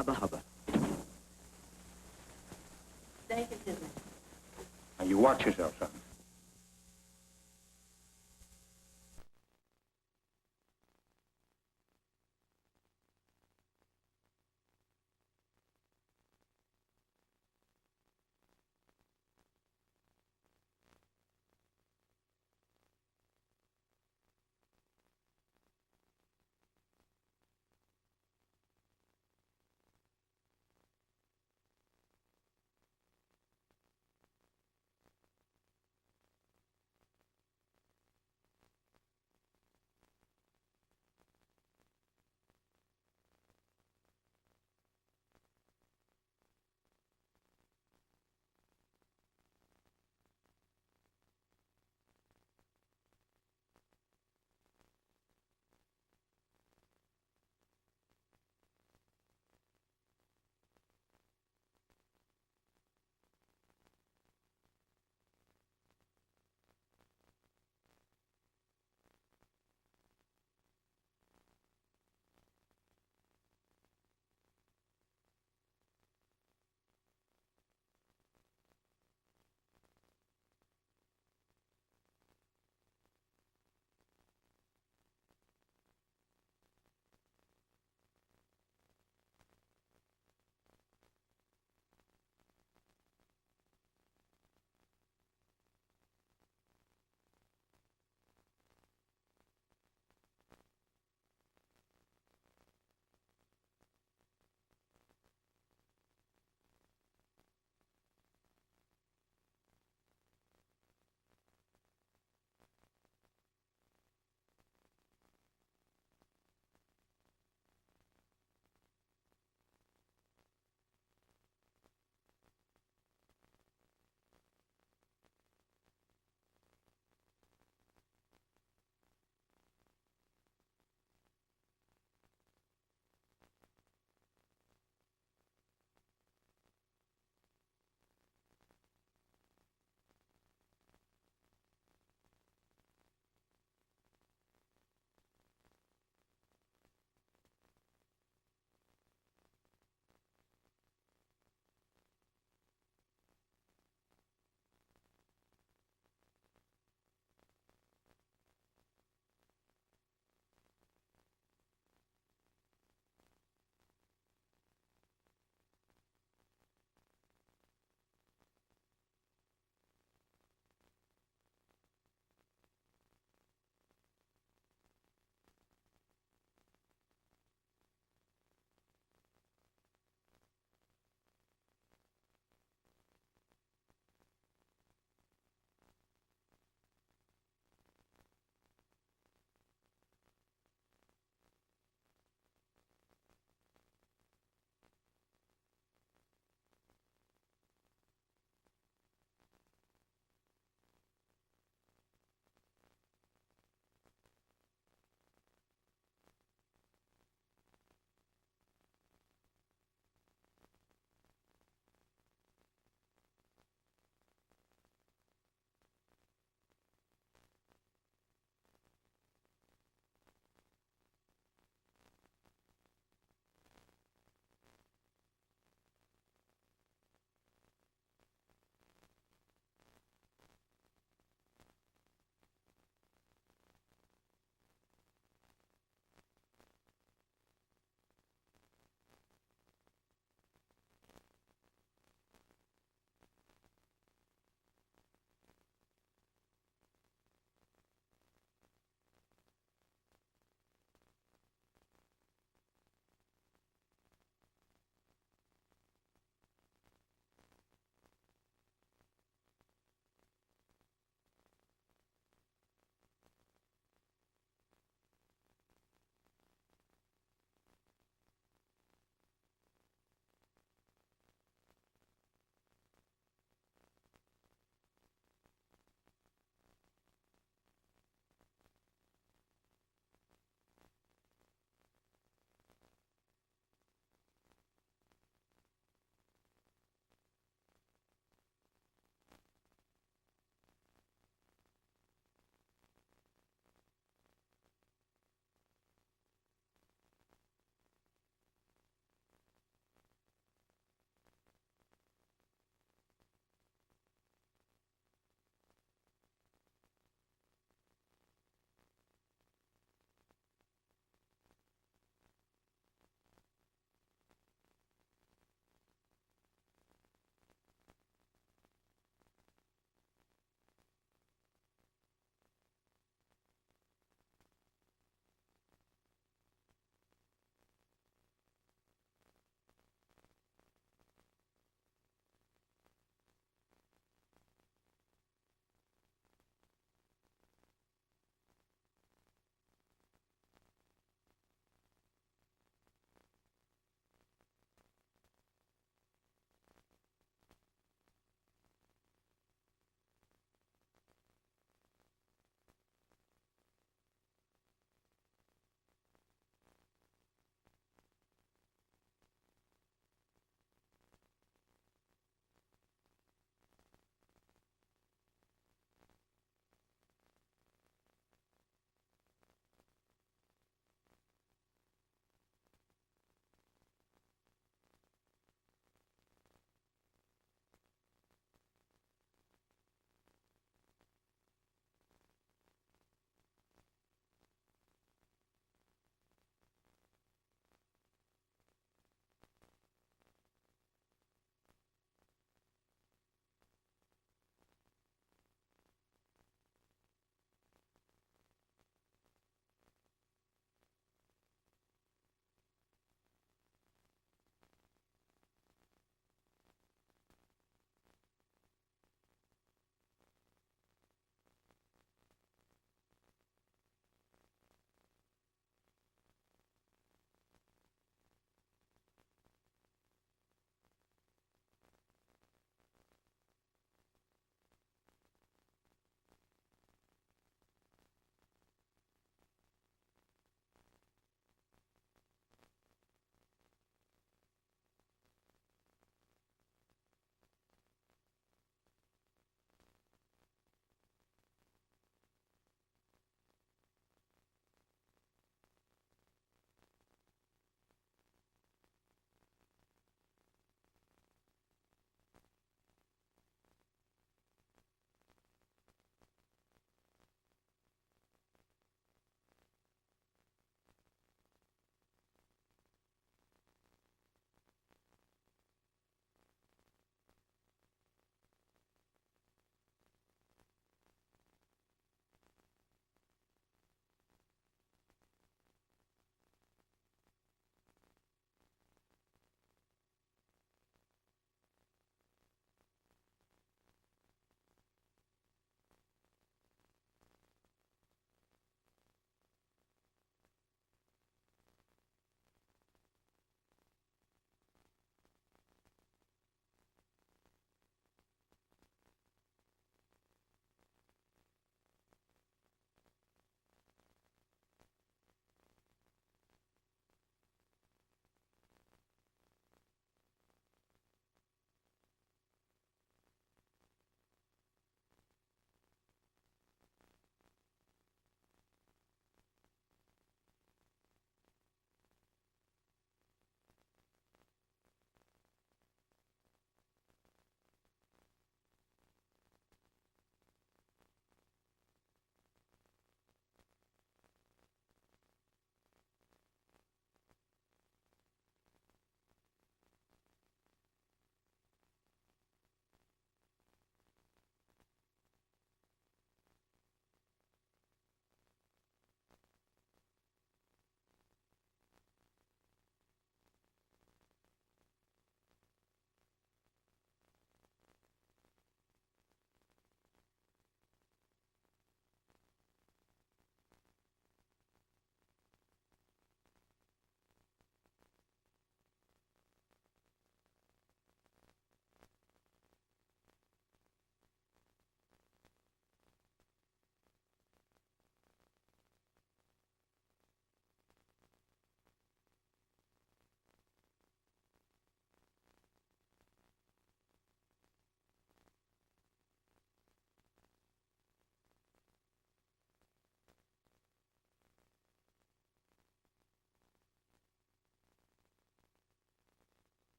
Hubba hubba. Thank you, Sidney. Now, you watch yourself, son.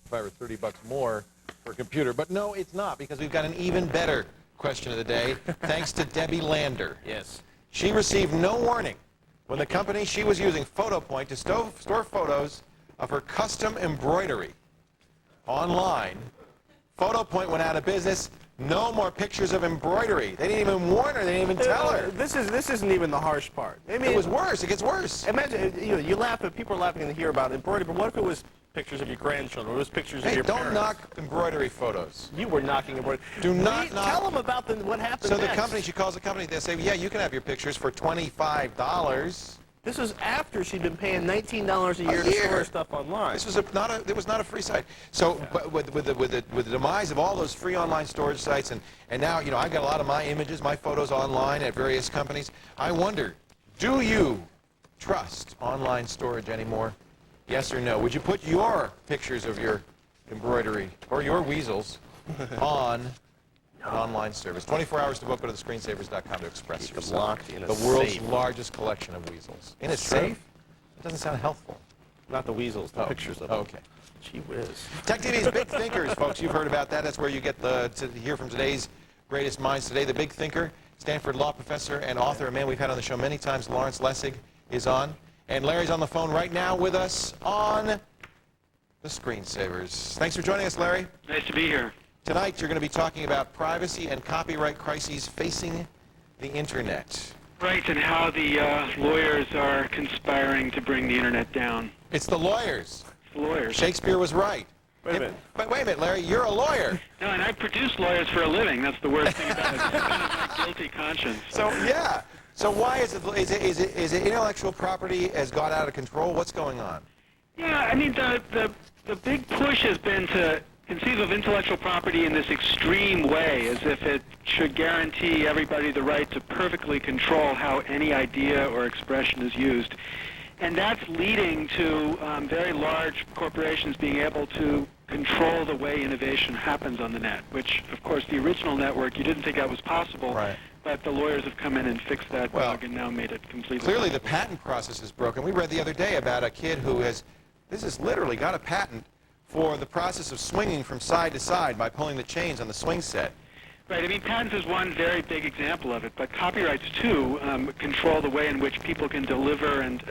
25 or 30 bucks more for a computer. But no, it's not, because we've got an even better question of the day, thanks to Debbie Lander. Yes. She received no warning when the company she was using, PhotoPoint, to store photos of her custom embroidery online. PhotoPoint went out of business. No more pictures of embroidery. They didn't even warn her. They didn't even tell her. This isn't even the harsh part. I mean, It was worse. It gets worse. Imagine, you laugh at people are laughing to hear about embroidery, but what if it was pictures of your grandchildren, or it was pictures of Hey, your don't parents? knock embroidery photos. You were knocking embroidery. Do not knock. Tell them about what happened So next. the company, she calls the company, they say, yeah, you can have your pictures for $25. This was after she'd been paying $19 a year to store stuff online. This was it was not a free site. So, but with the demise of all those free online storage sites, and now, you know, I've got a lot of my images, my photos online at various companies. I wonder, do you trust online storage anymore? Yes or no? Would you put your pictures of your embroidery or your weasels on an online service? 24 hours to book. Go to thescreensavers.com to express yourself. Locked in a the world's safe. largest collection of weasels. In a safe? It doesn't sound healthful. Not the weasels, the pictures of them. Okay. Gee whiz. Tech TV's Big Thinkers, folks. You've heard about that. That's where you get to hear from today's greatest minds today. The Big Thinker, Stanford law professor and author, a man we've had on the show many times, Lawrence Lessig, is on. And Larry's on the phone right now with us on the Screensavers. Thanks for joining us, Larry. Nice to be here. Tonight, you're going to be talking about privacy and copyright crises facing the Internet. Right, and how the lawyers are conspiring to bring the Internet down. It's the lawyers. The lawyers. Shakespeare was right. Wait a minute. But wait a minute, Larry, you're a lawyer. No, and I produce lawyers for a living. That's the worst thing about it. It's kind of my guilty conscience. So, yeah. So why is it intellectual property has got out of control? What's going on? Yeah, I mean, the big push has been to conceive of intellectual property in this extreme way, as if it should guarantee everybody the right to perfectly control how any idea or expression is used. And that's leading to very large corporations being able to control the way innovation happens on the net, which, of course, the original network, you didn't think that was possible, Right. but the lawyers have come in and fixed that bug and now made it completely Clearly the possible. patent process is broken. We read the other day about a kid who has literally got a patent for the process of swinging from side to side by pulling the chains on the swing set. Right. I mean, patents is one very big example of it, but copyrights, too, control the way in which people can deliver and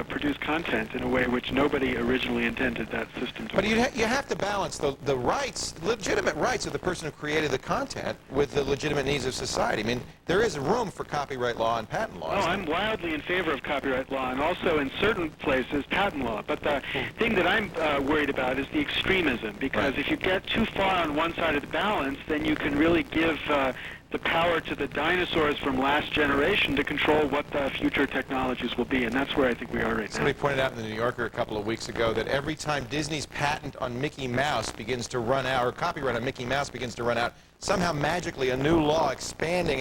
produce content in a way which nobody originally intended that system to But work. you have to balance the rights, legitimate rights of the person who created the content with the legitimate needs of society. I mean, there is room for copyright law and patent law. Oh, I'm wildly in favor of copyright law, and also in certain places patent law. But the thing that I'm worried about is the extremism, because if you get too far on one side of the balance, then you can really give the power to the dinosaurs from last generation to control what the future technologies will be, and that's where I think we are right now. Somebody pointed out in the New Yorker a couple of weeks ago that every time Disney's patent on Mickey Mouse begins to run out, or copyright on Mickey Mouse begins to run out, somehow magically a new law extending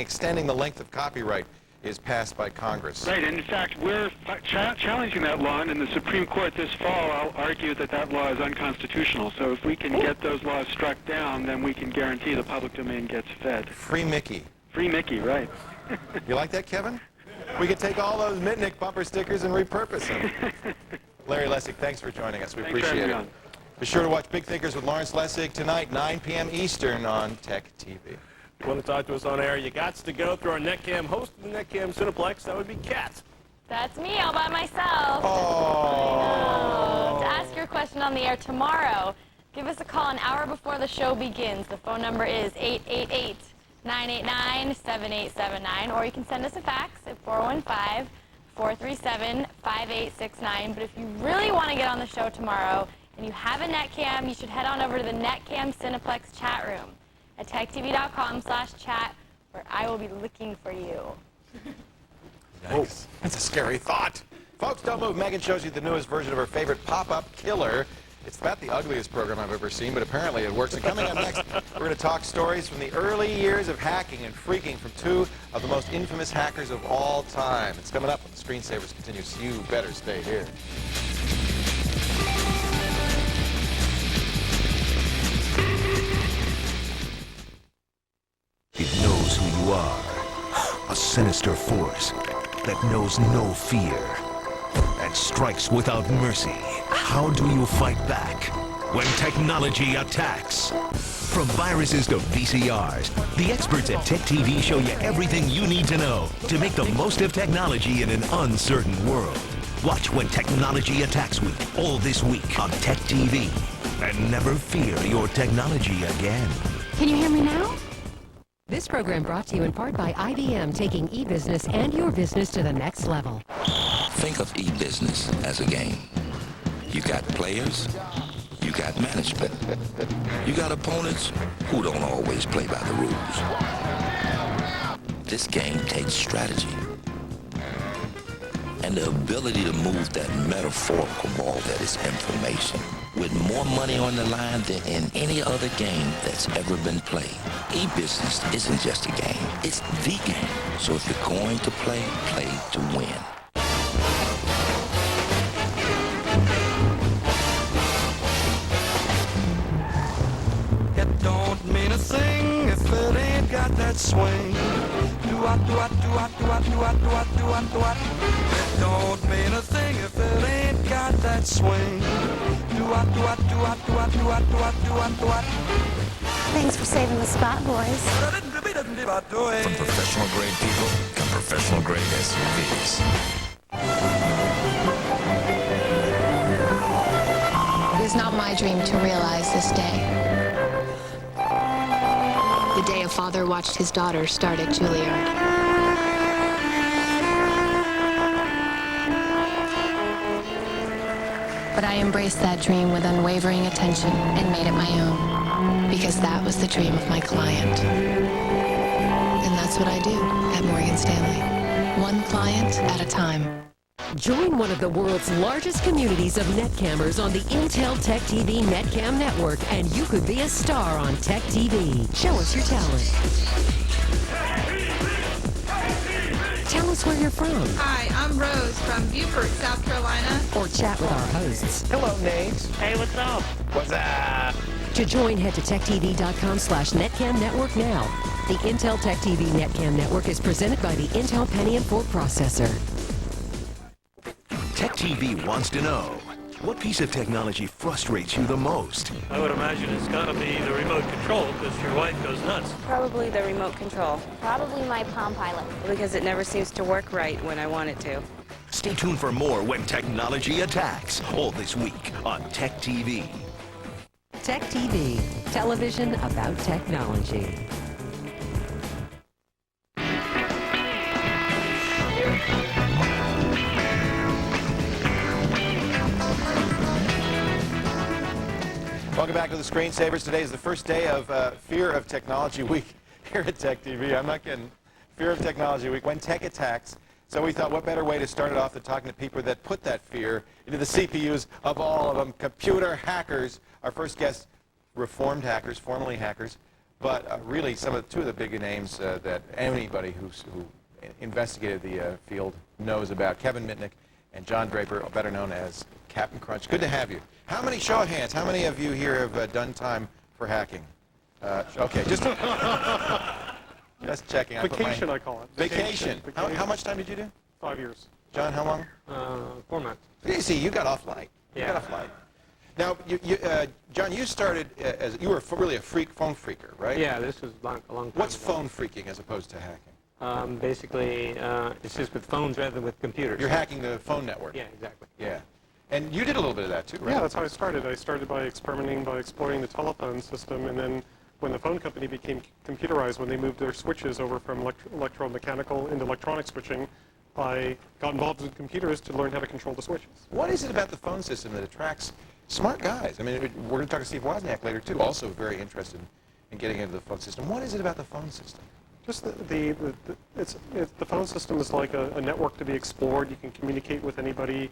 the length of copyright is passed by Congress. Right, and in fact, we're challenging that law, and in the Supreme Court this fall, I'll argue that that law is unconstitutional. So if we can get those laws struck down, then we can guarantee the public domain gets fed. Free Mickey. Free Mickey, right. You like that, Kevin? We could take all those Mitnick bumper stickers and repurpose them. Larry Lessig, thanks for joining us. We Thanks for having appreciate me it. on. Be sure to watch Big Thinkers with Lawrence Lessig tonight, 9 p.m. Eastern on Tech TV. If you want to talk to us on air, you got to go through our NetCam host of the NetCam Cineplex. That would be Kat. That's me, all by myself. Oh. To ask your question on the air tomorrow, give us a call an hour before the show begins. The phone number is 888-989-7879, or you can send us a fax at 415-437-5869. But if you really want to get on the show tomorrow and you have a NetCam, you should head on over to the NetCam Cineplex chat room at techtv.com/chat, where I will be looking for you. Yikes. That's a scary thought. Folks, don't move. Megan shows you the newest version of her favorite pop-up killer. It's about the ugliest program I've ever seen, but apparently it works. And coming up next, we're going to talk stories from the early years of hacking and freaking from two of the most infamous hackers of all time. It's coming up when the Screensavers continues. You better stay here. It knows who you are. A sinister force that knows no fear and strikes without mercy. How do you fight back? when technology attacks. From viruses to VCRs, the experts at Tech TV show you everything you need to know to make the most of technology in an uncertain world. Watch When Technology Attacks Week all this week on Tech TV. And never fear your technology again. Can you hear me now? This program brought to you in part by IBM, taking e-business and your business to the next level. Think of e-business as a game. You got players, you got management. You got opponents who don't always play by the rules. This game takes strategy and the ability to move that metaphorical ball that is information with more money on the line than in any other game that's ever been played. E-business isn't just a game, it's the game. So if you're going to play, play to win. It don't mean a thing if it ain't got that swing. Do-what, do-what, do-what, do-what, do-what, do-what, do-what, do-what. It don't mean a thing if it ain't got that swing. Do-what, do-what, do-what, do-what, do-what, do-what, do-what, do-what. Thanks for saving the spot, boys. From professional grade people to professional grade SUVs. It is not my dream to realize this day. The day a father watched his daughter start at Juilliard. But I embraced that dream with unwavering attention and made it my own, because that was the dream of my client. And that's what I do at Morgan Stanley, one client at a time. Join one of the world's largest communities of netcammers on the Intel Tech TV Netcam network, and you could be a star on Tech TV. Show us your talent. Tell us where you're from. Hi, I'm Rose from Beaufort, South Carolina. Or chat with our hosts. Hello, Nate. Hey, what's up? What's up? To join, head to techtv.com/netcam network now. The Intel Tech TV Netcam network is presented by the Intel Pentium 4 processor. Tech TV wants to know, what piece of technology frustrates you the most? I would imagine it's got to be the remote control because your wife goes nuts. Probably the remote control, Probably my Palm Pilot. because it never seems to work right when I want it to. Stay tuned for more When Technology Attacks, all this week on Tech TV. Tech TV, television about technology. Welcome back to the Screensavers. Today is the first day of Fear of Technology Week here at Tech TV. I'm not kidding. Fear of Technology Week, when tech attacks. So we thought, what better way to start it off than talking to people that put that fear into the CPUs of all of them, computer hackers. Our first guest, reformed hackers, formerly hackers, but really two of the big names that anybody who investigated the field knows about. Kevin Mitnick and John Draper, better known as Captain Crunch. Good to have you. How many, show of hands, how many of you here have done time for hacking? Okay, just checking. Vacation, I call it. Vacation. How much time did you do? 5 years. John, how long? 4 months. You see, you got off light. Yeah. You got off light. Now, John, you started as, you were really a phone freaker, right? Yeah, this was a long time What's ago. phone freaking as opposed to hacking? Basically, it's just with phones rather than with computers. You're hacking the phone network. Yeah, exactly. Yeah. And you did a little bit of that too, right? Yeah, that's how I started. I started by experimenting, by exploring the telephone system, and then when the phone company became computerized, when they moved their switches over from electromechanical into electronic switching, I got involved with computers to learn how to control the switches. What is it about the phone system that attracts smart guys? I mean, we're going to talk to Steve Wozniak later too, also very interested in getting into the phone system. What is it about the phone system? Just the phone system is like a network to be explored. You can communicate with anybody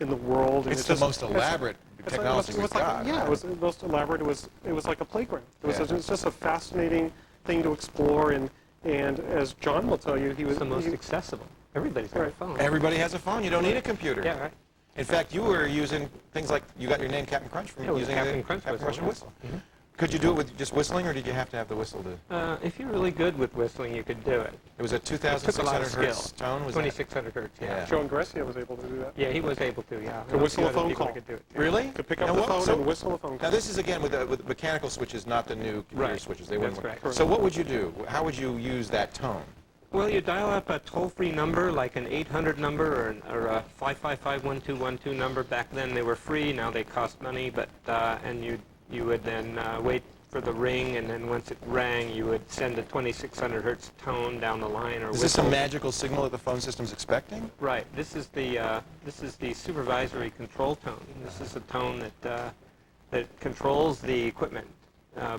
in the world. It's the most elaborate technology we've got. Yeah, it was the most elaborate. It was like a playground. It's just a fascinating thing to explore, and as John will tell you, he was the most accessible. Everybody's got a phone. Everybody has a phone. You don't need a computer. Yeah, right. In fact, you were using things like, you got your name Captain Crunch from using Captain the Crunch Captain Crunch whistle. whistle. Could you do it with just whistling, or did you have to have the whistle to? If you're really good with whistling, you could do it. It was a It took a lot 2,600 of hertz skill. tone. Was 2,600 hertz. Yeah. Yeah. Joe Ingressia was able to do that. Yeah, he was able to. Yeah. To whistle a Other phone people call. could do it. Really? To pick up And the what- phone so- and whistle a phone call. Now this is again with mechanical switches, not the new computer Right. switches. They wouldn't That's work. correct. So what would you do? How would you use that tone? Well, you dial up a toll-free number, like an 800 number or a 555-1212 number. Back then they were free. Now they cost money. But and you would then wait for the ring, and then once it rang, you would send a 2,600 hertz tone down the line or Is this a whistle. magical signal that the phone system's expecting? Right. This is the supervisory control tone. This is a tone that controls the equipment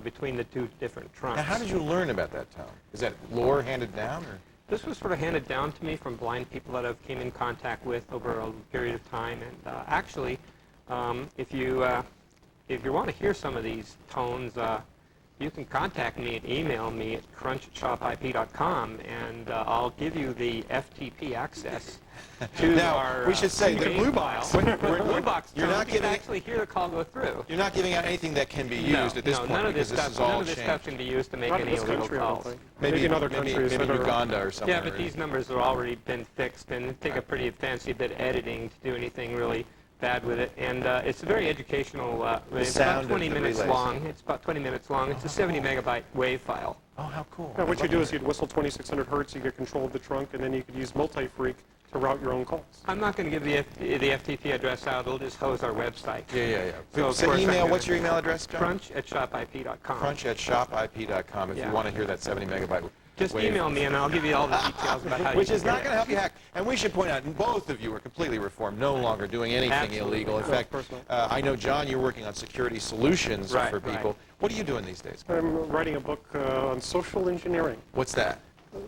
between the two different trunks. Now, how did you learn about that tone? Is that lore handed down, or? This was sort of handed down to me from blind people that I've came in contact with over a period of time. And actually, if you want to hear some of these tones, you can contact me and email me at crunch@shopip.com, and I'll give you the FTP access to Now, our we should say the main Blue file. Box. Blue Box. You're not you can giving- actually hear the call go through. You're not giving out anything that can be used at this point, none of because this this is stuff, all none of this changed. stuff can be used to make Not in any this illegal country, I don't calls. think. Maybe in other countries. maybe that are- Uganda or somewhere. Yeah, but these numbers have already been fixed, and it take a pretty fancy bit of editing to do anything really bad with it. And it's very educational. It's sound about of 20 the minutes relays. long. It's about 20 minutes long. It's a 70 megabyte WAV file. Oh, how cool. Yeah, what you do is you'd whistle 2,600 hertz, you get control of the trunk, and then you could use multi-freak to route your own calls. I'm not going to give the FTP address out. It'll just hose our website. Yeah. So, of So course, email, I'm what's your gonna- email address, John? crunch@shopip.com. crunch@shopip.com if Yeah. you want to hear that 70 megabyte Just wave. email me, and I'll give you all the details about how you Which can is not get going to help you hack. And we should point out, both of you are completely reformed, no longer doing anything Absolutely. illegal. In No, fact, of course not. I know, John, you're working on security solutions Right, for people. right. What are you doing these days? I'm writing a book on social engineering. What's that?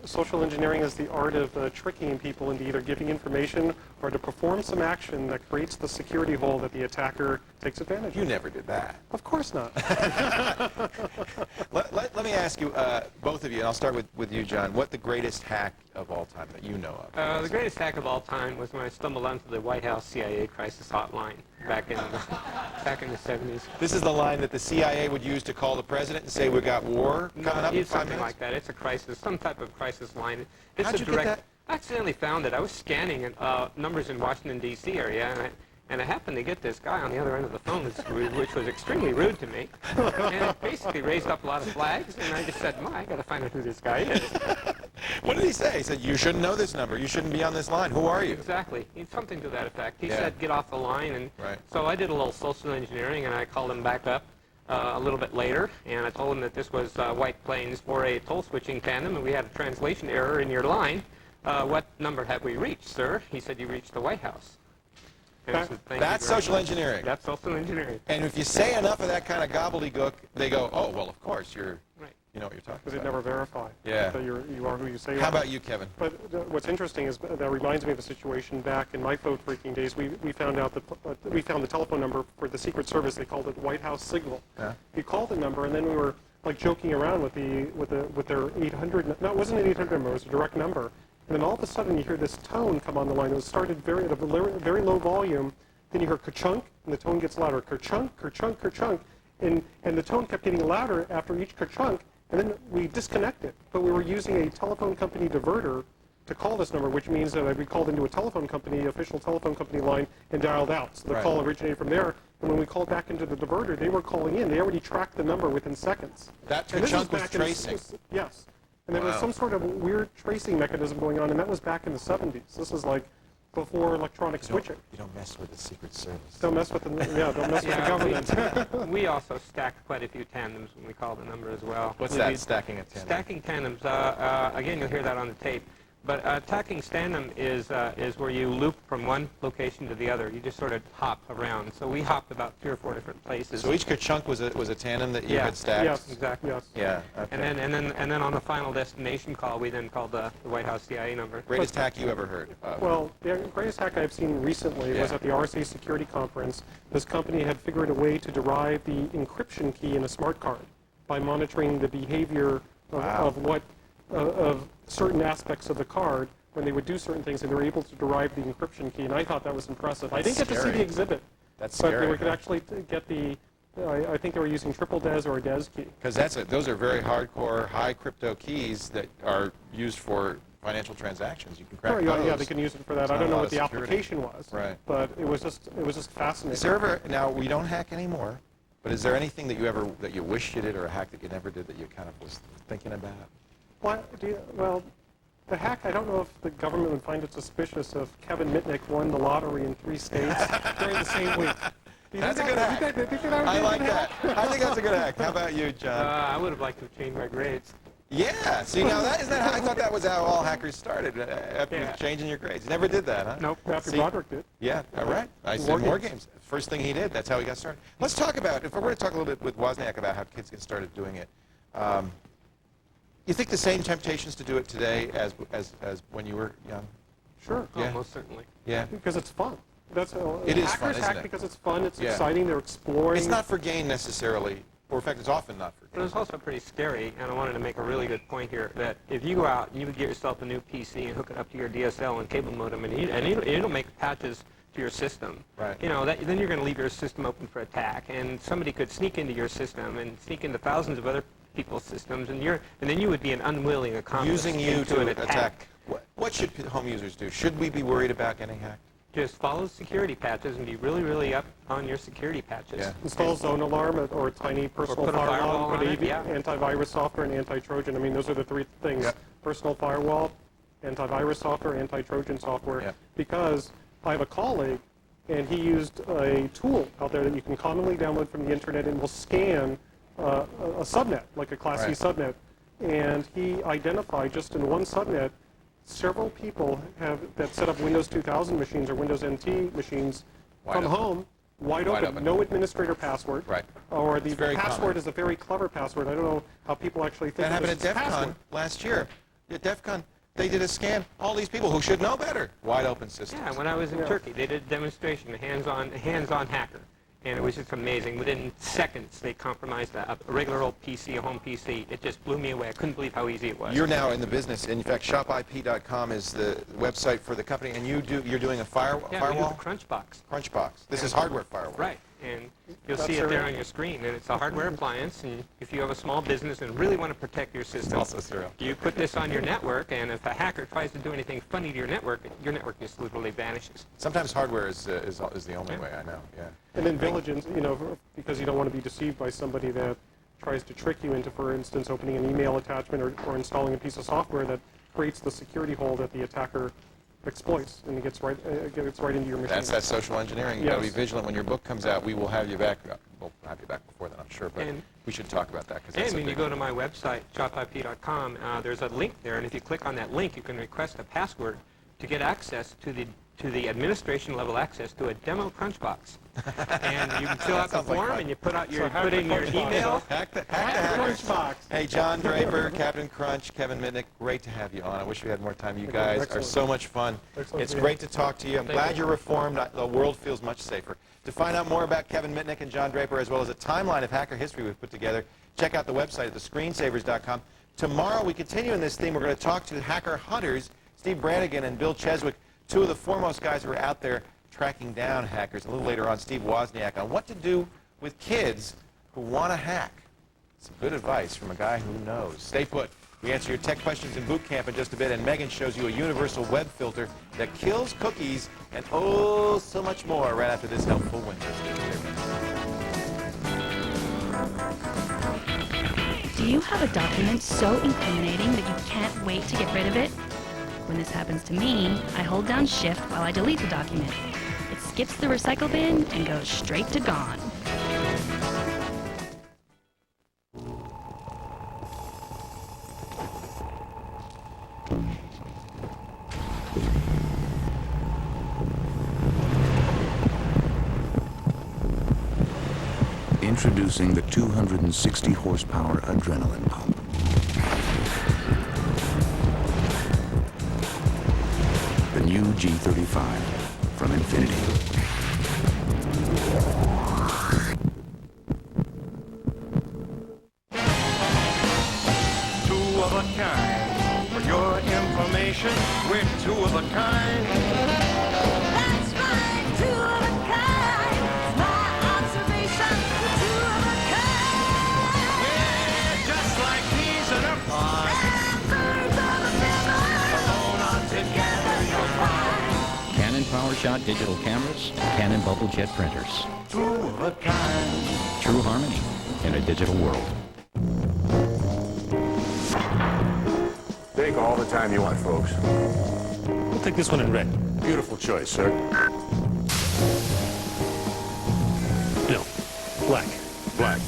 Social engineering is the art of tricking people into either giving information or to perform some action that creates the security hole that the attacker takes advantage You of. never did that. Of course not. Let me ask you, both of you, and I'll start with you, John, what the greatest hack of all time that you know of? The greatest hack of all time was when I stumbled onto the White House CIA crisis hotline back in the 70s. This is the line that the CIA would use to call the president and say, we've got war coming up in It's 5 something minutes? like that. It's a crisis, some type of crisis line. It's How'd a you get direct. that? I accidentally found it. I was scanning numbers in Washington D.C. area, and I happened to get this guy on the other end of the phone, which was extremely rude to me, and it basically raised up a lot of flags. And I just said, I got to find out who this guy is." What did he say? He said, you shouldn't know this number. You shouldn't be on this line. Who are you? Exactly. Something to that effect. He Yeah. said, "Get off the line," and Right. so I did a little social engineering, and I called him back up a little bit later, and I told him that this was White Plains for a toll switching tandem, and we had a translation error in your line. What number have we reached, sir? He said, "You reached the White House." And I said, "Thank you That's very social much." engineering. That's social engineering. And if you say enough of that kind of gobbledygook, they go, oh, well, of course, Right. you know what you're talking Because it about. never verify Yeah. that you are who you say you How are. about you, Kevin? But what's interesting is that reminds me of a situation back in my phone freaking days. We found out that we found the telephone number for the Secret Service. They called it White House Signal. Yeah. We called the number, and then we were like joking around with their 800. No, it wasn't an 800 number. It was a direct number. And then all of a sudden, you hear this tone come on the line. It started at a very low volume. Then you hear kerchunk, and the tone gets louder. Kerchunk, kerchunk, kerchunk, and the tone kept getting louder after each kerchunk. And then we disconnected, but we were using a telephone company diverter to call this number, which means that we called into a telephone company, official telephone company line, and dialed out. So the Right. call originated from there. And when we called back into the diverter, they were calling in. They already tracked the number within seconds. That And this chunk was back in the- tracing. Yes. And there was Wow. some sort of weird tracing mechanism going on, and that was back in the 70s. This is like before electronic switching. You don't mess with the Secret Service. Don't mess with the don't mess with the government. We also stacked quite a few tandems when we called the number as well. What's We that, did- stacking a tandem? Stacking tandems. Again, you'll hear that on the tape. But stacking tandem is where you loop from one location to the other. You just sort of hop around. So we hopped about 3 or 4 different places. So each chunk was a tandem that you Yeah. had stacked? Yes. Exactly. Yes. Yeah. Okay. And then on the final destination call, we then called the White House CIA number. Greatest hack you ever heard of? Well, the greatest hack I've seen recently was Yeah. at the RSA security conference. This company had figured a way to derive the encryption key in a smart card by monitoring the behavior of certain aspects of the card when they would do certain things, and they were able to derive the encryption key. And I thought that was impressive. I didn't get to see scary. the exhibit, That's but scary. we could actually get the I think they were using triple DES or a DES key. Because those are very hardcore, high crypto keys that are used for financial transactions. You can crack Sure, those. yeah, they can use it for that. It's I not don't a know lot what of the security. application was, Right. but it was just fascinating. Is there ever, now we don't hack anymore, but is there anything that you wish you did, or a hack that you never did that you kind of was thinking about? Well, the hack, I don't know if the government would find it suspicious if Kevin Mitnick won the lottery in 3 states during the same week. That's a good hack. I like that. I think that's a good hack. How about you, John? I would have liked to have changed my grades. Yeah. See, now I thought that was how all hackers started, after changing your grades. You never did that, huh? Nope. After See? Broderick did. Yeah, all right. I said more games. First thing he did, that's how he got started. Let's talk about, if we're going to talk a little bit with Wozniak about how kids get started doing it. You think the same temptations to do it today as when you were young? Sure. Yeah. Oh, most certainly. Yeah. Because it's fun. It is hackers fun, isn't hack it? because it's fun, it's Yeah. exciting, they're exploring. It's not for gain necessarily, or in fact, it's often not for gain. But it's also pretty scary, and I wanted to make a really good point here, that if you go out and you would get yourself a new PC and hook it up to your DSL and cable modem, and you don't make patches to your system, right. you know, then you're going to leave your system open for attack, and somebody could sneak into your system and sneak into thousands of other people's systems, and then you would be an unwilling accomplice Using you into to an attack. What should home users do? Should we be worried about getting hacked? Just follow security patches and be really, really up on your security patches. Yeah. Install Zone Alarm or a tiny personal put a firewall put on it, yeah. antivirus software and anti-Trojan. I mean, those are the 3 things. Yep. Personal firewall, antivirus software, anti-Trojan software. Yep. Because I have a colleague, and he used a tool out there that you can commonly download from the internet and will scan a subnet, like a Class C subnet. And he identified just in one subnet several people that set up Windows 2000 machines or Windows NT machines from home, wide open, no administrator password. Right. Or the very password common. is a very clever password. I don't know how people actually think That happened of at it as DEF password. CON last year. At DEF CON, they did a scan. All these people who should know better. Wide open systems. Yeah, when I was in Turkey, they did a demonstration, a hands-on hacker. And it was just amazing. Within seconds, they compromised a regular old PC, a home PC. It just blew me away. I couldn't believe how easy it was. You're now in the business. In fact, shopip.com is the website for the company, and you're doing a firewall? Yeah, we do the Crunchbox. Crunchbox. This is hardware firewall. Right. And you'll see it there on your screen. And it's a hardware appliance. And if you have a small business and really want to protect your system, also serial. you put this on your network. And if a hacker tries to do anything funny to your network just literally vanishes. Sometimes hardware is the only way, I know. Yeah. And then Vigilance, you know, because you don't want to be deceived by somebody that tries to trick you into, for instance, opening an email attachment or installing a piece of software that creates the security hole that the attacker exploits, and it gets right into your machine. That's that social engineering. You've got to be vigilant. When your book comes out, we will have you back. We'll have you back before then, I'm sure, but we should talk about that. And when you go to my website, shopip.com, there's a link there, and if you click on that link, you can request a password to get access to the administration level access to a demo Crunchbox. And you can fill out the form, and you put in your email. Hack the Crunchbox. Hey, John Draper, Captain Crunch, Kevin Mitnick, great to have you on. I wish we had more time. You guys are so much fun. It's great to talk to you. I'm glad you're reformed. The world feels much safer. To find out more about Kevin Mitnick and John Draper, as well as a timeline of hacker history we've put together, check out the website at thescreensavers.com. Tomorrow, we continue in this theme. We're going to talk to hacker hunters, Steve Brannigan and Bill Cheswick, 2 of the foremost guys who are out there tracking down hackers. A little later on, Steve Wozniak on what to do with kids who want to hack. Some good advice from a guy who knows. Stay put. We answer your tech questions in boot camp in just a bit, and Megan shows you a universal web filter that kills cookies and oh, so much more right after this helpful Windows. Do you have a document so incriminating that you can't wait to get rid of it? When this happens to me, I hold down Shift while I delete the document. It skips the recycle bin and goes straight to gone. Introducing the 260 horsepower adrenaline pump. The new G35 from Infinity. Two of a kind. For your information, we're 2 of a kind. That's right, 2 of a kind. It's my observation. We're 2 of PowerShot digital cameras, and Canon bubble jet printers. Two of a kind. True harmony in a digital world. Take all the time you want, folks. We'll take this one in red. Beautiful choice, sir. No, black. Black.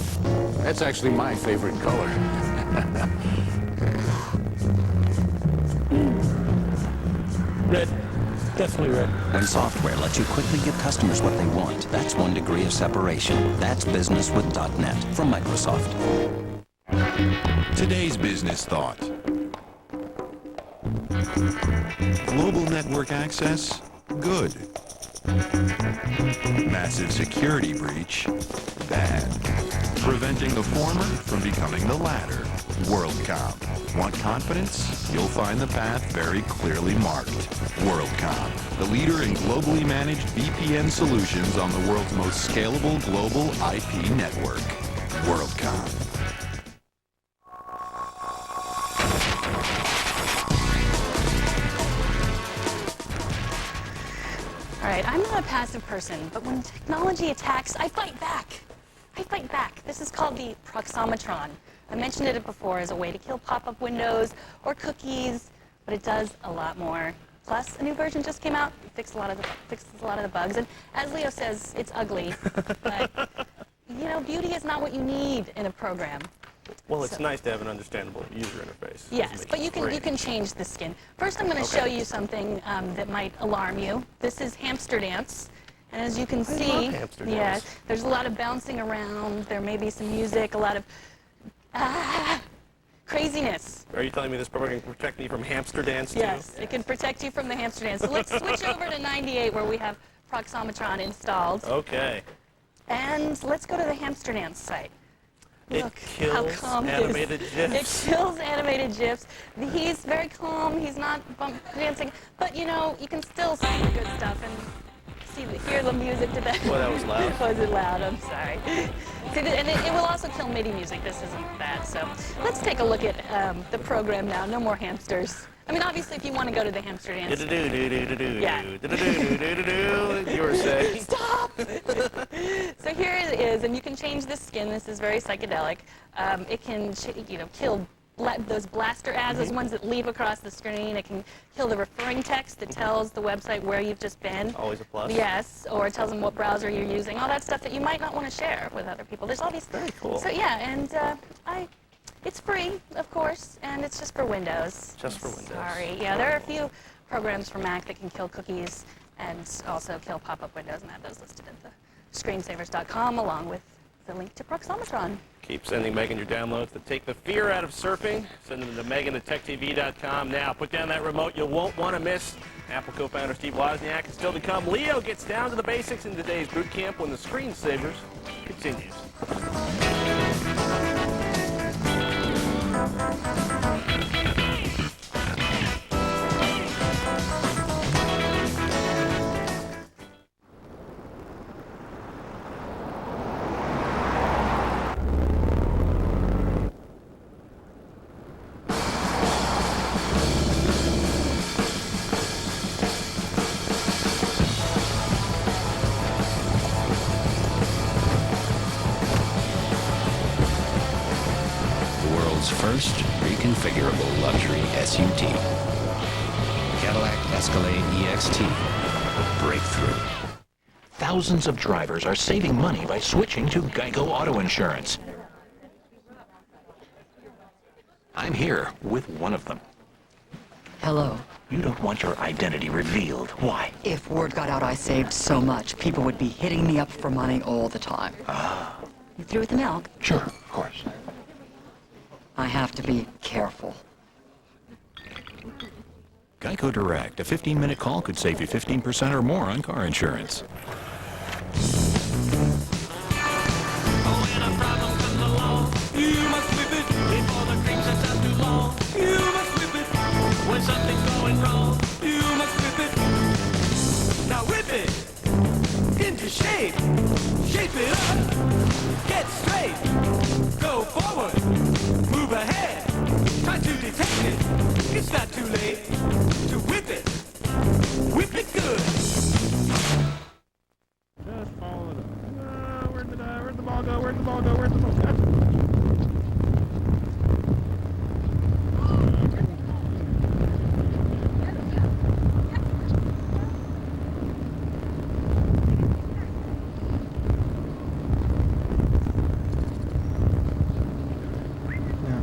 That's actually my favorite color. Red. Definitely red. When software lets you quickly give customers what they want, that's 1 degree of separation. That's business with .NET from Microsoft. Today's business thought. Global network access? Good. Massive security breach? Bad. Preventing the former from becoming the latter? WorldCom. Want confidence? You'll find the path very clearly marked. WorldCom, the leader in globally managed VPN solutions on the world's most scalable global IP network. WorldCom. All right, I'm not a passive person, but when technology attacks, I fight back. I fight back. This is called the Proxomatron. I mentioned it before as a way to kill pop-up windows or cookies, but it does a lot more. Plus, a new version just came out. It fixes a lot of the bugs. And as Leo says, it's ugly. But, you know, beauty is not what you need in a program. Well, it's nice to have an understandable user interface. Yes, but you can change the skin. First, I'm going to show you something that might alarm you. This is Hamster Dance. And as you can see, there's a lot of bouncing around. There may be some music, a lot of craziness. Are you telling me this program can protect me from hamster dance too? Yes, it can protect you from the hamster dance. So let's switch over to 98 where we have Proxomatron installed. Okay. And let's go to the hamster dance site. It kills animated GIFs. It kills animated GIFs. He's very calm. He's not dancing. But, you know, you can still see the good stuff and hear the music to that. Well, that was loud. Was it loud? I'm sorry. And it will also kill MIDI music. This isn't bad. So let's take a look at the program now. No more hamsters. I mean, obviously, if you want to go to the hamster dance. Yeah. You were saying. Stop! So here it is, and you can change the skin. This is very psychedelic. It can, kill those blaster ads, those ones that leap across the screen. It can kill the referring text that tells the website where you've just been. Always a plus. Yes, or it tells them what browser you're using. All that stuff that you might not want to share with other people. There's all these. Very cool. So yeah, and it's free, of course, and it's just for Windows. Just for Windows. Sorry. Yeah, there are a few programs for Mac that can kill cookies and also kill pop-up windows, and that is listed at the screensavers.com along with the link to Proxomatron. Keep sending Megan your downloads to take the fear out of surfing. Send them to Megan at techtv.com now. Put down that remote you won't want to miss. Apple co-founder Steve Wozniak is still to come. Leo gets down to the basics in today's boot camp when the Screensavers continues. First reconfigurable luxury SUV. Cadillac Escalade EXT. Breakthrough. Thousands of drivers are saving money by switching to Geico Auto Insurance. I'm here with one of them. Hello. You don't want your identity revealed. Why? If word got out I saved so much, people would be hitting me up for money all the time. You through with the milk? Sure, of course. I have to be careful. Geico Direct. A 15-minute call could save you 15% or more on car insurance. You must whip it before the cream sets out too long. You must whip it when something's going wrong. You must whip it. Now whip it into shape. Shape it up. Get straight. Go forward. Move ahead. Try to detect it. It's not too late to whip it. Whip it good. Where'd the ball go? Where'd the ball go? Where'd the ball go?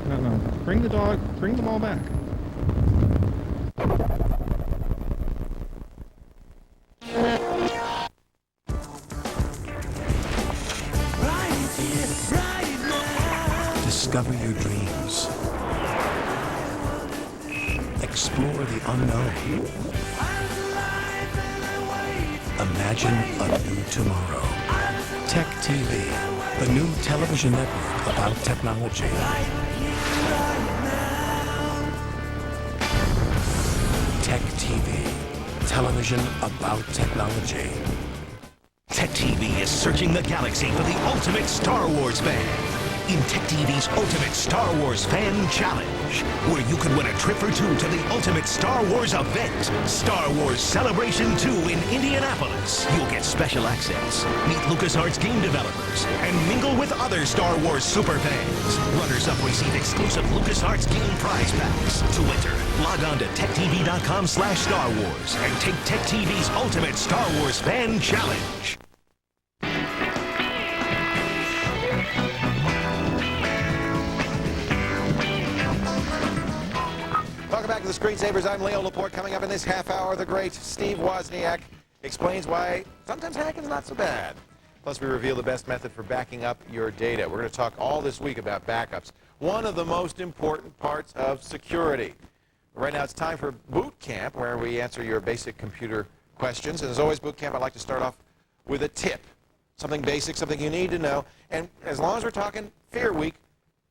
No. Bring the dog, bring the ball back. Discover your dreams. Explore the unknown. Imagine a new tomorrow. Tech TV, the new television network about technology. Tech TV, television about technology. Tech TV is searching the galaxy for the ultimate Star Wars fan. In Tech TV's Ultimate Star Wars Fan Challenge, where you could win a trip or two to the ultimate Star Wars event, Star Wars Celebration 2 in Indianapolis. You'll get special access, meet LucasArts game developers, and mingle with other Star Wars superfans. Runners-up receive exclusive LucasArts game prize packs. To enter, log on to techtv.com/Star Wars and take Tech TV's Ultimate Star Wars Fan Challenge. Welcome back to the Screensavers. I'm Leo Laporte. Coming up in this half hour, the great Steve Wozniak explains why sometimes hacking is not so bad. Plus, we reveal the best method for backing up your data. We're going to talk all this week about backups, one of the most important parts of security. Right now, it's time for Boot Camp, where we answer your basic computer questions. And as always, Boot Camp, I'd like to start off with a tip, something basic, something you need to know. And as long as we're talking Fear Week,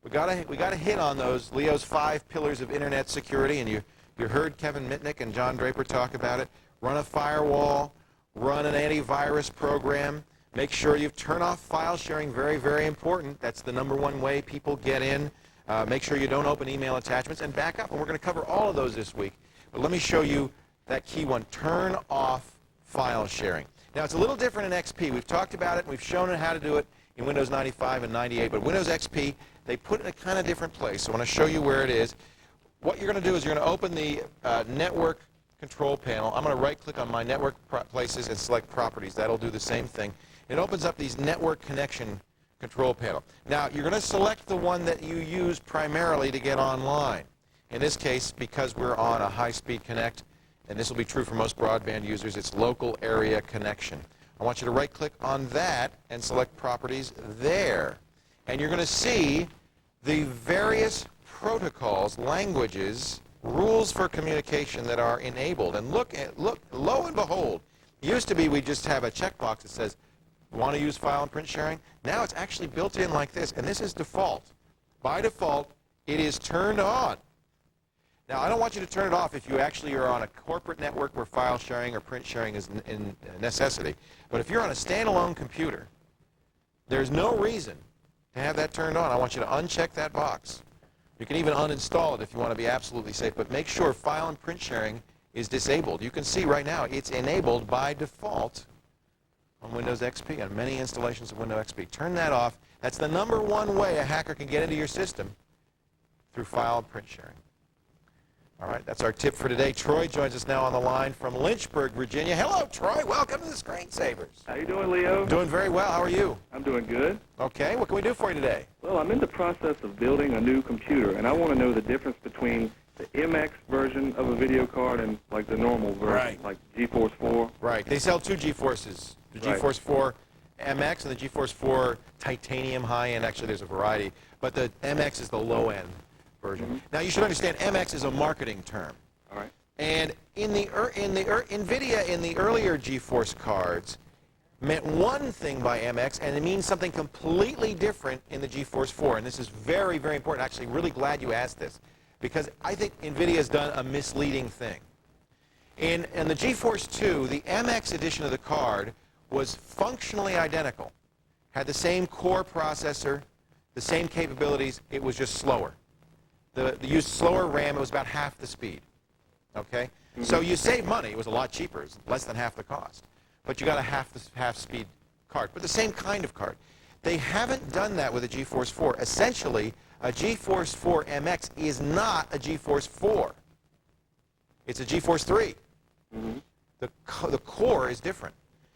we gotta hit on those, Leo's 5 pillars of internet security, and you heard Kevin Mitnick and John Draper talk about it. Run a firewall, run an antivirus program, make sure you turn off file sharing, very, very important. That's the #1 way people get in. Make sure you don't open email attachments, and back up, and we're going to cover all of those this week. But let me show you that key one, turn off file sharing. Now, it's a little different in XP. We've talked about it, and we've shown it how to do it in Windows 95 and 98, but Windows XP, they put it in a kind of different place. So I want to show you where it is. What you're going to do is you're going to open the network control panel. I'm going to right-click on my network places and select properties. That'll do the same thing. It opens up these network connection control panel. Now, you're going to select the one that you use primarily to get online. In this case, because we're on a high-speed connect, and this will be true for most broadband users, it's local area connection. I want you to right-click on that and select properties there. And you're going to see the various protocols, languages, rules for communication that are enabled. And look, lo and behold, it used to be we just have a checkbox that says, want to use file and print sharing? Now it's actually built in like this, and this is default. By default, it is turned on. Now, I don't want you to turn it off if you actually are on a corporate network where file sharing or print sharing is in necessity. But if you're on a standalone computer, there's no reason to have that turned on. I want you to uncheck that box. You can even uninstall it if you want to be absolutely safe, but make sure file and print sharing is disabled. You can see right now it's enabled by default on Windows XP, on many installations of Windows XP. Turn that off. That's the #1 way a hacker can get into your system, through file and print sharing. All right, that's our tip for today. Troy joins us now on the line from Lynchburg, Virginia. Hello, Troy. Welcome to the Screensavers. How you doing, Leo? Doing very well. How are you? I'm doing good. Okay, what can we do for you today? Well, I'm in the process of building a new computer, and I want to know the difference between the MX version of a video card and like the normal version, like GeForce 4. Right. They sell 2 GeForces, the GeForce 4 MX and the GeForce 4 Titanium high-end. Actually, there's a variety, but the MX is the low-end version. Now, you should understand MX is a marketing term. All right. And NVIDIA in the earlier GeForce cards meant one thing by MX, and it means something completely different in the GeForce 4. And this is very, very important. Actually, really glad you asked this, because I think NVIDIA has done a misleading thing. In the GeForce 2, the MX edition of the card was functionally identical. Had the same core processor, the same capabilities. It was just slower. The used slower RAM. It was about half the speed. Okay? So you save money. It was a lot cheaper. It was less than half the cost. But you got a half speed card, but the same kind of card. They haven't done that with a GeForce 4. Essentially, a GeForce 4 MX is not a GeForce 4. It's a GeForce 3. The core is different.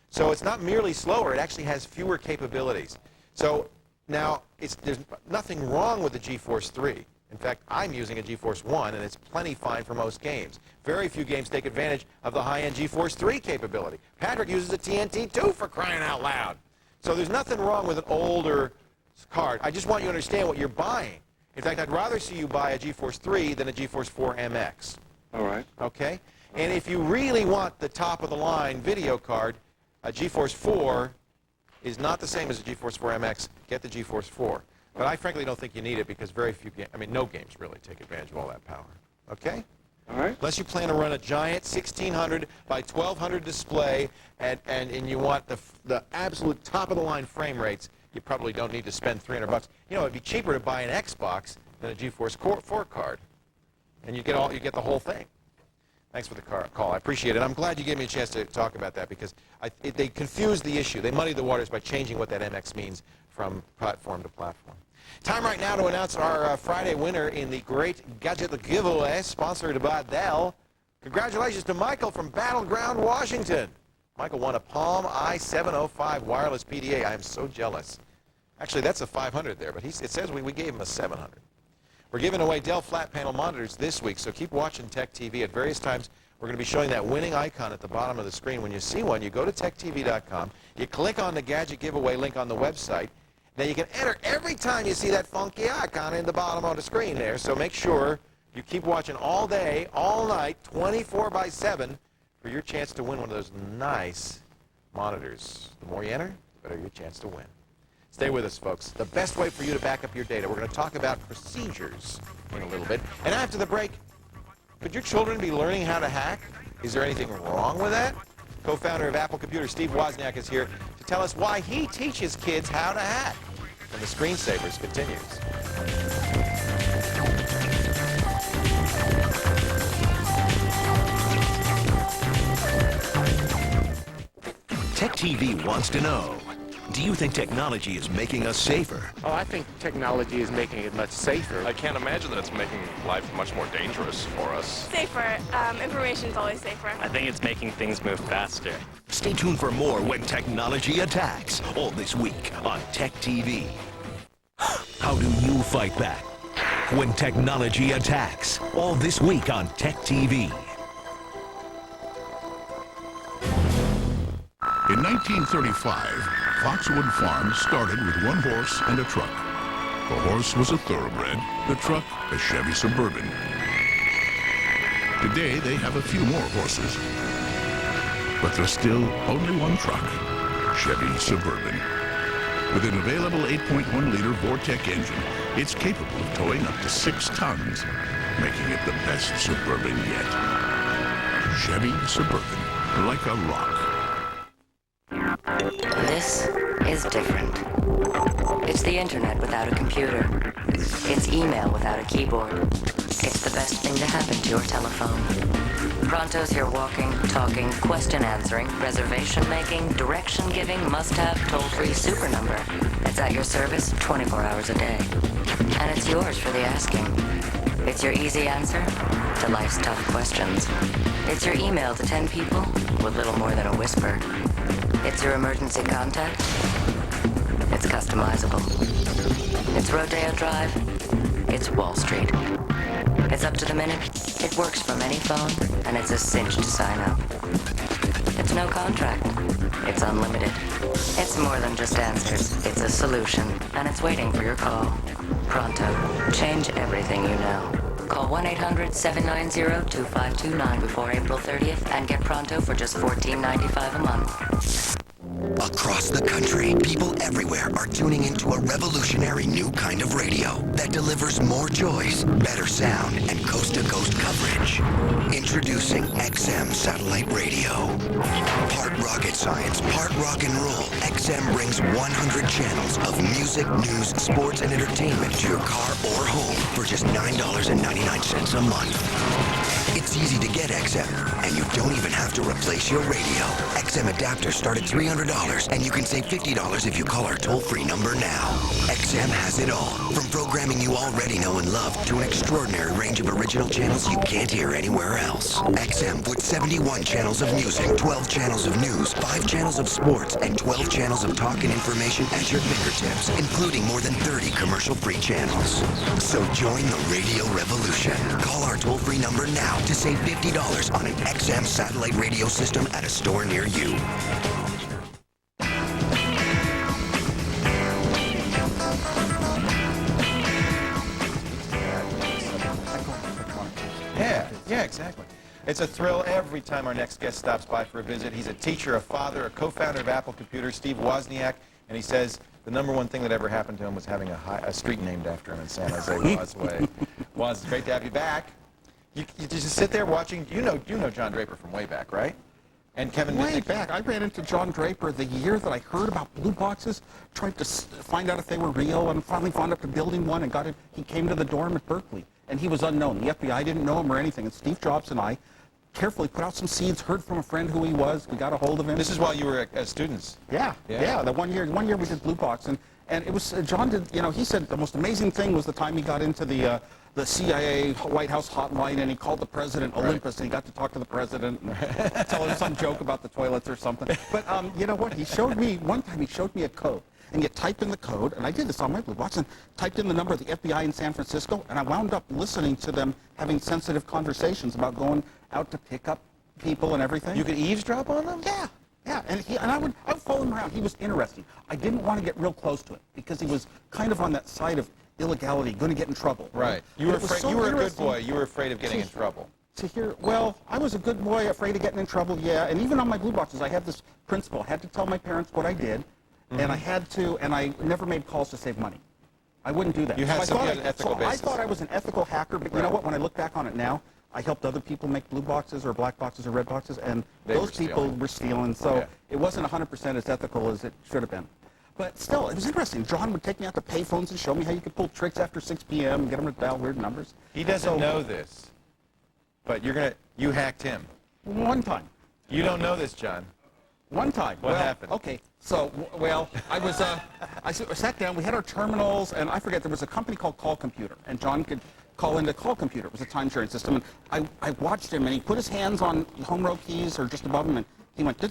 So it's not merely slower, it actually has fewer capabilities. So now, there's nothing wrong with the GeForce 3. In fact, I'm using a GeForce 1, and it's plenty fine for most games. Very few games take advantage of the high-end GeForce 3 capability. Patrick uses a TNT 2 for crying out loud. So there's nothing wrong with an older card. I just want you to understand what you're buying. In fact, I'd rather see you buy a GeForce 3 than a GeForce 4 MX. All right. Okay? And if you really want the top-of-the-line video card, a GeForce 4 is not the same as a GeForce 4 MX. Get the GeForce 4. But I frankly don't think you need it because very few games, no games really take advantage of all that power. Okay? All right. Unless you plan to run a giant 1600 by 1200 display and you want the absolute top-of-the-line frame rates, you probably don't need to spend $300. You know, it'd be cheaper to buy an Xbox than a GeForce 4 card. And you get the whole thing. Thanks for the call. I appreciate it. I'm glad you gave me a chance to talk about that because they confused the issue. They muddied the waters by changing what that MX means from platform to platform. Time right now to announce our Friday winner in the Great Gadget Giveaway, sponsored by Dell. Congratulations to Michael from Battleground, Washington. Michael won a Palm i705 wireless PDA. I am so jealous. Actually, that's a 500 there, but it says we gave him a 700. We're giving away Dell flat panel monitors this week, so keep watching Tech TV. At various times, we're going to be showing that winning icon at the bottom of the screen. When you see one, you go to techtv.com, you click on the gadget giveaway link on the website. Now, you can enter every time you see that funky icon in the bottom of the screen there, so make sure you keep watching all day, all night, 24/7 for your chance to win one of those nice monitors. The more you enter, the better your chance to win. Stay with us, folks. The best way for you to back up your data. We're going to talk about procedures in a little bit. And after the break, could your children be learning how to hack? Is there anything wrong with that? Co-founder of Apple Computer, Steve Wozniak, is here to tell us why he teaches kids how to hack. And the Screensavers continues. Tech TV wants to know, do you think technology is making us safer? Oh, I think technology is making it much safer. I can't imagine that it's making life much more dangerous for us. Safer. Information's always safer. I think it's making things move faster. Stay tuned for more When Technology Attacks, all this week on Tech TV. How do you fight back? When Technology Attacks, all this week on Tech TV. In 1935, Foxwood Farm started with one horse and a truck. The horse was a thoroughbred, the truck a Chevy Suburban. Today they have a few more horses, but there's still only one truck, Chevy Suburban. With an available 8.1-liter Vortec engine, it's capable of towing up to 6 tons, making it the best Suburban yet. Chevy Suburban, like a rock. This is different. It's the internet without a computer. It's email without a keyboard. It's the best thing to happen to your telephone. Pronto's your walking, talking, question answering, reservation making, direction giving, must-have, toll-free super number. It's at your service 24 hours a day. And it's yours for the asking. It's your easy answer to life's tough questions. It's your email to 10 people with little more than a whisper. It's your emergency contact. It's customizable. It's Rodeo Drive. It's Wall Street. It's up to the minute. It works from any phone, and it's a cinch to sign up. It's no contract. It's unlimited. It's more than just answers. It's a solution, and it's waiting for your call. Pronto. Change everything you know. Call 1-800-790-2529 before April 30th and get Pronto for just $14.95 a month. Across the country, people everywhere are tuning into a revolutionary new kind of radio that delivers more choice, better sound, and coast-to-coast coverage. Introducing XM Satellite Radio. Part rocket science, part rock and roll, XM brings 100 channels of music, news, sports, and entertainment to your car or home for just $9.99 a month. It's easy to get XM, and you don't even have to replace your radio. XM adapters start at $300, and you can save $50 if you call our toll-free number now. XM has it all, from programming you already know and love to an extraordinary range of original channels you can't hear anywhere else. XM puts 71 channels of music, 12 channels of news, 5 channels of sports, and 12 channels of talk and information at your fingertips, including more than 30 commercial-free channels. So join the radio revolution. Call our toll-free number now to save $50 on an XM satellite radio system at a store near you. Yeah, exactly. It's a thrill every time our next guest stops by for a visit. He's a teacher, a father, a co-founder of Apple Computers, Steve Wozniak, and he says the number 1 thing that ever happened to him was having a street named after him in San Jose Wozway. Woz, it's great to have you back. You just sit there watching. You know John Draper from way back, right? And Kevin. Way back. I ran into John Draper the year that I heard about blue boxes, tried to find out if they were real, and finally found out to building one and got it. He came to the dorm at Berkeley, and he was unknown. The FBI didn't know him or anything, and Steve Jobs and I carefully put out some seeds, heard from a friend who he was, we got a hold of him. This is while you were students. Yeah. The one year we did Blue Box, and it was John did. He said the most amazing thing was the time he got into the CIA White House hotline, and he called the president Olympus, and he got to talk to the president and tell him some joke about the toilets or something. But you know what? He showed me one time. He showed me a code. And you type in the code, and I did this on my Blue Box, and typed in the number of the FBI in San Francisco, and I wound up listening to them having sensitive conversations about going out to pick up people and everything. You could eavesdrop on them? Yeah, and I would follow him around. He was interesting. I didn't want to get real close to him because he was kind of on that side of illegality, going to get in trouble. Right. You were afraid. You were a good boy. You were afraid of getting in trouble. Well, I was a good boy, afraid of getting in trouble. Yeah, and even on my Blue Boxes, I had this principle. I had to tell my parents what I did. And I had to, and I never made calls to save money. I wouldn't do that. You had an ethical basis. I thought I was an ethical hacker, but you know what? When I look back on it now, I helped other people make blue boxes or black boxes or red boxes, and those people were stealing. So it wasn't 100% as ethical as it should have been. But still, it was interesting. John would take me out to payphones and show me how you could pull tricks after 6 p.m. and get them to dial weird numbers. He doesn't know this, but you hacked him. One time. You don't know this, John. One time. What happened? Okay. So, I sat down, we had our terminals, and I forget, there was a company called Call Computer, and John could call into Call Computer. It was a time-sharing system, and I watched him, and he put his hands on the home row keys, or just above him, and he went,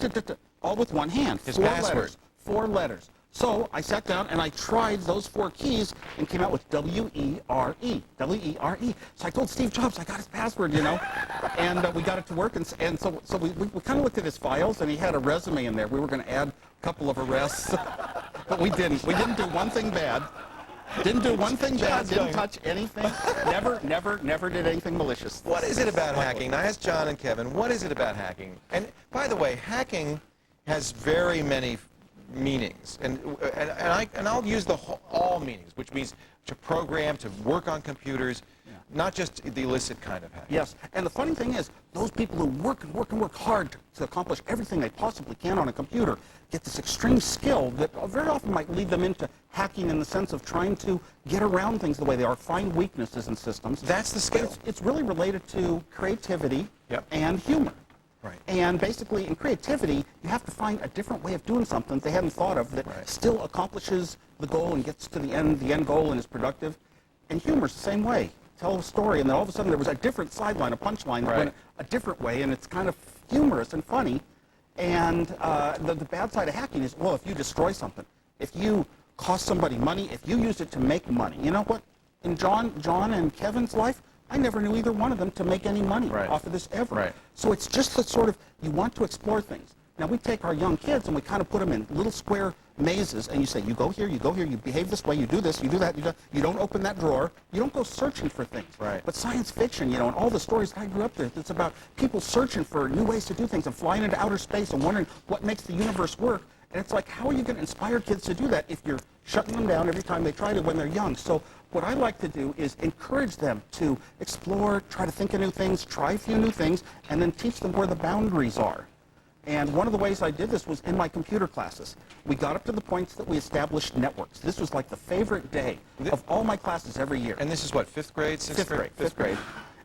all with one hand. His 4 password. letters. 4 letters. So I sat down, and I tried those 4 keys, and came out with W-E-R-E. W-E-R-E. So I told Steve Jobs, I got his password, and we got it to work, and so we kind of looked at his files, and he had a resume in there. We were going to add a couple of arrests, but we didn't. We didn't do one thing bad. Didn't do one thing bad. Didn't touch anything. Never did anything malicious. What is it about hacking? I asked John and Kevin, what is it about hacking? And by the way, hacking has very many meanings, and I'll use all meanings, which means to program, to work on computers, not just the illicit kind of hacking. Yes, and the funny thing is, those people who work hard to accomplish everything they possibly can on a computer get this extreme skill that very often might lead them into hacking in the sense of trying to get around things the way they are, find weaknesses in systems. That's the skill. It's really related to creativity and humor. Right. And basically, in creativity, you have to find a different way of doing something they hadn't thought of that still accomplishes the goal and gets to the end goal and is productive. And humor's the same way. Tell a story, and then all of a sudden there was a different sideline, a punchline that went a different way, and it's kind of humorous and funny. And the bad side of hacking is, well, if you destroy something, if you cost somebody money, if you use it to make money, you know what? In John and Kevin's life, I never knew either one of them to make any money off of this ever. Right. So it's just the sort of, you want to explore things. Now, we take our young kids and we kind of put them in little square mazes, and you say, you go here, you behave this way, you do this, you do that, you don't open that drawer. You don't go searching for things. Right. But science fiction, and all the stories I grew up with, it's about people searching for new ways to do things and flying into outer space and wondering what makes the universe work. And it's like, how are you going to inspire kids to do that if you're shutting them down every time they try to when they're young? So what I like to do is encourage them to explore, try to think of new things, try a few new things, and then teach them where the boundaries are. And one of the ways I did this was in my computer classes. We got up to the points that we established networks. This was like the favorite day of all my classes every year. And this is what, 5th grade, 6th grade? 5th grade.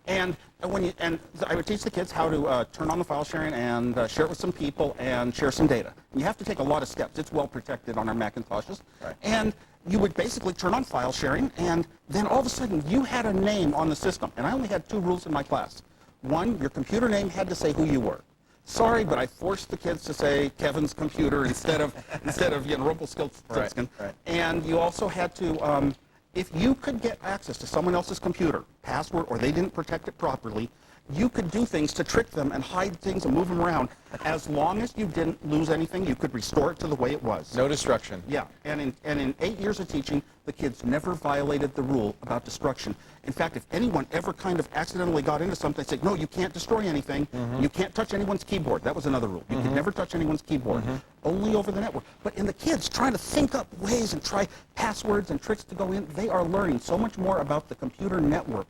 And I would teach the kids how to turn on the file sharing and share it with some people and share some data. And you have to take a lot of steps. It's well protected on our Macintoshes. Right. And you would basically turn on file sharing, and then all of a sudden you had a name on the system. And I only had 2 rules in my class. One, your computer name had to say who you were. Sorry, but I forced the kids to say Kevin's computer instead of Rumpelstiltskin. Right. And you also had to, if you could get access to someone else's computer, password, or they didn't protect it properly, you could do things to trick them and hide things and move them around. As long as you didn't lose anything, you could restore it to the way it was. No destruction. Yeah, and in 8 years of teaching, the kids never violated the rule about destruction. In fact, if anyone ever kind of accidentally got into something, they'd say, no, you can't destroy anything. You can't touch anyone's keyboard. That was another rule. You could never touch anyone's keyboard, only over the network. But in the kids trying to think up ways and try passwords and tricks to go in, they are learning so much more about the computer network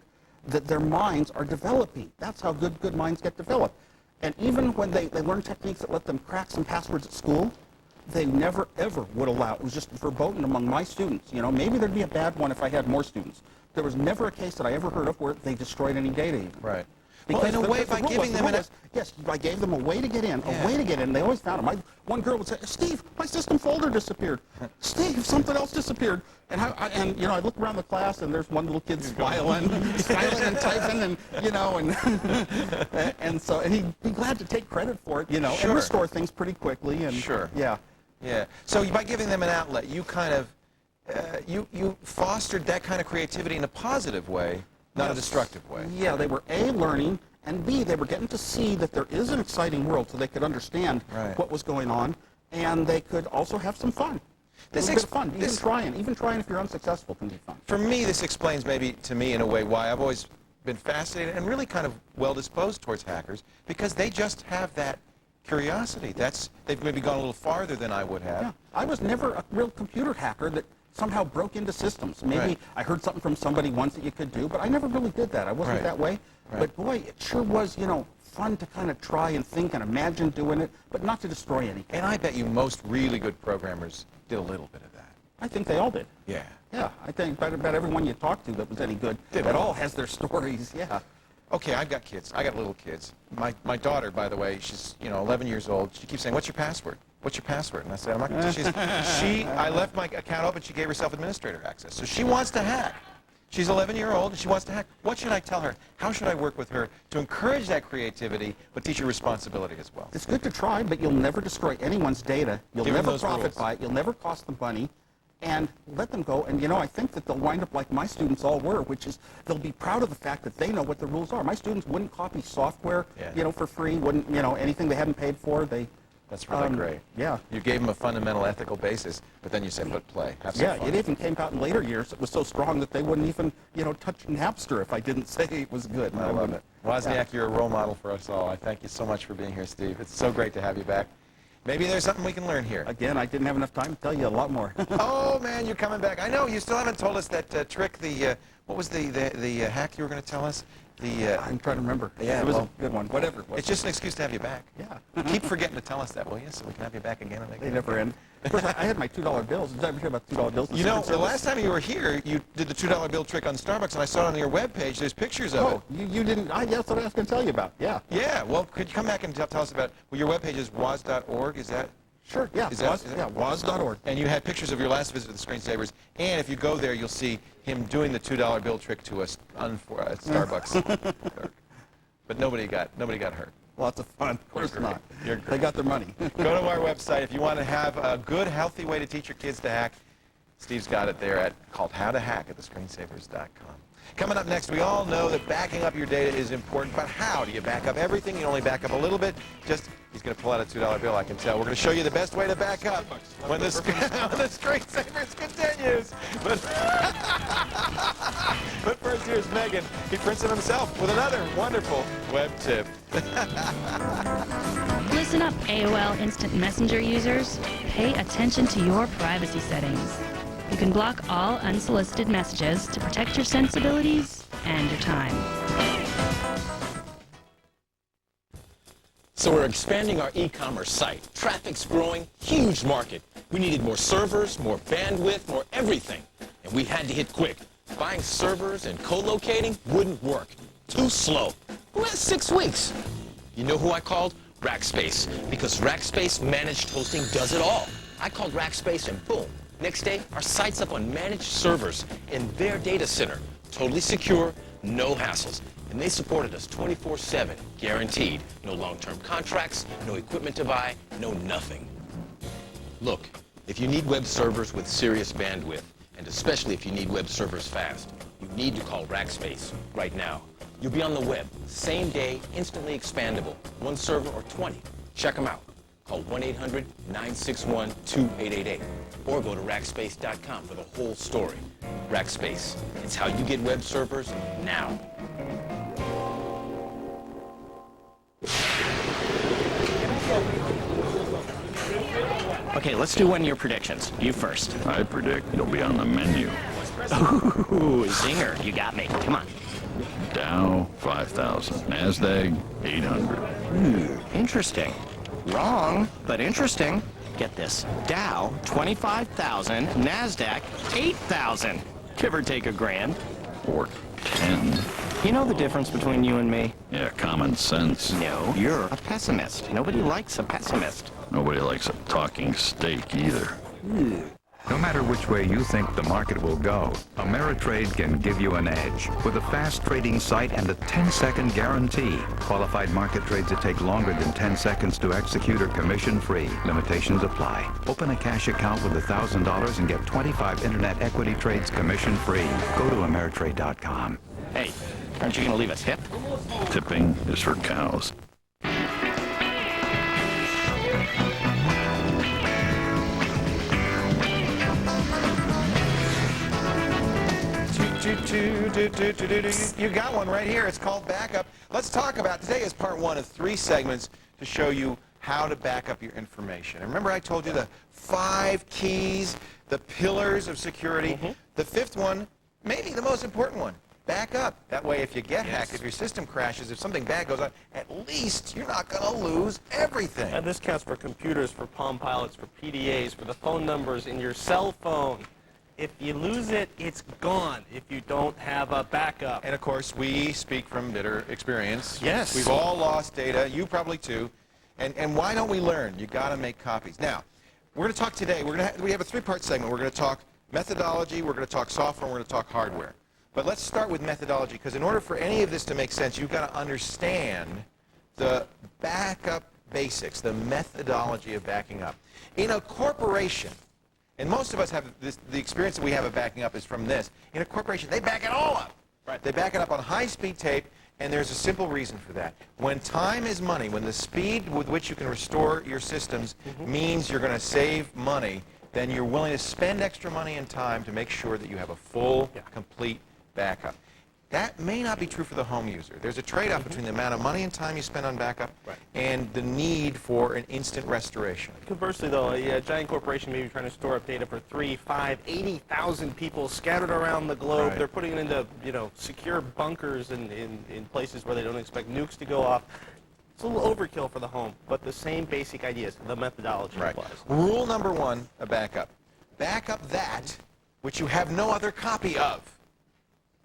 that their minds are developing. That's how good minds get developed. And even when they learn techniques that let them crack some passwords at school, they never, ever would allow. It was just verboten among my students. You know, maybe there'd be a bad one if I had more students. There was never a case that I ever heard of where they destroyed any data even. Right. Because well, in a way, by giving them yes, I gave them a way to get in, They always found it. One girl would say, Steve, my system folder disappeared. Steve, something else disappeared. And I'd look around the class, and there's one little kid smiling and typing, and he'd be glad to take credit for it, and restore things pretty quickly. And yeah. So by giving them an outlet, you kind of you fostered that kind of creativity in a positive way. Not a destructive way. Yeah, they were A, learning, and B, they were getting to see that there is an exciting world so they could understand what was going on, and they could also have some fun. This is fun. Even trying if you're unsuccessful can be fun. For me, this explains maybe to me in a way why I've always been fascinated and really kind of well disposed towards hackers, because they just have that curiosity. They've maybe gone a little farther than I would have. Yeah. I was never a real computer hacker that somehow broke into systems. Maybe I heard something from somebody once that you could do, but I never really did that. I wasn't that way. But boy, it sure was, fun to kind of try and think and imagine doing it, but not to destroy anything. And I bet you most really good programmers did a little bit of that. I think they all did. Yeah. Yeah, I think about everyone you talked to that was any good at all has their stories. Yeah. Okay, I've got kids. I got little kids. My daughter, by the way, she's 11 years old. She keeps saying, "What's your password? What's your password?" And I said, "I'm not going to." I left my account open. She gave herself administrator access. So she wants to hack. She's 11-year-old and she wants to hack. What should I tell her? How should I work with her to encourage that creativity, but teach her responsibility as well? It's good to try, but you'll never destroy anyone's data. You'll never profit by it. You'll never cost them money. And let them go. And, I think that they'll wind up like my students all were, which is they'll be proud of the fact that they know what the rules are. My students wouldn't copy software, for free, wouldn't, anything they hadn't paid for. That's really great. Yeah. You gave them a fundamental ethical basis, but then you said, but play. Have some fun. It even came out in later years. It was so strong that they wouldn't even, touch Napster if I didn't say it was good. I love it. Wozniak, you're a role model for us all. I thank you so much for being here, Steve. It's so great to have you back. Maybe there's something we can learn here. Again, I didn't have enough time to tell you a lot more. Oh, man, you're coming back. I know, you still haven't told us that trick, what was the hack you were going to tell us? I'm trying to remember. Yeah, it was a good one. Whatever. It's just an excuse to have you back. Yeah. Keep forgetting to tell us that, will you? So we can have you back again. And they never end. Of course, I had my $2 bills. Did I ever hear about $2 bills? The last time you were here, you did the $2 bill trick on Starbucks, and I saw it on your webpage. There's pictures of it. You didn't? That's what I was going to tell you about. Yeah. Yeah. Well, could you come back and tell us about? Well, your webpage is woz.org. Is that? Sure, yeah, woz.org. And you had pictures of your last visit to the Screensavers, and if you go there, you'll see him doing the $2 bill trick to us at Starbucks. But nobody got hurt. Lots of fun. Of course not. They got their money. Go to our website if you want to have a good, healthy way to teach your kids to hack. Steve's got it there called How to Hack at thescreensavers.com. Coming up next, we all know that backing up your data is important, but how do you back up everything? You only back up a little bit. He's going to pull out a $2 bill, I can tell. We're going to show you the best way to back up when the Screensavers continues. But first, here's Megan. He prints it himself with another wonderful web tip. Listen up, AOL Instant Messenger users. Pay attention to your privacy settings. You can block all unsolicited messages to protect your sensibilities and your time. So we're expanding our e-commerce site. Traffic's growing, huge market. We needed more servers, more bandwidth, more everything. And we had to hit quick. Buying servers and co-locating wouldn't work. Too slow. Who has 6 weeks? You know who I called? Rackspace. Because Rackspace Managed Hosting does it all. I called Rackspace and boom. Next day, our site's up on managed servers in their data center. Totally secure, no hassles. And they supported us 24/7, guaranteed. No long-term contracts, no equipment to buy, no nothing. Look, if you need web servers with serious bandwidth, and especially if you need web servers fast, you need to call Rackspace right now. You'll be on the web, same day, instantly expandable. 1 server or 20. Check them out. Call 1-800-961-2888 or go to rackspace.com for the whole story. Rackspace, it's how you get web servers now. Okay, let's do one-year predictions. You first. I predict you'll be on the menu. Ooh, zinger. You got me. Come on. Dow, 5,000. Nasdaq, 800. Interesting. Wrong, but interesting. Get this. Dow, 25,000. Nasdaq, 8,000. Give or take $1,000. Or 10. You know the difference between you and me? Yeah, common sense. No, you're a pessimist. Nobody likes a pessimist. Nobody likes a talking steak either. No matter which way you think the market will go, Ameritrade can give you an edge with a fast trading site and a 10-second guarantee. Qualified market trades that take longer than 10 seconds to execute are commission-free. Limitations apply. Open a cash account with $1,000 and get 25 internet equity trades commission-free. Go to Ameritrade.com. Hey, aren't you going to leave a tip? Tipping is for cows. You got one right here. It's called Backup. Let's talk about, today is part 1 of 3 segments to show you how to back up your information. And remember I told you the 5 keys, the pillars of security. The 5th one, maybe the most important one, back up. That way if you get hacked, if your system crashes, if something bad goes on, at least you're not going to lose everything. And this counts for computers, for Palm Pilots, for PDAs, for the phone numbers in your cell phone. If you lose it, it's gone if you don't have a backup. And of course, we speak from bitter experience. Yes. We've all lost data, you probably too. And why don't we learn? You got to make copies. Now, we're going to talk today, we have a 3-part segment. We're going to talk methodology, we're going to talk software, and we're going to talk hardware. But let's start with methodology, because in order for any of this to make sense, you've got to understand the backup basics, the methodology of backing up. In a corporation, and most of us have this, the experience that we have of backing up is from this. In a corporation, they back it all up. Right. They back it up on high-speed tape, and there's a simple reason for that. When time is money, when the speed with which you can restore your systems means you're going to save money, then you're willing to spend extra money and time to make sure that you have a full, complete backup. That may not be true for the home user. There's a trade-off between the amount of money and time you spend on backup and the need for an instant restoration. Conversely, though, a giant corporation may be trying to store up data for 3, 5, 80,000 people scattered around the globe. They're putting it into, secure bunkers in places where they don't expect nukes to go off. It's a little overkill for the home, but the same basic ideas, the methodology applies. Rule number 1 of backup. Back up that which you have no other copy of.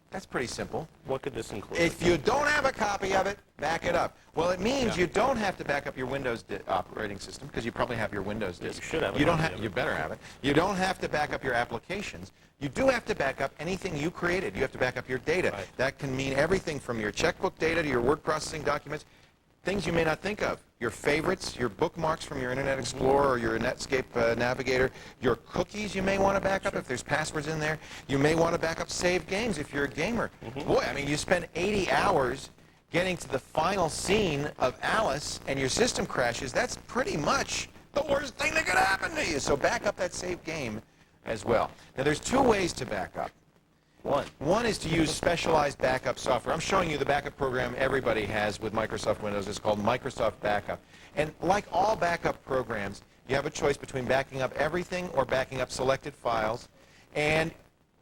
That's pretty simple. What could this include? If you don't have a copy of it, back it up. Well, it means you don't have to back up your Windows operating system, because you probably have your Windows disk. You should have it. You better have it. You don't have to back up your applications. You do have to back up anything you created. You have to back up your data. That can mean everything from your checkbook data to your word processing documents, things you may not think of. Your favorites, your bookmarks from your Internet Explorer or your Netscape Navigator, your cookies you may want to back up if there's passwords in there. You may want to back up saved games if you're a gamer. Boy, I mean, you spend 80 hours getting to the final scene of Alice and your system crashes. That's pretty much the worst thing that could happen to you. So back up that saved game as well. Now, there's 2 ways to back up. One is to use specialized backup software. I'm showing you the backup program everybody has with Microsoft Windows. It's called Microsoft Backup. And like all backup programs, you have a choice between backing up everything or backing up selected files. And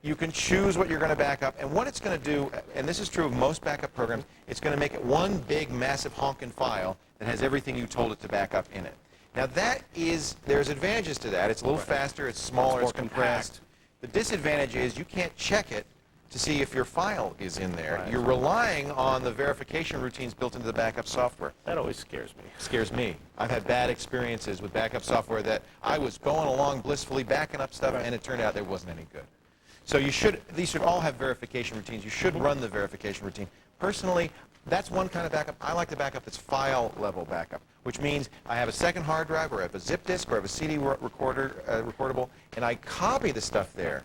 you can choose what you're going to back up. And what it's going to do, and this is true of most backup programs, it's going to make it one big, massive honking file that has everything you told it to back up in it. Now there's advantages to that. It's a little faster, it's smaller, it's compressed. The disadvantage is you can't check it to see if your file is in there. You're relying on the verification routines built into the backup software. That always scares me. Scares me. I've had bad experiences with backup software that I was going along blissfully backing up stuff, and it turned out it wasn't any good. So these should all have verification routines. You should run the verification routine. Personally, that's one kind of backup. I like the backup that's file level backup, which means I have a second hard drive, or I have a zip disk, or I have a CD recordable, and I copy the stuff there.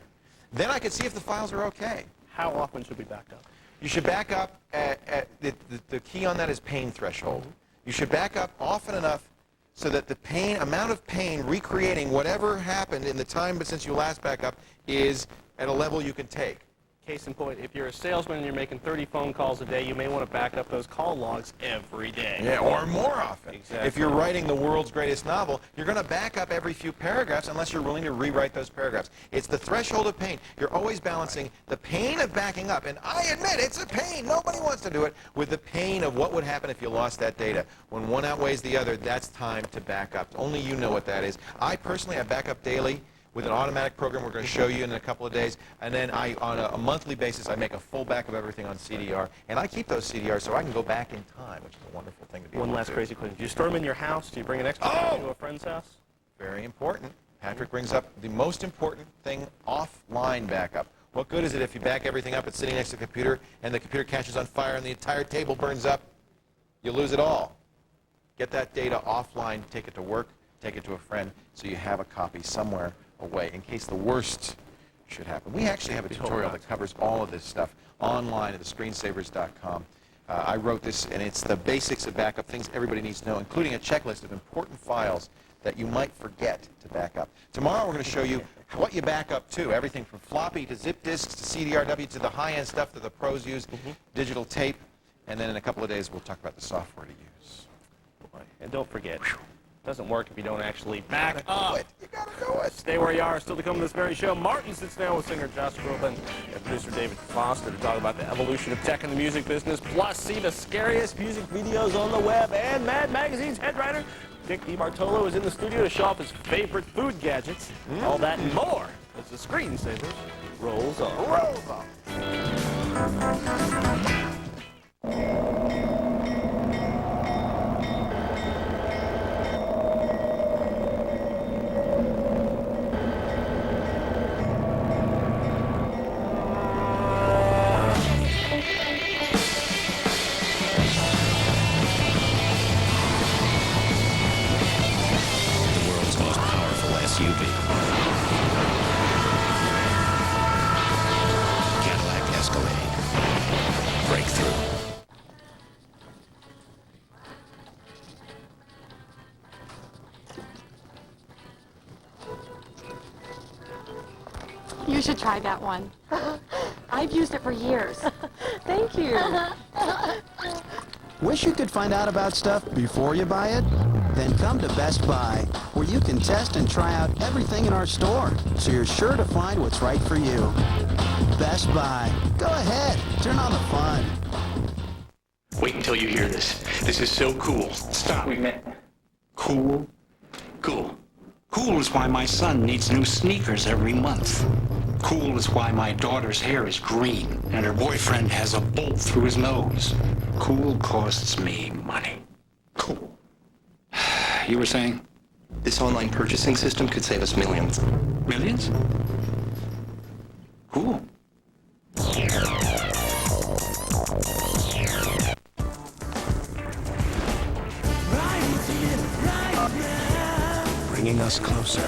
Then I can see if the files are okay. How often should we back up? You should back up the key on that is pain threshold. You should back up often enough so that the amount of pain recreating whatever happened in the time since you last back up is at a level you can take. Case in point, if you're a salesman and you're making 30 phone calls a day, you may want to back up those call logs every day. Yeah, or more often. Exactly. If you're writing the world's greatest novel, you're going to back up every few paragraphs unless you're willing to rewrite those paragraphs. It's the threshold of pain. You're always balancing the pain of backing up, and I admit it's a pain. Nobody wants to do it, with the pain of what would happen if you lost that data. When one outweighs the other, that's time to back up. Only you know what that is. I personally, I back up daily with an automatic program we're going to show you in a couple of days, and then on a monthly basis, I make a full back of everything on CDR, and I keep those CDRs so I can go back in time, which is a wonderful thing to be able to do. One last crazy question. Do you store them in your house? Do you bring an extra copy to a friend's house? Very important. Patrick brings up the most important thing, offline backup. What good is it if you back everything up, it's sitting next to the computer, and the computer catches on fire and the entire table burns up? You lose it all. Get that data offline, take it to work, take it to a friend, so you have a copy somewhere away in case the worst should happen. We actually have a tutorial that covers all of this stuff online at thescreensavers.com. I wrote this, and it's the basics of backup, things everybody needs to know, including a checklist of important files that you might forget to back up. Tomorrow we're going to show you what you back up to, everything from floppy to zip disks to CDRW to the high-end stuff that the pros use, digital tape, and then in a couple of days we'll talk about the software to use. And don't forget, it doesn't work if you don't actually back up. You gotta do it. Stay where you are. Still to come on this very show, Martin sits down with singer Josh Groban and producer David Foster to talk about the evolution of tech in the music business, plus see the scariest music videos on the web, and Mad Magazine's head writer Dick DeBartolo is in the studio to show off his favorite food gadgets. All that and more as the Screensavers rolls on. Rolls on. You should try that one. I've used it for years. Thank you. Wish you could find out about stuff before you buy it? Then come to Best Buy, where you can test and try out everything in our store, so you're sure to find what's right for you. Best Buy. Go ahead, turn on the fun. Wait until you hear this. This is so cool. Stop. Wait a minute. Cool? Cool. Cool is why my son needs new sneakers every month. Cool is why my daughter's hair is green and her boyfriend has a bolt through his nose. Cool costs me money. Cool. You were saying? This online purchasing system could save us millions. Millions? Cool. Bringing us closer,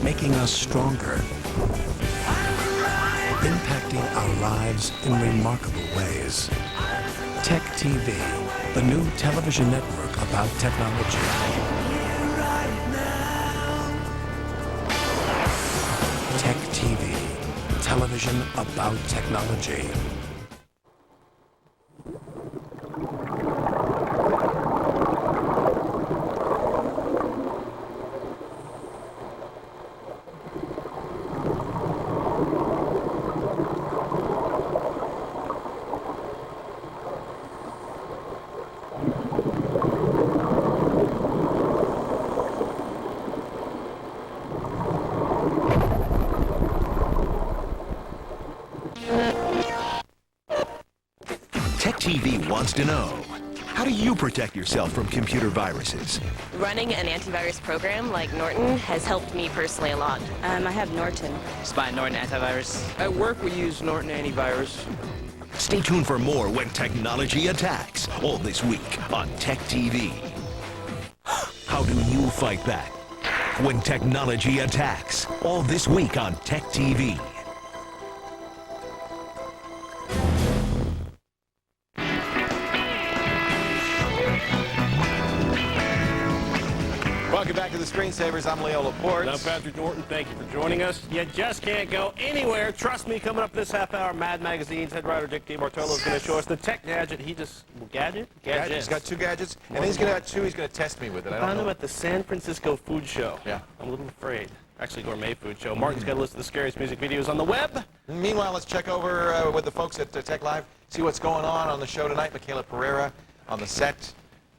making us stronger, impacting our lives in remarkable ways. Tech TV, the new television network about technology. Tech TV, television about technology. TV wants to know. How do you protect yourself from computer viruses? Running an antivirus program like Norton has helped me personally a lot. I have Norton. Just buy Norton antivirus. At work, we use Norton antivirus. Stay tuned for more when technology attacks, all this week on Tech TV. How do you fight back when technology attacks, all this week on Tech TV? Welcome back to the Screensavers. I'm Leo Laporte. I'm Patrick Norton. Thank you for joining us. You just can't go anywhere. Trust me, coming up this half hour, Mad Magazine's head writer Dick DeBartolo is going to show us the tech gadget. Gadget? He's got two gadgets, and he's going to test me with it. I found don't him know. at the San Francisco Food Show. Yeah. I'm a little afraid. Actually, Gourmet Food Show. Martin's got a list of the scariest music videos on the web. Meanwhile, let's check over with the folks at Tech Live, see what's going on the show tonight. Michaela Pereira on the set.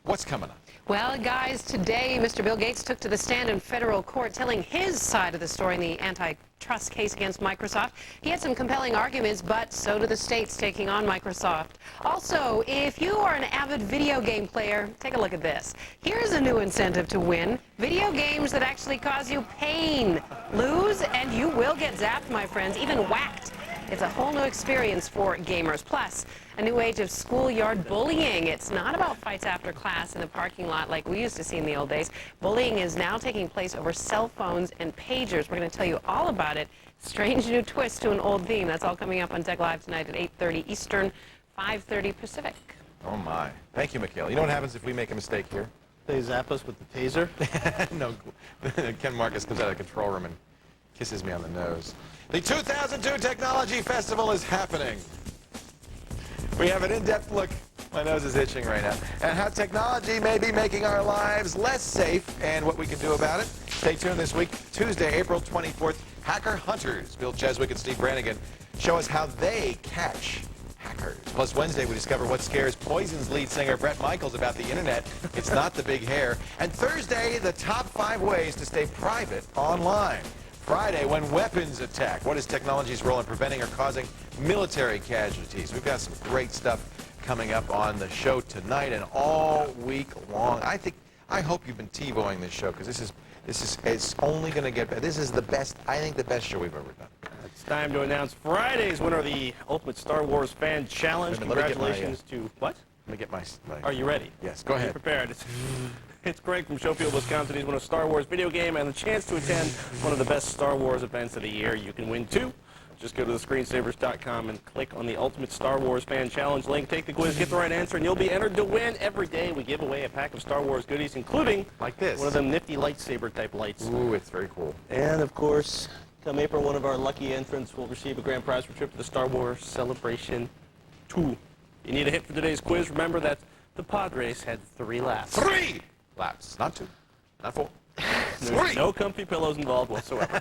What's coming up? Well, guys, today Mr. Bill Gates took to the stand in federal court telling his side of the story in the antitrust case against Microsoft. He had some compelling arguments, but so do the states taking on Microsoft. Also, if you are an avid video game player, take a look at this. Here's a new incentive to win. Video games that actually cause you pain. Lose and you will get zapped, my friends, even whacked. It's a whole new experience for gamers. Plus, a new age of schoolyard bullying. It's not about fights after class in the parking lot like we used to see in the old days. Bullying is now taking place over cell phones and pagers. We're going to tell you all about it. Strange new twist to an old theme. That's all coming up on Tech Live tonight at 8:30 Eastern, 5:30 Pacific. Oh, my. Thank you, Michaela. You know what happens if we make a mistake here? They zap us with the taser? No. Ken Marcus comes out of the control room and kisses me on the nose. The 2002 Technology Festival is happening. We have an in-depth look, my nose is itching right now, at how technology may be making our lives less safe and what we can do about it. Stay tuned this week, Tuesday, April 24th. Hacker Hunters, Bill Cheswick and Steve Brannigan, show us how they catch hackers. Plus, Wednesday, we discover what scares Poison's lead singer Bret Michaels about the internet. It's not the big hair. And Thursday, the top 5 ways to stay private online. Friday, when weapons attack. What is technology's role in preventing or causing military casualties? We've got some great stuff coming up on the show tonight and all week long. I hope you've been TiVoing this show because it's only going to get better. This is the best, I think, the best show we've ever done. It's time to announce Friday's winner of the Ultimate Star Wars Fan Challenge. Congratulations to what? Let me get my. Are you ready? Yes, go ahead. Be prepared. It's Greg from Schofield, Wisconsin. He's won a Star Wars video game and the chance to attend one of the best Star Wars events of the year. You can win 2. Just go to thescreensavers.com and click on the Ultimate Star Wars Fan Challenge link. Take the quiz, get the right answer, and you'll be entered to win. Every day we give away a pack of Star Wars goodies, including like this, one of them nifty lightsaber type lights. Ooh, it's very cool. And of course, come April, one of our lucky entrants will receive a grand prize for a trip to the Star Wars Celebration 2. You need a hit for today's quiz. Remember that the pod race had 3 laps. 3 laps, not 2, not 4. There's no comfy pillows involved whatsoever.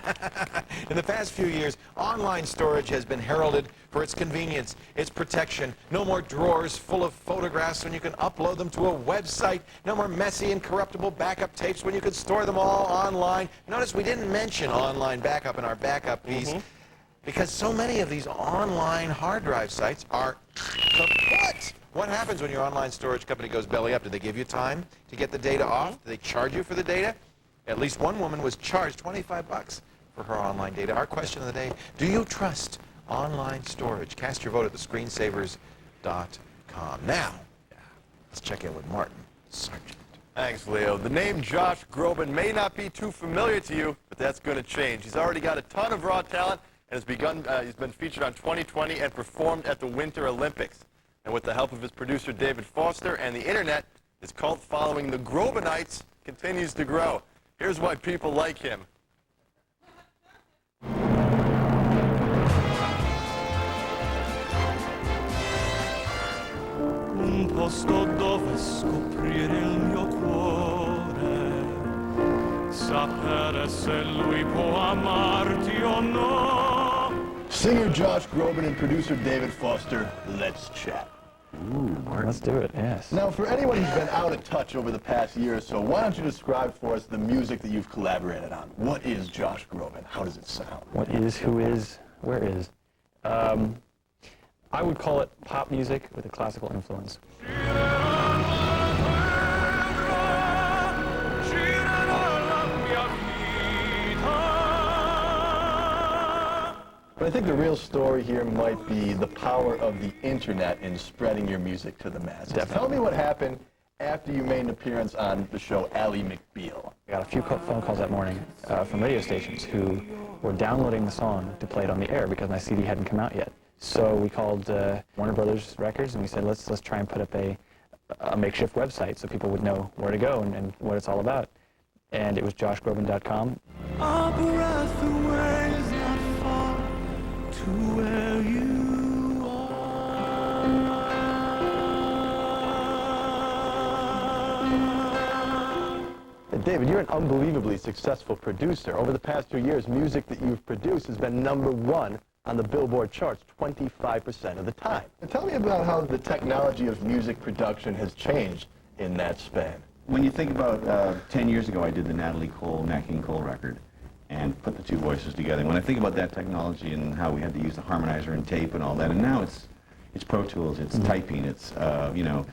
In the past few years, online storage has been heralded for its convenience, its protection. No more drawers full of photographs when you can upload them to a website. No more messy and corruptible backup tapes when you can store them all online. Notice we didn't mention online backup in our backup piece because so many of these online hard drive sites are kaput. What happens when your online storage company goes belly up? Do they give you time to get the data off? Do they charge you for the data? At least one woman was charged $25 for her online data. Our question of the day, do you trust online storage? Cast your vote at thescreensavers.com. Now, let's check in with Martin Sargent. Thanks, Leo. The name Josh Groban may not be too familiar to you, but that's going to change. He's already got a ton of raw talent and he's been featured on 2020 and performed at the Winter Olympics. And with the help of his producer David Foster and the internet, his cult following, the Grobanites, continues to grow. Here's why people like him. Un posto dove scoprire il mio cuore, sapere se lui può amarti o no. Singer Josh Groban and producer David Foster, let's chat. Ooh, let's do it, yes. Now, for anyone who's been out of touch over the past year or so, why don't you describe for us the music that you've collaborated on? What is Josh Groban? How does it sound? What is, who is, where is? I would call it pop music with a classical influence. But I think the real story here might be the power of the internet in spreading your music to the masses. Definitely. Tell me what happened after you made an appearance on the show Ally McBeal. I got a few phone calls that morning from radio stations who were downloading the song to play it on the air because my CD hadn't come out yet. So we called Warner Brothers Records and we said, let's try and put up a makeshift website so people would know where to go and what it's all about. And it was joshgroban.com. Our breath away is not far to where you are. David, you're an unbelievably successful producer. Over the past 2 years, music that you've produced has been #1 on the Billboard charts 25% of the time. And tell me about how the technology of music production has changed in that span. When you think about 10 years ago, I did the Natalie Cole, Nat King Cole record and put the two voices together. When I think about that technology and how we had to use the harmonizer and tape and all that, and now it's Pro Tools, it's typing, it's, you know,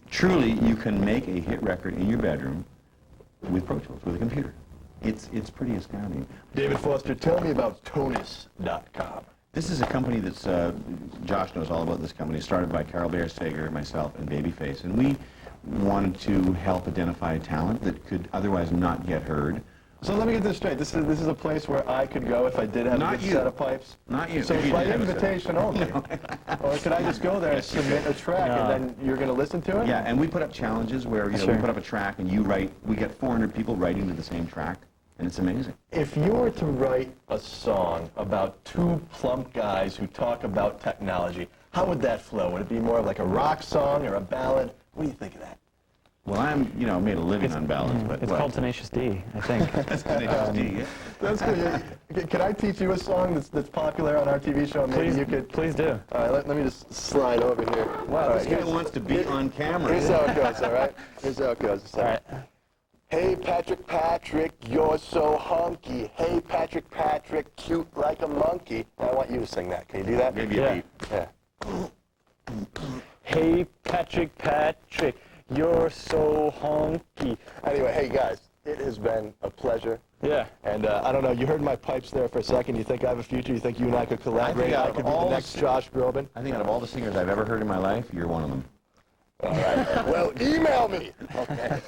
truly you can make a hit record in your bedroom with Pro Tools, with a computer. It's pretty astounding. David Foster, tell me about Tonus.com. This is a company that's, Josh knows all about this company, started by Carol Bayer Sager, myself, and Babyface, and we wanted to help identify talent that could otherwise not get heard. So let me get this straight. This is a place where I could go if I did have a good set of pipes? Not you. So by invitation only? Or could I just go there and submit a track and then you're going to listen to it? Yeah, and we put up challenges where, you know, we put up a track and you write, we get 400 people writing to the same track, and it's amazing. If you were to write a song about two plump guys who talk about technology, how would that flow? Would it be more of like a rock song or a ballad? What do you think of that? Well, I'm, you know, made a living on ballads, but it's called Tenacious D, I think. That's Tenacious D, yeah. That's good. Yeah. Can I teach you a song that's popular on our TV show? Maybe you could. Please do. All right, let me just slide over here. Wow, this guy wants to be on camera. Here's how it goes, all right? Here's how it goes. All right. Hey, Patrick, you're so hunky. Hey, Patrick, cute like a monkey. I want you to sing that. Can you do that? Maybe a beat. Yeah. Hey, Patrick, you're so honky. Anyway, hey guys, it has been a pleasure. Yeah. And I don't know, you heard my pipes there for a second. You think I have a future? You think you and I could collaborate? I could be the next Josh Groban? I think out of all the singers I've ever heard in my life, you're one of them. All right. Well, email me. Okay.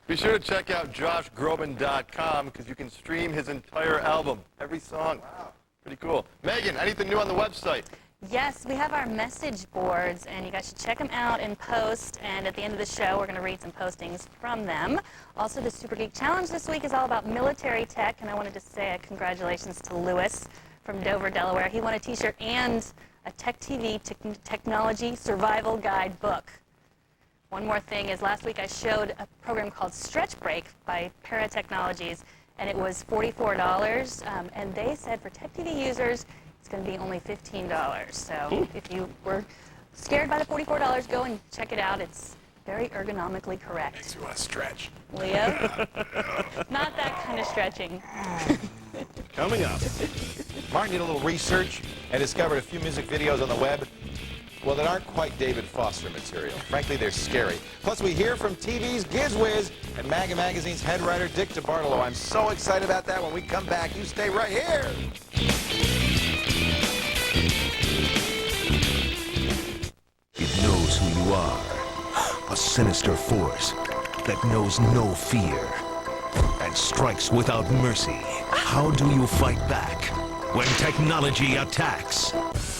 Be sure to check out joshgroban.com because you can stream his entire album, every song. Wow. Pretty cool. Megan, anything new on the website? Yes, we have our message boards, and you guys should check them out and post. And at the end of the show, we're going to read some postings from them. Also, the Super Geek Challenge this week is all about military tech, and I wanted to say a congratulations to Lewis from Dover, Delaware. He won a T-shirt and a Tech TV Technology Survival Guide book. One more thing is last week I showed a program called Stretch Break by Paratechnologies, and it was $44, and they said for Tech TV users, it's going to be only $15. So if you were scared by the $44, go and check it out. It's very ergonomically correct. Makes you want to stretch. Leo? Not that kind of stretching. Coming up. Martin did a little research and discovered a few music videos on the web, well, that aren't quite David Foster material. Frankly, they're scary. Plus, we hear from TV's GizWiz and MAGA Magazine's head writer, Dick DeBartolo. I'm so excited about that. When we come back, you stay right here. It knows who you are. A sinister force that knows no fear and strikes without mercy. How do you fight back when technology attacks?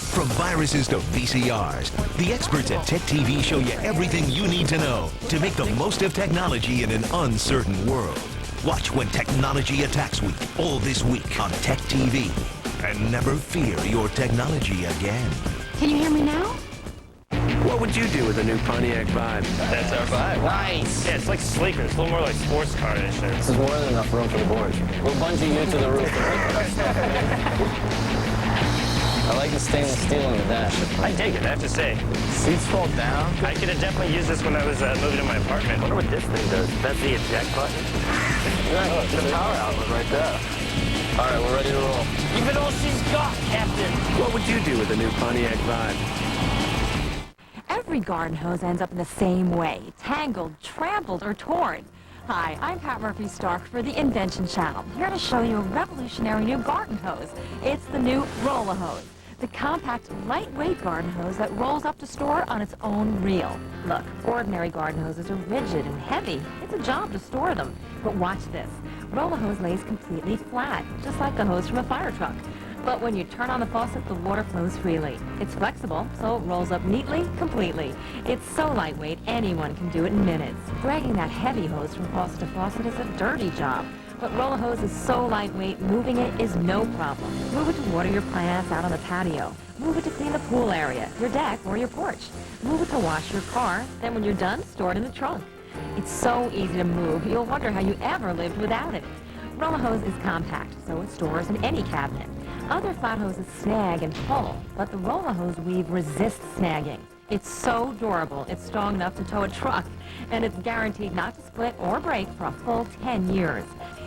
From viruses to VCRs, the experts at Tech TV show you everything you need to know to make the most of technology in an uncertain world. Watch When Technology Attacks Week, all this week on Tech TV. And never fear your technology again. Can you hear me now? What would you do with a new Pontiac Vibe? That's our vibe. Nice. Yeah, it's like sleeker. It's a little more like sports car-ish. This is more than enough room for the board. We'll bungee you to the roof. I like the stainless steel on the dash. I dig it, I have to say. Seats fall down. I could have definitely used this when I was moving to my apartment. I wonder what this thing does. That's the eject button. Yeah, it's the power outlet right there. All right, we're ready to roll. Keep it on. else is got, Captain? What would you do with the new Pontiac Vibe? Every garden hose ends up in the same way, tangled, trampled, or torn. Hi, I'm Pat Murphy-Stark for the Invention Channel, here to show you a revolutionary new garden hose. It's the new Roll-A-Hose, the compact, lightweight garden hose that rolls up to store on its own reel. Look, ordinary garden hoses are rigid and heavy. It's a job to store them. But watch this. Roll-A-Hose lays completely flat, just like the hose from a fire truck. But when you turn on the faucet, the water flows freely. It's flexible, so it rolls up neatly, completely. It's so lightweight, anyone can do it in minutes. Dragging that heavy hose from faucet to faucet is a dirty job. But Roll-A-Hose is so lightweight, moving it is no problem. Move it to water your plants out on the patio. Move it to clean the pool area, your deck, or your porch. Move it to wash your car. Then when you're done, store it in the trunk. It's so easy to move, you'll wonder how you ever lived without it. Roll-A-Hose is compact, so it stores in any cabinet. Other flat hoses snag and pull, but the Roll-A-Hose weave resists snagging. It's so durable, it's strong enough to tow a truck, and it's guaranteed not to split or break for a full 10 years.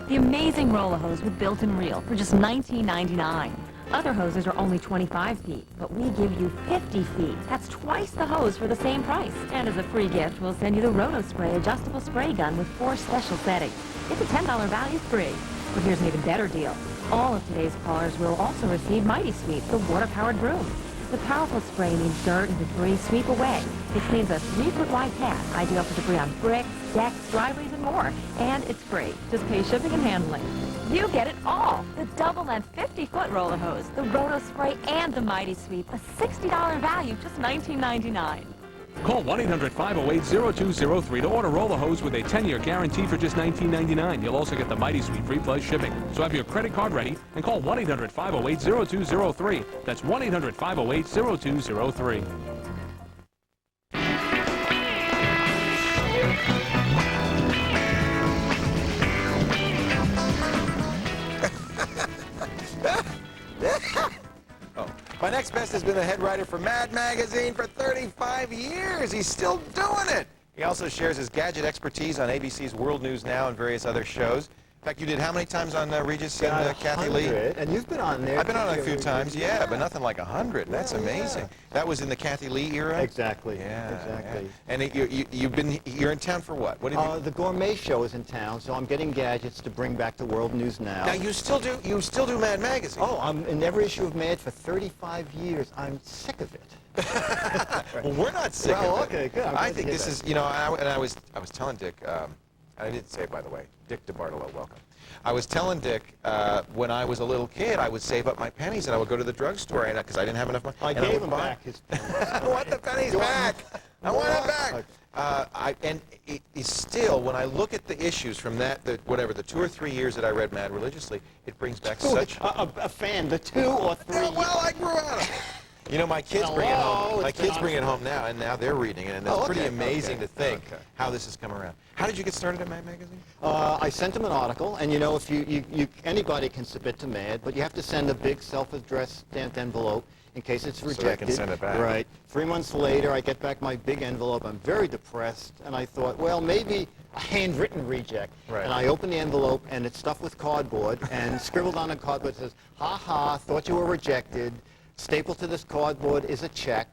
The amazing Roll-A-Hose with built-in reel for just $19.99. Other hoses are only 25 feet, but we give you 50 feet. That's twice the hose for the same price. And as a free gift, we'll send you the Roto Spray adjustable spray gun with 4 special settings. It's a $10 value free. But here's an even better deal. All of today's callers will also receive Mighty Sweep, the water-powered broom. The powerful spray means dirt and debris sweep away. It cleans a 3-foot wide path, ideal for debris on bricks, decks, driveways, and more. And it's free. Just pay shipping and handling. You get it all. The double-length 50-foot Roll-A-Hose, the Roto Spray, and the Mighty Sweep. A $60 value, just $19.99. Call 1-800-508-0203 to order Roll-A-Hose with a 10-year guarantee for just $19.99. You'll also get the Mighty Sweep free plus shipping. So have your credit card ready and call 1-800-508-0203. That's 1-800-508-0203. My next guest has been a head writer for Mad Magazine for 35 years. He's still doing it. He also shares his gadget expertise on ABC's World News Now and various other shows. In fact, you did how many times on Regis and Kathy Lee? And you've been on there. I've been on a few times, yeah, but nothing like 100. That's amazing. That was in the Kathy Lee era? Exactly. Yeah. Exactly. And you're in town for what? What have you... The Gourmet Show is in town, so I'm getting gadgets to bring back to World News Now. Now, you still do Mad Magazine? Oh, I'm in every issue of Mad for 35 years. I'm sick of it. Well, we're not sick of it. Okay, good. I think this is, you know, I was telling Dick, I didn't say it, by the way, Dick DeBartolo, welcome. I was telling Dick, when I was a little kid, I would save up my pennies and I would go to the drugstore because I didn't have enough money. I gave him back his pennies. I want the pennies back. I want it back. And it is still, when I look at the issues from the 2 or 3 years that I read Mad religiously, it brings back such... A fan, the 2 or 3. Yeah, well, I grew out of it. You know, my kids bring it home. My kids bring it home now, and now they're reading it, and it's pretty amazing to think how this has come around. How did you get started at Mad Magazine? I sent them an article, and you know, if anybody can submit to Mad, but you have to send a big self-addressed stamped envelope in case it's rejected. So they can send it back. Right. 3 months later, I get back my big envelope. I'm very depressed, and I thought, well, maybe a handwritten reject. Right. And I open the envelope, and it's stuffed with cardboard, and scribbled on the cardboard says, "Ha ha, thought you were rejected. Stapled to this cardboard is a check.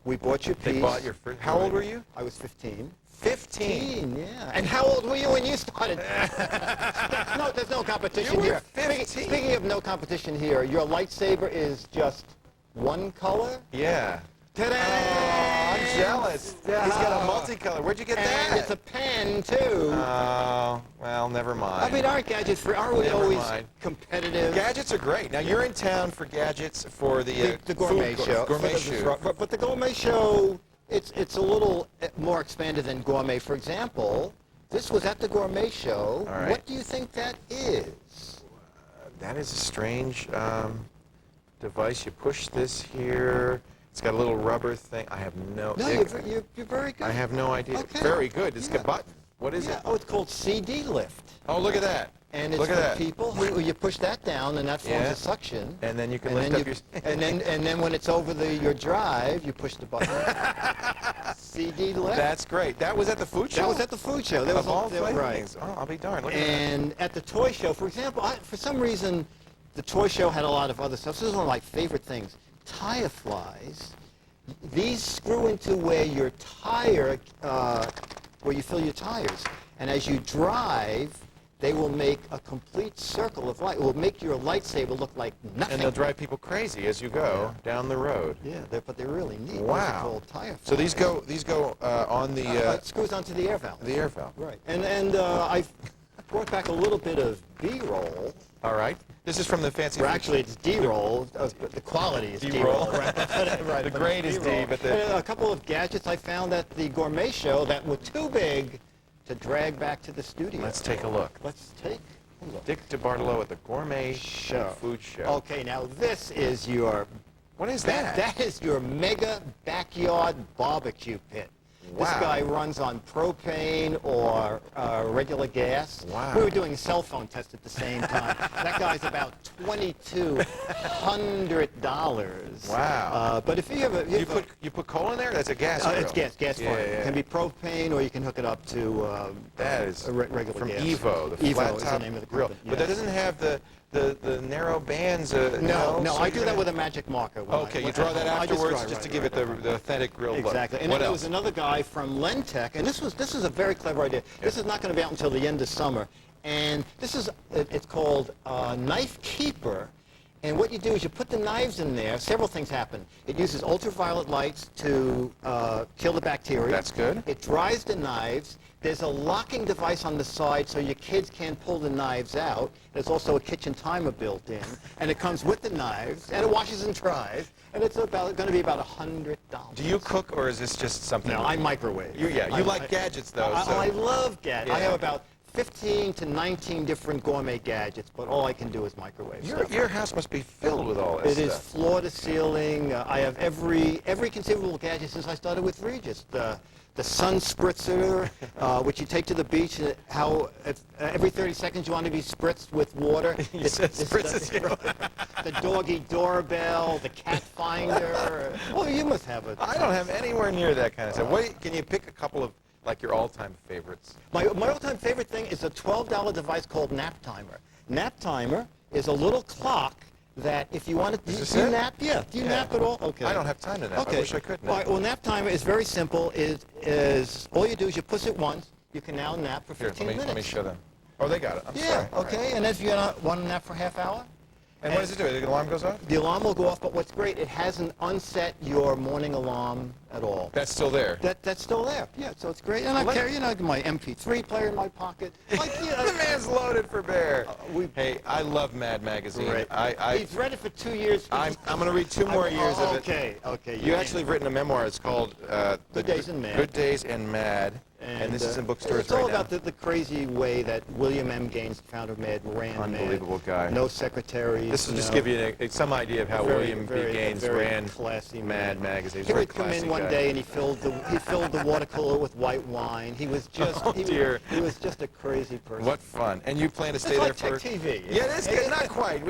We bought your piece." They bought your first... How old were you? I was 15. 15? Yeah. And how old were you when you started? No, there's no competition here. 15. Speaking of no competition here, your lightsaber is just one color? Yeah. Ta-da! Oh, I'm jealous. Yeah. He's got a multicolor. Where'd you get that? And it's a pen, too. Oh, well, never mind. I mean, aren't gadgets free? Aren't we always competitive? Gadgets are great. Now, you're in town for gadgets for the Gourmet Show. Gourmet Show. But the Gourmet Show, it's a little more expanded than gourmet. For example, this was at the Gourmet Show. All right. What do you think that is? That is a strange device. You push this here. It's got a little rubber thing. I have no... No, you're very good. I have no idea. Okay. Very good. It's got a button. What is it? Oh, it's called CD lift. Oh, look at that. And it's look at for that. people who you push that down, and that forms a suction. And then you can lift up your... and then when it's over your drive, you push the button. CD lift. That's great. That was at the food show? That was at the food show. There was all right. things. Oh, I'll be darned. Look at and that. at the toy show, for example, for some reason, the toy show had a lot of other stuff. This is one of my favorite things. Tire flies. These screw into where your tire, where you fill your tires. And as you drive, they will make a complete circle of light. It will make your lightsaber look like nothing. And they'll drive people crazy as you go down the road. Yeah, but they're really neat. Wow. Those are called tire flies. So these go on the... it screws onto the air valve. The air valve. Right. And I've brought back a little bit of B-roll. All right. This is from the fancy... Well, actually, it's D-roll. The quality is D-roll. D-roll. Right. The grade is D, but the... And a couple of gadgets I found at the gourmet show that were too big to drag back to the studio. Let's take a look. Let's take a look. Dick DeBartolo at the Gourmet Food Show. Okay, now this is your... What is that? That is your mega backyard barbecue pit. This Wow. guy runs on propane or regular gas. Wow. We were doing a cell phone test at the same time. That guy's about $2,200. Wow. But if you have a... You put coal in there? That's a gas grill. It's gas Yeah, fired. yeah. It can be propane or you can hook it up to That is regular from gas. Evo, the Evo flat is top the name of the grill. company, But that yes. doesn't have the narrow bands. No, so I do you're that gonna- with a magic marker. Okay, you draw that afterwards just to give it the authentic grill look. Exactly. And What then there else? was another guy from Lentech, and this is a very clever idea. This is not going to be out until the end of summer. And this is, it's called Knife Keeper. And what you do is you put the knives in there. Several things happen. It uses ultraviolet lights to kill the bacteria. That's good. It dries the knives. There's a locking device on the side so your kids can't pull the knives out. There's also a kitchen timer built in. And it comes with the knives, and it washes and dries. And it's going to be about $100. Do you cook, or is this just something? No, I microwave. You like gadgets, though. so. I love gadgets. I Yeah. have about 15 to 19 different gourmet gadgets, but all I can do is microwave stuff. Your house must be filled with all this It is stuff. floor to ceiling. I have every conceivable gadget since I started with Regis. The sun spritzer, which you take to the beach, and every 30 seconds you want to be spritzed with water. You said spritzes. The doggy doorbell, the cat finder. Oh, you must have it. I don't have anywhere near that kind of stuff. Can you pick a couple of like your all-time favorites? My all-time favorite thing is a $12 device called Nap Timer. Nap Timer is a little clock that if you want to... Is this do you it? nap? Yeah. Do you nap at all? Okay. I don't have time to nap. Okay. I wish I could nap. All right, well, Nap Timer is very simple. All you do is you push it once. You can now nap for 15 minutes. Let me show them. Oh, they got it. I'm Yeah, sorry. All okay. right. And if you want to nap for a half hour? And what does it do? The alarm goes off? The alarm will go off, but what's great, it hasn't unset your morning alarm at all. That's still there. That's still there. Yeah, so it's great. And I carry, my MP3 player in my pocket. Like, The man's loaded for bear. Hey, I love Mad Magazine. Great. He's read it for 2 years. I'm going to read 2 more years of it. Okay. You actually have written a memoir. It's called Good Days and Mad. Good Days and Mad. And this is in bookstores it's all right now. about the crazy way that William M. Gaines, founder of Mad, ran Unbelievable Mad. guy. No secretaries. This will just give you some idea of how William B. Gaines ran classy Mad Magazine. He would come in one day and he filled the water cooler with white wine. He was just dear. He was just a crazy person. What fun. And you plan to stay It's there like for... Tech TV. Yeah, it is good. Not quite.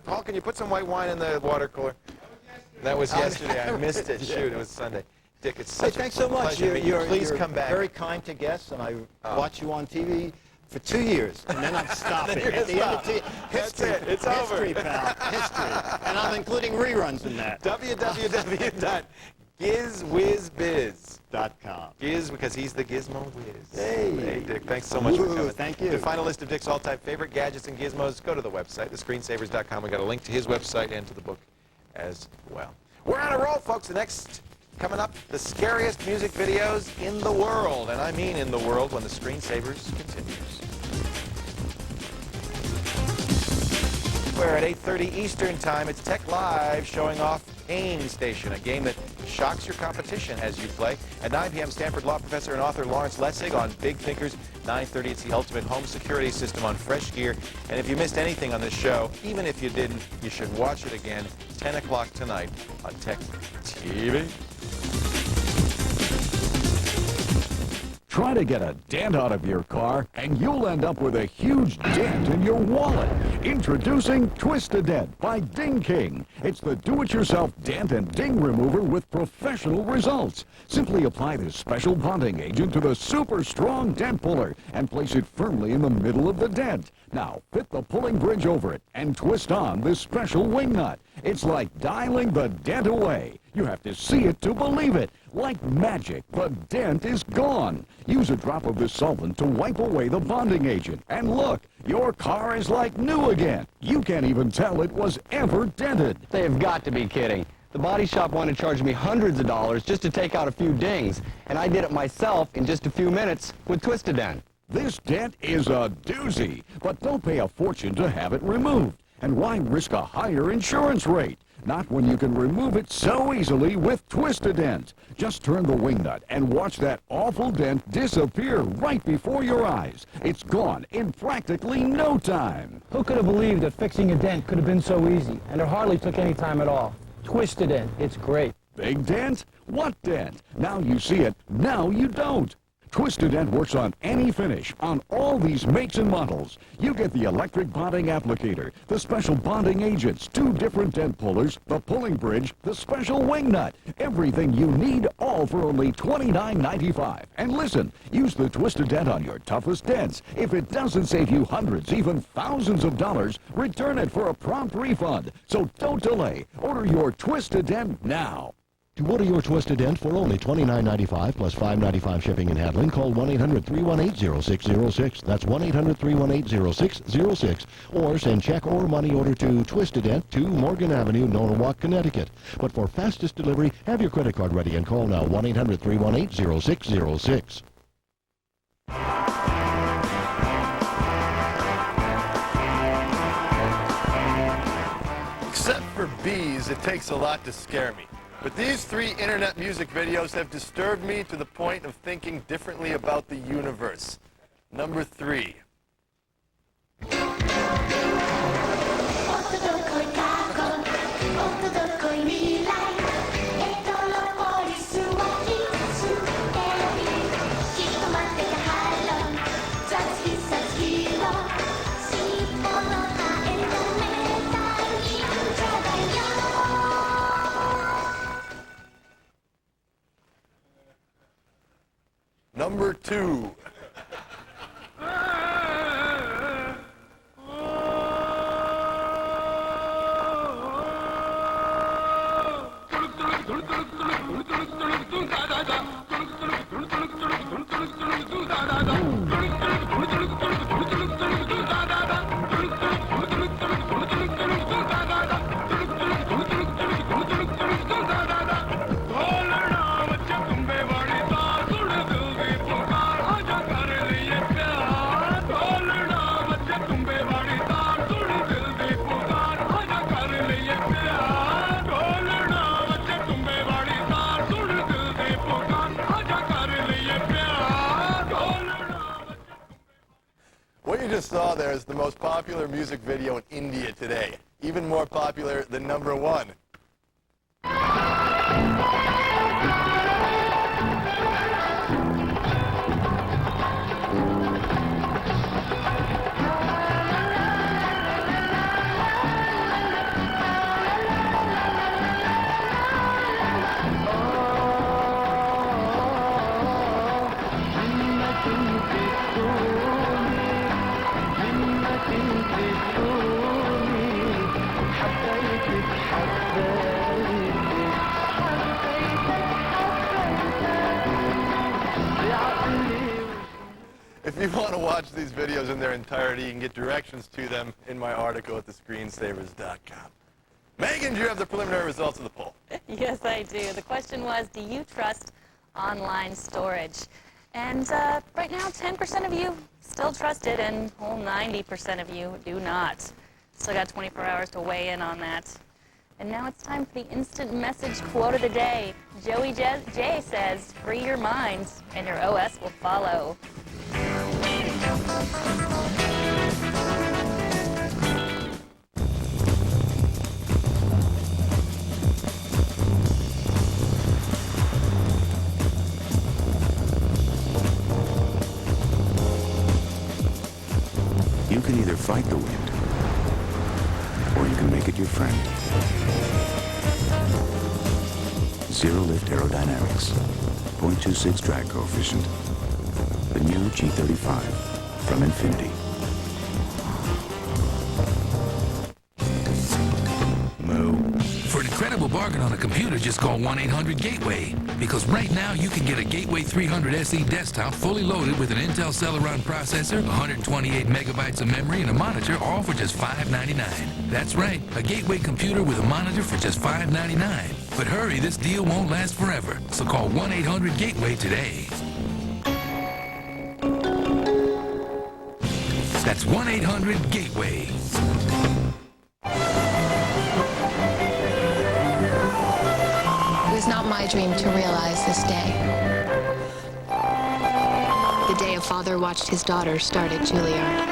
Paul, can you put some white wine in the water cooler? That was yesterday. I missed it. Shoot, it was Sunday. Dick, it's such Thanks a so much. pleasure to meet you. Please you're come back. very kind to guests, and I watch you on TV for 2 years, and then I'm stopping. Then you're At the end of gonna history, That's it. It's history, over. pal, history. And I'm including reruns in that. www.gizwizbiz.com. Giz, because he's the Gizmo Whiz. Hey, Dick, thanks so much for coming. Thank you. To find a list of Dick's all-time favorite gadgets and gizmos, go to the website, thescreensavers.com. We got a link to his website and to the book as well. We're on a roll, folks. The next coming up, the scariest music videos in the world, and I mean in the world, when the Screensavers continues. We're at 8:30 Eastern Time. It's Tech Live showing off Pain Station, a game that shocks your competition as you play. At 9 p.m., Stanford law professor and author Lawrence Lessig on Big Thinkers. 9:30, it's the ultimate home security system on Fresh Gear. And if you missed anything on this show, even if you didn't, you should watch it again, 10 o'clock tonight on Tech TV. Try to get a dent out of your car, and you'll end up with a huge dent in your wallet. Introducing Twist-A-Dent by Ding King. It's the do-it-yourself dent and ding remover with professional results. Simply apply this special bonding agent to the super strong dent puller and place it firmly in the middle of the dent. Now, fit the pulling bridge over it and twist on this special wing nut. It's like dialing the dent away. You have to see it to believe it. Like magic, the dent is gone. Use a drop of this solvent to wipe away the bonding agent. And look, your car is like new again. You can't even tell it was ever dented. They have got to be kidding. The body shop wanted to charge me hundreds of dollars just to take out a few dings, and I did it myself in just a few minutes with Twist-A-Dent. This dent is a doozy, but don't pay a fortune to have it removed. And why risk a higher insurance rate? Not when you can remove it so easily with Twist-A-Dent. Just turn the wing nut and watch that awful dent disappear right before your eyes. It's gone in practically no time. Who could have believed that fixing a dent could have been so easy? And it hardly took any time at all. Twist-A-Dent, it's great. Big dent? What dent? Now you see it, now you don't. Twist-A-Dent works on any finish, on all these makes and models. You get the electric bonding applicator, the special bonding agents, 2 different dent pullers, the pulling bridge, the special wing nut. Everything you need, all for only $29.95. And listen, use the Twist-A-Dent on your toughest dents. If it doesn't save you hundreds, even thousands of dollars, return it for a prompt refund. So don't delay. Order your Twist-A-Dent now. To order your Twist-A-Dent for only $29.95 plus $5.95 shipping and handling, call 1-800-318-0606. That's 1-800-318-0606. Or send check or money order to Twist-A-Dent, 2 Morgan Avenue, Norwalk, Connecticut. But for fastest delivery, have your credit card ready and call now 1-800-318-0606. Except for bees, it takes a lot to scare me. But these 3 internet music videos have disturbed me to the point of thinking differently about the universe. Number 3. Number 2. What you just saw there is the most popular music video in India today. Even more popular than number 1. If you want to watch these videos in their entirety, you can get directions to them in my article at thescreensavers.com. Megan, do you have the preliminary results of the poll? Yes, I do. The question was, do you trust online storage? And right now, 10% of you still trust it, and whole 90% of you do not. Still got 24 hours to weigh in on that. And now it's time for the instant message quote of the day. Joey J says, free your mind, and your OS will follow. time. Zero lift aerodynamics. 0.26 drag coefficient. The new G35 from Infinity. For an incredible bargain on a computer, just call 1-800-GATEWAY. Because right now, you can get a Gateway 300 SE desktop fully loaded with an Intel Celeron processor, 128 megabytes of memory, and a monitor, all for just $599. That's right, a Gateway computer with a monitor for just $599. But hurry, this deal won't last forever. So call 1-800-GATEWAY today. That's 1-800-GATEWAY. It was not my dream to realize this day. The day a father watched his daughter start at Juilliard.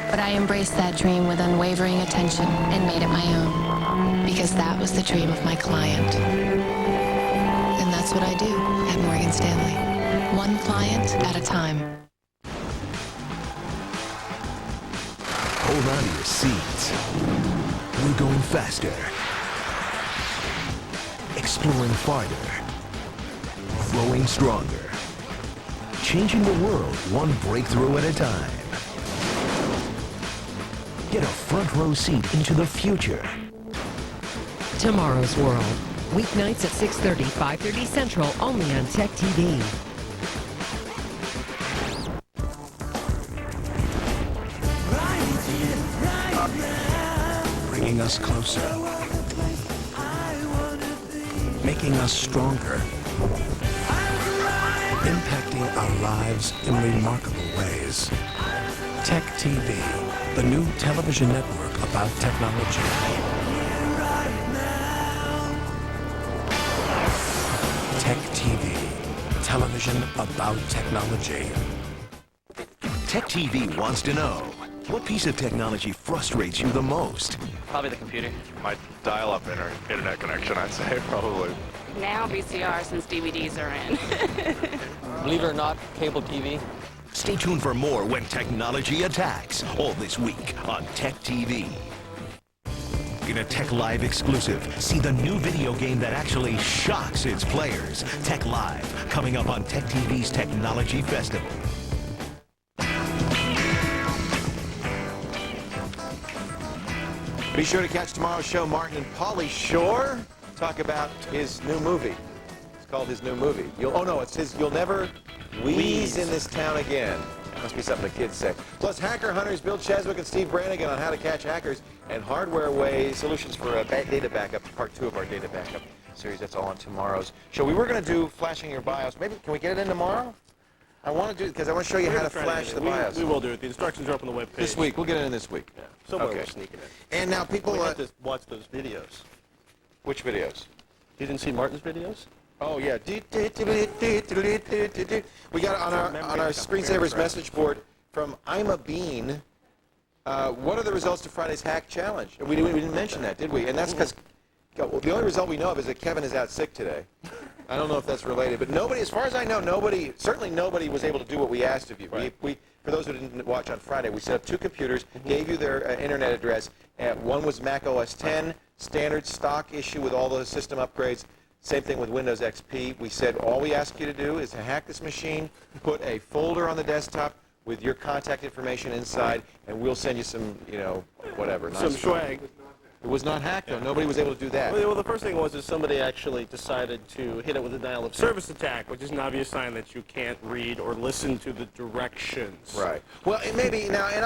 But I embraced that dream with unwavering attention and made it my own, because that was the dream of my client. And that's what I do at Morgan Stanley, one client at a time. Hold on to your seats. We're going faster. Exploring farther. Growing stronger. Changing the world one breakthrough at a time. Get a front row seat into the future. Tomorrow's World. Weeknights at 6:30, 5:30 Central, only on Tech TV. Bringing us closer. Making us stronger. Impacting our lives in remarkable ways. Tech TV, the new television network about technology. Tech TV, television about technology. Tech TV wants to know, what piece of technology frustrates you the most? Probably the computer. My dial-up internet connection, I'd say, probably. Now VCR, since DVDs are in. Believe it or not, cable TV. Stay tuned for more when technology attacks, all this week on Tech TV. In a Tech Live exclusive, see the new video game that actually shocks its players. Tech Live, coming up on Tech TV's Technology Festival. Be sure to catch tomorrow's show. Martin and Pauly Shore talk about his new movie. It's called his new movie. It's his You'll Never Wheeze in This Town Again. Must be something the kids say. Plus, hacker hunters Bill Cheswick and Steve Brannigan on how to catch hackers and hardware way solutions for data backup. Part 2 of our data backup series. That's all on tomorrow's show. We were going to do flashing your BIOS. Maybe can we get it in tomorrow? I want to do it because I want to show you how to flash the BIOS. We will do it. The instructions are up on the webpage. This week. We'll get it in this week. Yeah. Somewhere we're sneaking it. And now people we have to watch those videos. Which videos? You didn't see Martin's videos? Oh yeah. We got on our screensavers message board from I'm a Bean. What are the results to Friday's hack challenge? We didn't mention that, did we? And that's because the only result we know of is that Kevin is out sick today. I don't know if that's related, but nobody, as far as I know, certainly nobody was able to do what we asked of you. Right. We for those who didn't watch on Friday, we set up 2 computers, gave you their internet address. One was Mac OS 10, standard stock issue with all the system upgrades. Same thing with Windows XP. We said all we ask you to do is to hack this machine, put a folder on the desktop with your contact information inside, and we'll send you some, whatever. Some swag. It was not hacked, though. Nobody was able to do that. Well, the first thing was somebody actually decided to hit it with a denial of service attack, which is an obvious sign that you can't read or listen to the directions. Right. Well, it may be now, and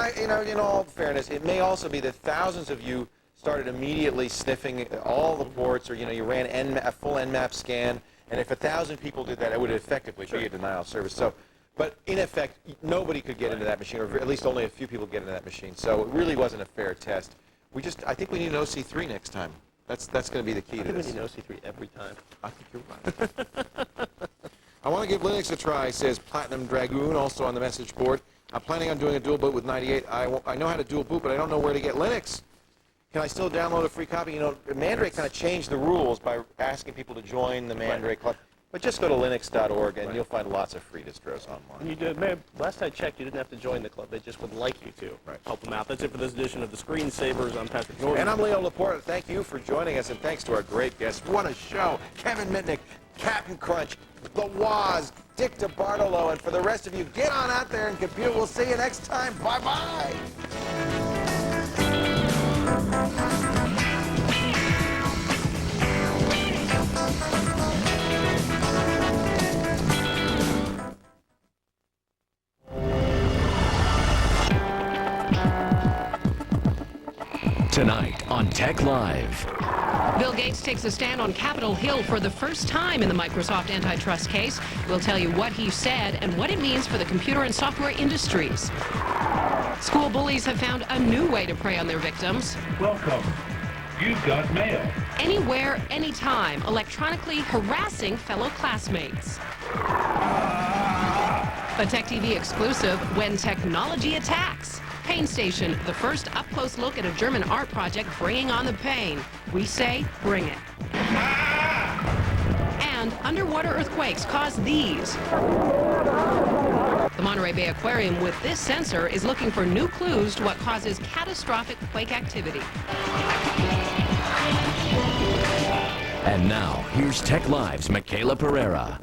in all fairness, it may also be that thousands of you started immediately sniffing all the ports, or you ran a full Nmap scan, and if 1,000 people did that, it would effectively be a denial of service. So, but in effect, nobody could get into that machine, or at least only a few people get into that machine. So it really wasn't a fair test. I think we need an OC3 next time. That's going to be the key to this. I think we need an OC3 every time. I think you're right. I want to give Linux a try, says Platinum Dragoon, also on the message board. I'm planning on doing a dual boot with 98. I know how to dual boot, but I don't know where to get Linux. Can I still download a free copy? Mandrake kind of changed the rules by asking people to join the Mandrake Club. But just go to linux.org and you'll find lots of free distros online. And you did, man, last I checked, you didn't have to join the club. They just would like you to help them out. That's it for this edition of the Screensavers. I'm Patrick Jordan. And I'm Leo Laporte. Thank you for joining us, and thanks to our great guests. What a show. Kevin Mitnick, Captain Crunch, The Woz, Dick DeBartolo, and for the rest of you, get on out there and compute. We'll see you next time. Bye-bye. Tonight on Tech Live. Bill Gates takes a stand on Capitol Hill for the first time in the Microsoft antitrust case. We'll tell you what he said and what it means for the computer and software industries. School bullies have found a new way to prey on their victims. Welcome. You've got mail. Anywhere, anytime, electronically harassing fellow classmates. A Tech TV exclusive, When Technology Attacks. Pain Station, the first up-close look at a German art project bringing on the pain. We say, bring it. And underwater earthquakes cause these. The Monterey Bay Aquarium with this sensor is looking for new clues to what causes catastrophic quake activity. And now, here's Tech Live's Michaela Pereira.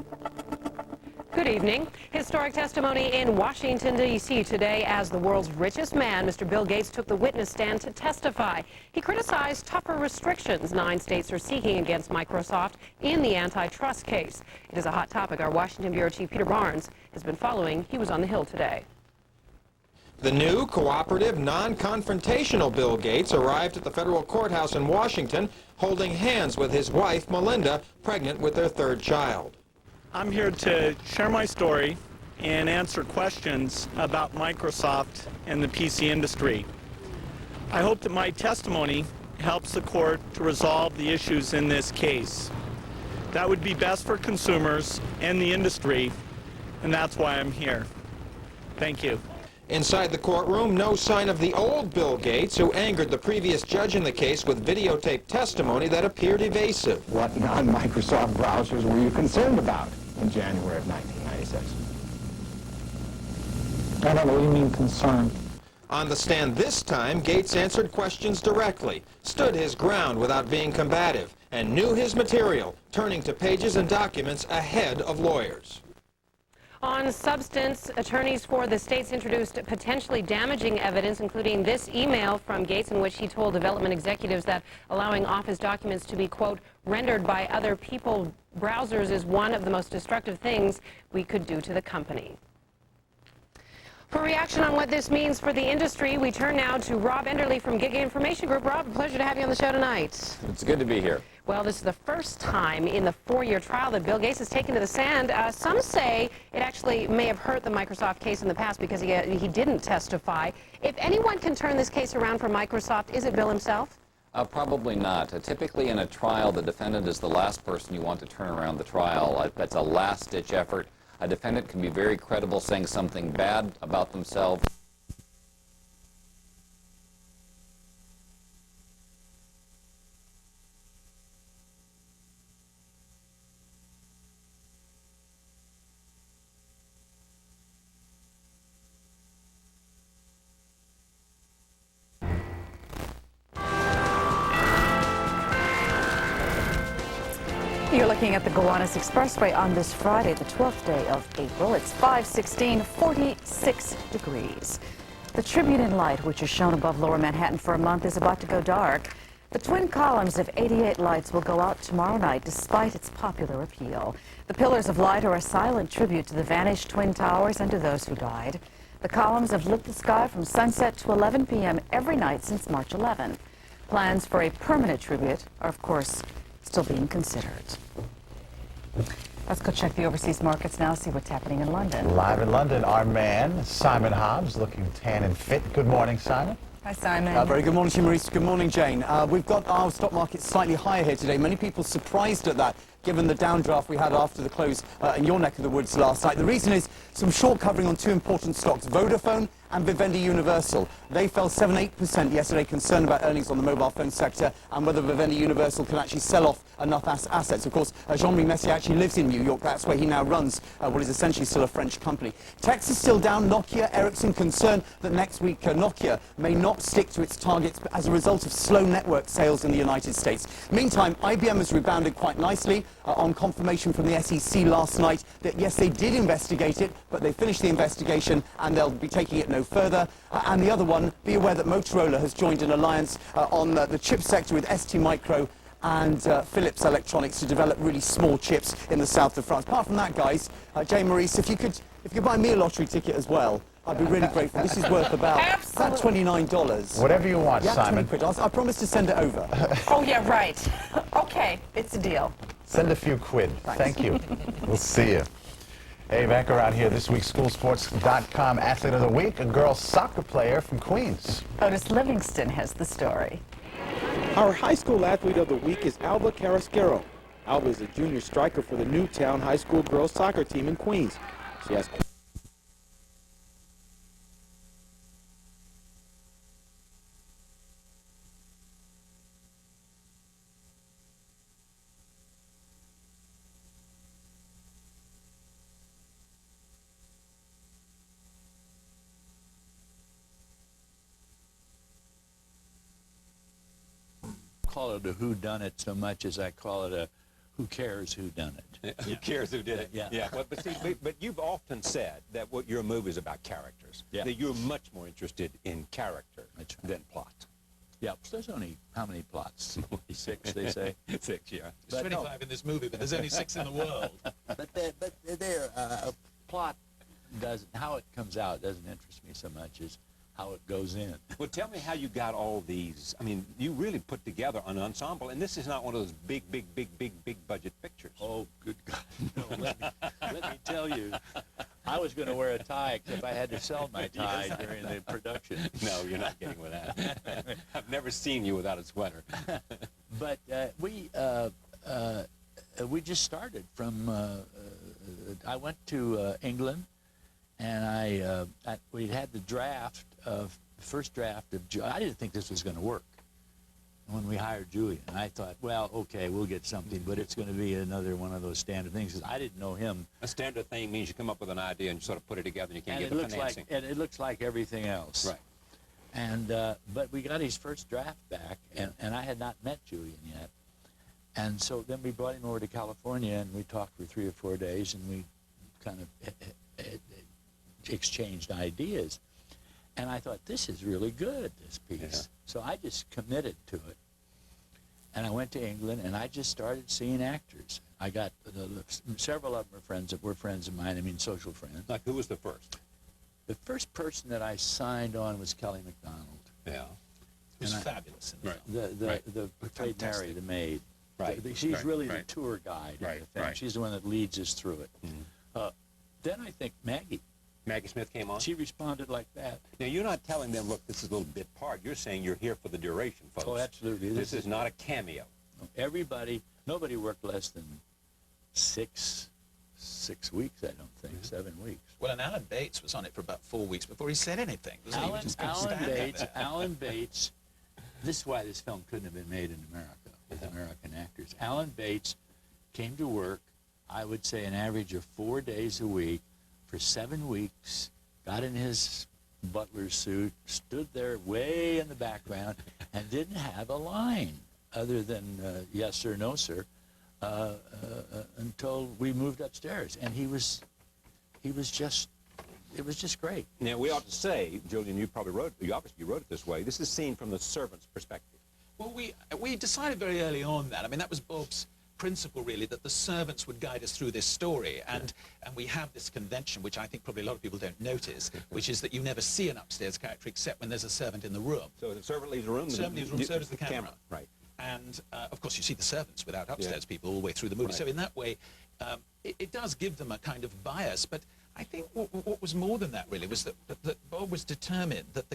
Good evening. Historic testimony in Washington, D.C. today as the world's richest man, Mr. Bill Gates, took the witness stand to testify. He criticized tougher restrictions 9 states are seeking against Microsoft in the antitrust case. It is a hot topic our Washington Bureau Chief Peter Barnes has been following. He was on the Hill today. The new, cooperative, non-confrontational Bill Gates arrived at the federal courthouse in Washington holding hands with his wife, Melinda, pregnant with their 3rd child. I'm here to share my story and answer questions about Microsoft and the PC industry. I hope that my testimony helps the court to resolve the issues in this case. That would be best for consumers and the industry, and that's why I'm here. Thank you. Inside the courtroom, no sign of the old Bill Gates, who angered the previous judge in the case with videotaped testimony that appeared evasive. What non-Microsoft browsers were you concerned about in January of 1996? I don't know what you mean concerned. On the stand this time, Gates answered questions directly, stood his ground without being combative, and knew his material, turning to pages and documents ahead of lawyers. On substance, attorneys for the states introduced potentially damaging evidence, including this email from Gates in which he told development executives that allowing Office documents to be, quote, rendered by other people browsers is one of the most destructive things we could do to the company. For reaction on what this means for the industry, we turn now to Rob Enderle from Gig Information Group. Rob, a pleasure to have you on the show tonight. It's good to be here. Well, this is the first time in the 4-year trial that Bill Gates has taken to the stand. Some say it actually may have hurt the Microsoft case in the past because he didn't testify. If anyone can turn this case around for Microsoft, is it Bill himself? Probably not. Typically in a trial, the defendant is the last person you want to turn around the trial. That's a last-ditch effort. A defendant can be very credible saying something bad about themselves. You're looking at the Gowanus Expressway on this Friday, the 12th day of April. It's 5:16, 46 degrees. The Tribune in light, which is shown above Lower Manhattan for a month, is about to go dark. The twin columns of 88 lights will go out tomorrow night despite its popular appeal. The pillars of light are a silent tribute to the vanished Twin Towers and to those who died. The columns have lit the sky from sunset to 11 p.m. every night since March 11. Plans for a permanent tribute are, of course, still being considered. Let's go check the overseas markets now, see what's happening in London. Live in London, our man, Simon Hobbs, looking tan and fit. Good morning, Simon. Hi, Simon. Very good morning to you, Maurice. Good morning, Jane. We've got our stock market slightly higher here today. Many people surprised at that. given the downdraft we had after the close in your neck of the woods last night. The reason is some short covering on two important stocks, Vodafone and Vivendi Universal. They fell 7-8% yesterday, concerned about earnings on the mobile phone sector and whether Vivendi Universal can actually sell off enough assets. Of course, Jean-Louis Messier actually lives in New York. That's where he now runs what is essentially still a French company. Tech's is still down. Nokia, Ericsson concerned that next week Nokia may not stick to its targets as a result of slow network sales in the United States. Meantime, IBM has rebounded quite nicely on confirmation from the SEC last night that yes, they did investigate it, but they finished the investigation and they'll be taking it no further. And the other one, be aware that Motorola has joined an alliance on the chip sector with STMicro and Philips Electronics to develop really small chips in the south of France. Apart from that, guys, Jay Maurice, if you could buy me a lottery ticket as well, I'd be really grateful. This is worth about $29. Whatever you want, yeah, Simon. 20 quid. I promise to send it over. Oh, yeah, right. Okay, it's a deal. Send a few quid. Thank you. We'll see you. Hey, back around here this week, schoolsports.com Athlete of the Week, a girls soccer player from Queens. Otis Livingston has the story. Our high school athlete of the week is Alba Carrasquero. Alba is a junior striker for the Newtown High School girls soccer team in Queens. She has call it a whodunit so much as I call it a who cares who done it. Who cares who did it? Yeah. But see, but you've often said that what your movie is about characters. Yeah. That you're much more interested in character than plot. Yeah, there's only, how many plots? 6, they say? 6, yeah. There's 25 in this movie, but there's only 6 in the world. But plot doesn't, how it comes out doesn't interest me so much as how it goes in. Well, tell me how you got all these. I mean, you really put together an ensemble, and this is not one of those big budget pictures. Oh, good God. No, let me tell you, I was going to wear a tie except I had to sell my tie during the production. No, you're not getting with that. I've never seen you without a sweater. But we just started from, I went to England, and we had the first draft of, I didn't think this was going to work when we hired Julian. And I thought, well, okay, we'll get something, but it's going to be another one of those standard things, because I didn't know him. A standard thing means you come up with an idea and you sort of put it together and you can't get the financing. And it looks like everything else. Right. And, but we got his first draft back, and I had not met Julian yet. And so then we brought him over to California, and we talked for 3 or 4 days, and we kind of exchanged ideas. And I thought, this is really good, this piece. Yeah. So I just committed to it. And I went to England, and I just started seeing actors. I got several of them were friends of mine, I mean social friends. Like, who was the first? The first person that I signed on was Kelly MacDonald. Yeah. It was fabulous. The played Mary, the maid. Right. She's really the tour guide in the thing. She's the one that leads us through it. Mm-hmm. Then I think Maggie Smith came on? She responded like that. Now, you're not telling them, look, this is a little bit part. You're saying you're here for the duration, folks. Oh, absolutely. This is not a cameo. Nobody worked less than 6 weeks, I don't think, 7 weeks. Well, and Alan Bates was on it for about 4 weeks before he said anything. Alan Bates, this is why this film couldn't have been made in America with American actors. Alan Bates came to work, I would say an average of 4 days a week, for 7 weeks, got in his butler's suit, stood there way in the background, and didn't have a line other than yes sir, no sir, until we moved upstairs. And it was just great. Now, we ought to say, Julian, you obviously wrote it this way, this is seen from the servant's perspective. Well, we decided very early on that. I mean, that was Bob's principle, really, that the servants would guide us through this story, and we have this convention, which I think probably a lot of people don't notice, which is that you never see an upstairs character except when there's a servant in the room. So the servant leaves the room, so does the camera. Right. And of course you see the servants without upstairs people all the way through the movie. Right. So in that way, it does give them a kind of bias. But I think what was more than that really was that Bob was determined that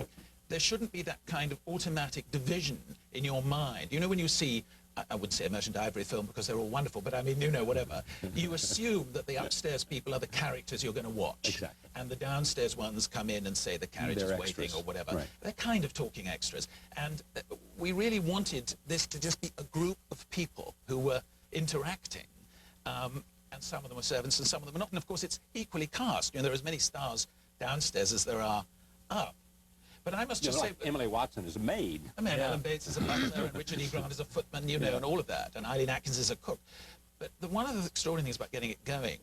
there shouldn't be that kind of automatic division in your mind. You know, when you see I wouldn't say a Merchant Ivory film because they're all wonderful, but I mean, you know, whatever. You assume that the upstairs people are the characters you're going to watch. Exactly. And the downstairs ones come in and say the carriage is waiting or whatever. Right. They're kind of talking extras. And we really wanted this to just be a group of people who were interacting. And some of them were servants and some of them were not. And of course, it's equally cast. You know, there are as many stars downstairs as there are up. But I must just say... Like Emily Watson is a maid. I mean, Alan Bates is a butler, and Richard E. Grant is a footman, you know, and all of that, and Eileen Atkins is a cook. But one of the extraordinary things about getting it going,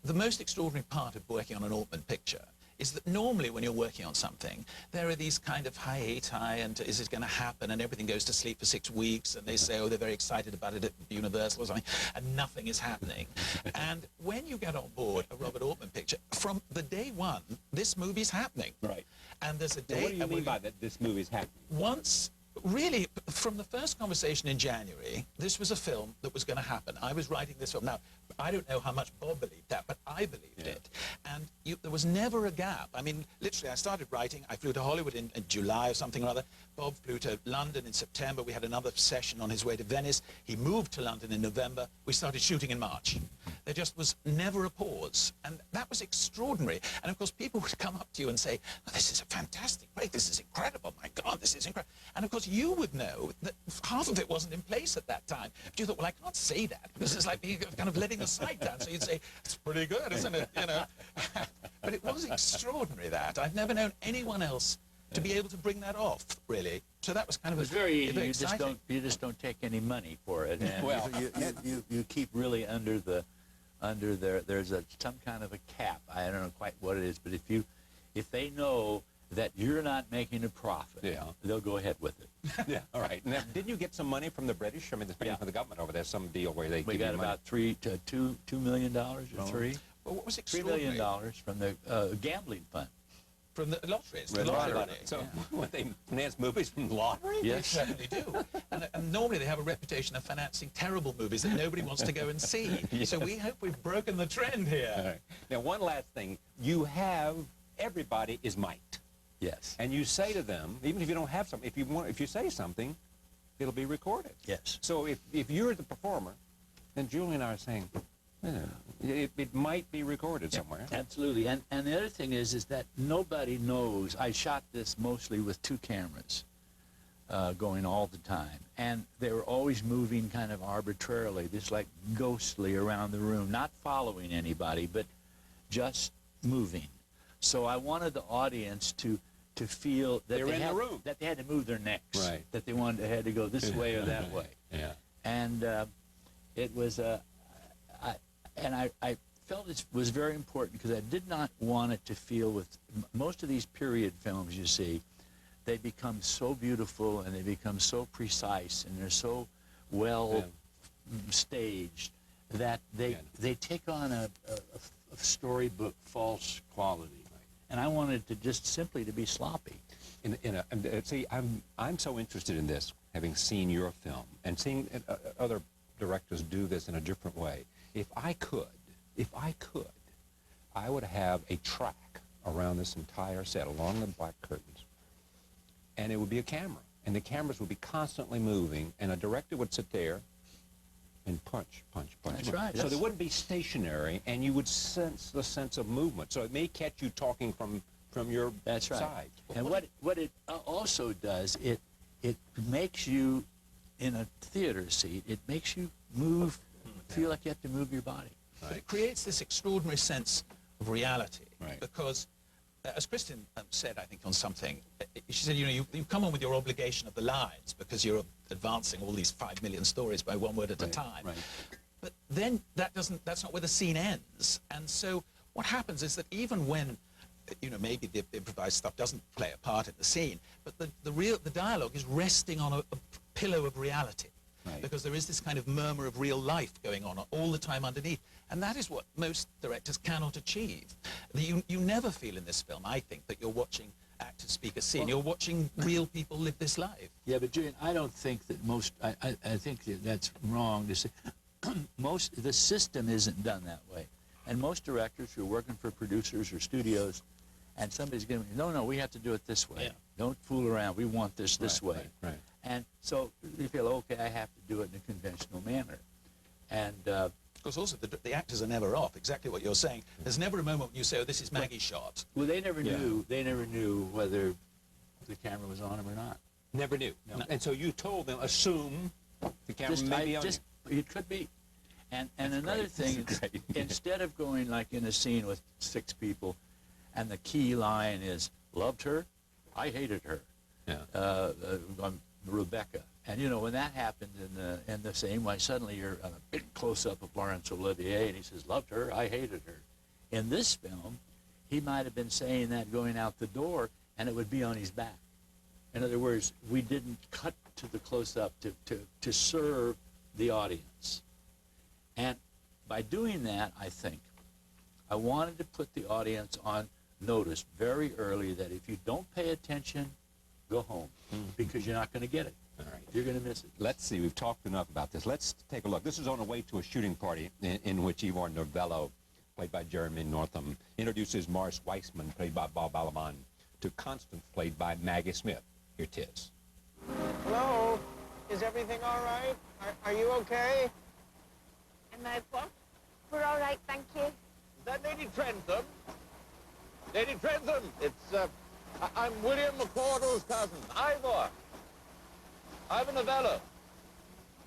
the most extraordinary part of working on an Altman picture is that normally when you're working on something, there are these kind of hiati, and is it going to happen, and everything goes to sleep for 6 weeks, and they say, oh, they're very excited about it at Universal or something, and nothing is happening. And when you get on board a Robert Altman picture, from the day one, this movie's happening. Right. And there's a day... Now, what do you mean by that this movie's happening? Once... Really, from the first conversation in January, this was a film that was going to happen. I was writing this film. Now, I don't know how much Bob believed that, but I believed it. And there was never a gap. I mean, literally, I started writing. I flew to Hollywood in July or something or other. Bob flew to London in September. We had another session on his way to Venice. He moved to London in November. We started shooting in March. There just was never a pause. And that was extraordinary. And, of course, people would come up to you and say, oh, this is a fantastic break. This is incredible. My God, this is incredible. And, of course, you would know that half of it wasn't in place at that time. But you thought, well, I can't say that because it's like being kind of letting the sight down. So you'd say, it's pretty good, isn't it? You know. But it was extraordinary, that. I've never known anyone else to be able to bring that off, really. So that was kind of It's very easy. very You just don't take any money for it. And Well, you keep really under there. There's some kind of a cap. I don't know quite what it is, but if they know that you're not making a profit, they'll go ahead with it. Yeah, all right. Now, didn't you get some money from the British? I mean, from the government over there, some deal where they We give got you money. about $2 million or $3. Well, what was $3 million from the gambling fund. From the lotteries, From the lottery. So when they finance movies from the lottery? Yes. They certainly do. And normally they have a reputation of financing terrible movies that nobody wants to go and see. Yes. So we hope we've broken the trend here. All right. Now, one last thing. Everybody is mic'd. Yes. And you say to them, even if you don't have something, if you say something, it'll be recorded. Yes. So if you're the performer, then Julie and I are saying, it might be recorded somewhere. Absolutely. And the other thing is that nobody knows. I shot this mostly with 2 cameras going all the time. And they were always moving kind of arbitrarily, just like ghostly around the room, not following anybody, but just moving. So I wanted the audience to feel that they had to move their necks, right? That they had to go this way or that way. Yeah. And it was I felt it was very important because I did not want it to feel with most of these period films you see, they become so beautiful and they become so precise and they're so well staged that they take on a storybook false quality. And I wanted to just simply to be sloppy. See, I'm so interested in this, having seen your film and seeing other directors do this in a different way. If I could, I would have a track around this entire set, along the black curtains, and it would be a camera, and the cameras would be constantly moving, and a director would sit there and punch. That's right. So they wouldn't be stationary, and you would sense the sense of movement. So it may catch you talking from your That's right. side. And what it also does, it makes you, in a theater seat, it makes you move, feel like you have to move your body. But it creates this extraordinary sense of reality. Right. Because, as Kristen said, I think, on something, she said, you come on with your obligation of the lines because you're advancing all these 5 million stories by one word at a time. Right. But then that's not where the scene ends. And so what happens is that even when, maybe the improvised stuff doesn't play a part in the scene, but the dialogue is resting on a pillow of reality. Right. Because there is this kind of murmur of real life going on all the time underneath. And that is what most directors cannot achieve. You never feel in this film, I think, that you're watching actors speak a scene. You're watching real people live this life. Yeah, but Julian, I don't think that I think that's wrong to say. The system isn't done that way. And most directors who are working for producers or studios, and somebody's going to, no, we have to do it this way. Don't fool around. We want this way. Right. And so you feel, okay, I have to do it in a conventional manner. And of course, also, the actors are never off. Exactly what you're saying. There's never a moment when you say, oh, this is Maggie's shot. well, they never knew. They never knew whether the camera was on them or not. Never knew. No. And so you told them, assume the camera may be on you. It could be. And another great. thing, instead of going like in a scene with 6 people, and the key line is, loved her, I hated her. Rebecca. And you know, when that happened in the same way, suddenly you're on a big close-up of Laurence Olivier, and he says, loved her, I hated her. In this film, he might have been saying that going out the door, and it would be on his back. In other words, we didn't cut to the close-up to serve the audience. And by doing that, I think, I wanted to put the audience on notice very early that if you don't pay attention, go home, because you're not going to get it. All right. You're going to miss it. Let's see. We've talked enough about this. Let's take a look. This is on the way to a shooting party in which Ivor Novello, played by Jeremy Northam, introduces Morris Weissman, played by Bob Balaban, to Constance, played by Maggie Smith. Here it is. Hello? Is everything all right? Are you okay? Am I what? We're all right, thank you. Is that Lady Trentham? Lady Trentham, it's, I'm William McCardle's cousin, Ivor. Ivor Novello.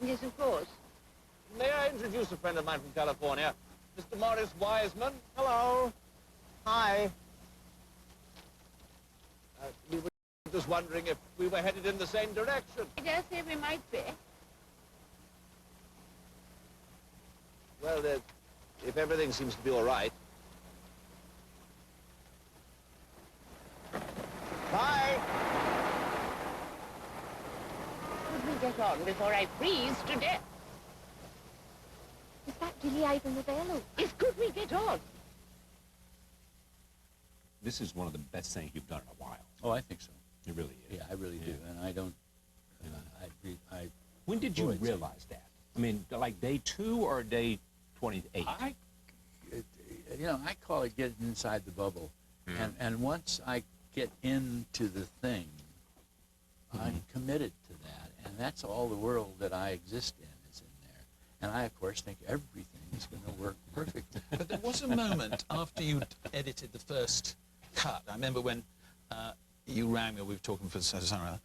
Yes, of course. May I introduce a friend of mine from California, Mr. Morris Wiseman. Hello. Hi. We were just wondering if we were headed in the same direction. I dare say we might be. Well, if everything seems to be all right. Bye. Could we get on before I freeze to death? Is that really Ivor Novello? Yes, could we get on? This is one of the best things you've done in a while. Oh, I think so. It really is. Yeah, I really do. And I don't... When did you realize that? I mean, like day 2 or day 28? You know, I call it getting inside the bubble. And once I get into the thing, I'm committed to that. And that's all the world that I exist in is in there. And I, of course, think everything is going to work perfectly. But there was a moment after you'd edited the first cut. I remember when you rang me, we were talking for Sarah,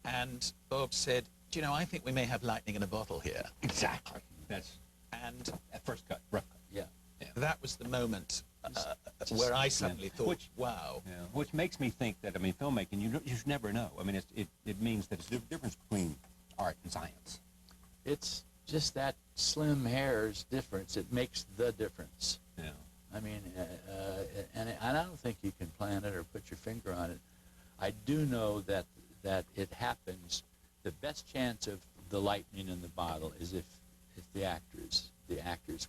and Bob said, do you know, I think we may have lightning in a bottle here. Exactly. That's... And... At first cut, rough cut. Yeah. That was the moment where I suddenly thought, wow. Yeah. Which makes me think that, I mean, filmmaking, you just never know. I mean, it means that it's the difference between art and science. It's just that slim hair's difference. It makes the difference. Yeah. I mean, and I don't think you can plan it or put your finger on it. I do know that it happens. The best chance of the lightning in the bottle is if the actors,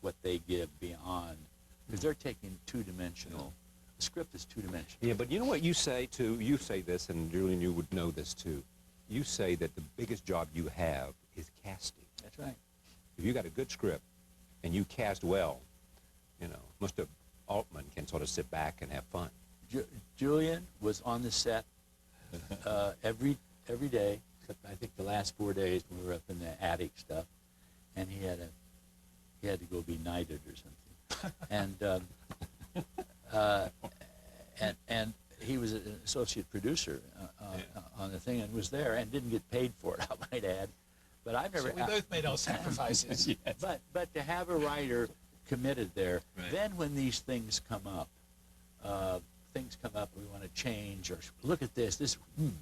what they give beyond, because they're taking two-dimensional. The script is two-dimensional. Yeah, but you know what you say, too? You say this, and Julian, you would know this, too. You say that the biggest job you have is casting. That's right. If you got a good script and you cast well, you know, Mr. Altman can sort of sit back and have fun. Julian was on the set every day, except I think the last 4 days when we were up in the attic stuff, and he had to go be knighted or something, and he was an associate producer on the thing and was there and didn't get paid for it, I might add. But I've never. So we both made our sacrifices. Yes. But to have a writer committed there, then when these things come up, we want to change, or look at this,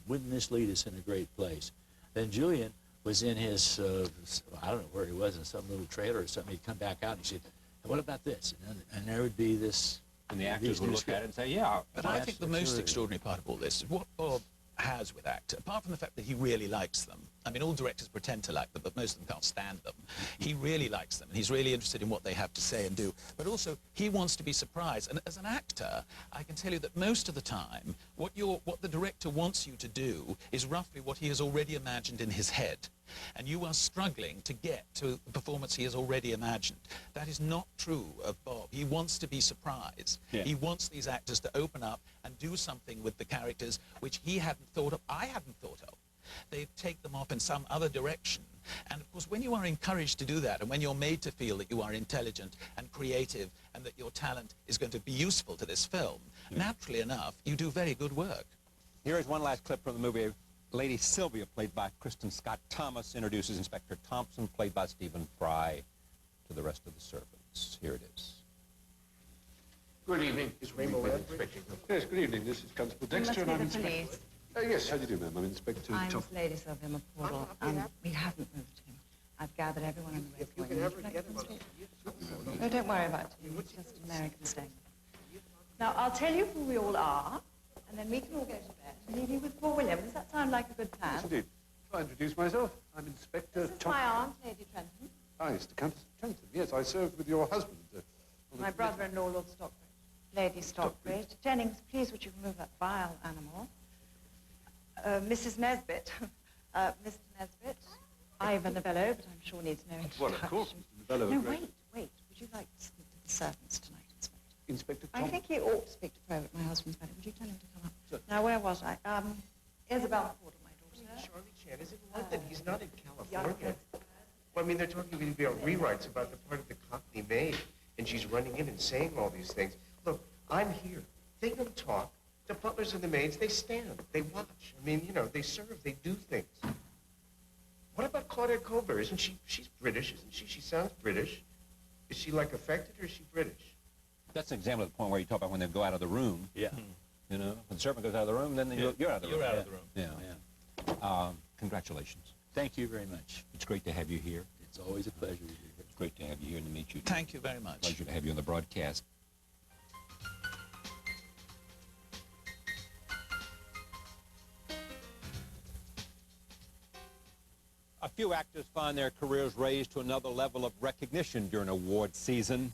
wouldn't this lead us in a great place? Then Julian was in his, I don't know where he was, in some little trailer or something. He'd come back out and he'd say, what about this? And there would be this. And the actors would look at it and say, yeah. But I think the most extraordinary part of all this is what Bob has with actors, apart from the fact that he really likes them. I mean, all directors pretend to like them, but most of them can't stand them. He really likes them, and he's really interested in what they have to say and do. But also, he wants to be surprised. And as an actor, I can tell you that most of the time, what the director wants you to do is roughly what he has already imagined in his head. And you are struggling to get to the performance he has already imagined. That is not true of Bob. He wants to be surprised. Yeah. He wants these actors to open up and and do something with the characters which he hadn't thought of, I hadn't thought of. They take them off in some other direction. And of course, when you are encouraged to do that, and when you're made to feel that you are intelligent and creative and that your talent is going to be useful to this film, naturally enough, you do very good work. Here is one last clip from the movie. Lady Sylvia, played by Kristen Scott Thomas, introduces Inspector Thompson, played by Stephen Fry, to the rest of the servants. Here it is. Good evening. Is Rainbow Red expecting them? Yes, good evening. This is Constable Dexter, and I'm Inspector... yes, how do you do, ma'am? I'm Inspector I'm Tom... Lady Sylvia McCordle. We haven't moved him. I've gathered everyone on the way for you. No, don't worry about him. It's just an American slang. Now, I'll tell you who we all are, and then we can all go to bed and leave you with poor William. Does that sound like a good plan? Yes, indeed. I'll introduce myself. I'm Inspector This is Tom... my aunt, Lady Trenton. Ah, yes, the Countess of Trenton. Yes, I served with your husband. My brother-in-law, Lord Stockbridge. Lady Stockbridge. Jennings, please, would you remove that vile animal? Mrs. Nesbit. Mr. Nesbit. Ivan Novello, but I'm sure needs no introduction. Well, of course, Mr. Novello. No, wait. Would you like to speak to the servants tonight, Inspector? Inspector Tom... I think he ought to speak to Private, my husband's better. Would you tell him to come up? Sure. Now, where was I? Isabel McCordle, my daughter. Charlie Chan, is it London? He's not in California. Well, I mean, they're talking about rewrites about the part of the Cockney maid, and she's running in and saying all these things. Look, I'm here. They don't talk. The butlers and the maids, they stand. They watch. I mean, you know, they serve. They do things. What about Claudette Colbert? Isn't she? She's British, isn't she? She sounds British. Is she, like, affected, or is she British? That's an example of the point where you talk about when they go out of the room. Yeah. You know, when the servant goes out of the room, then you're out of the room. You're out of the room. Yeah. Congratulations. Thank you very much. It's great to have you here. It's always a pleasure to be here. It's great to have you here and to meet you. Thank you very much. Pleasure to have you on the broadcast. A few actors find their careers raised to another level of recognition during award season.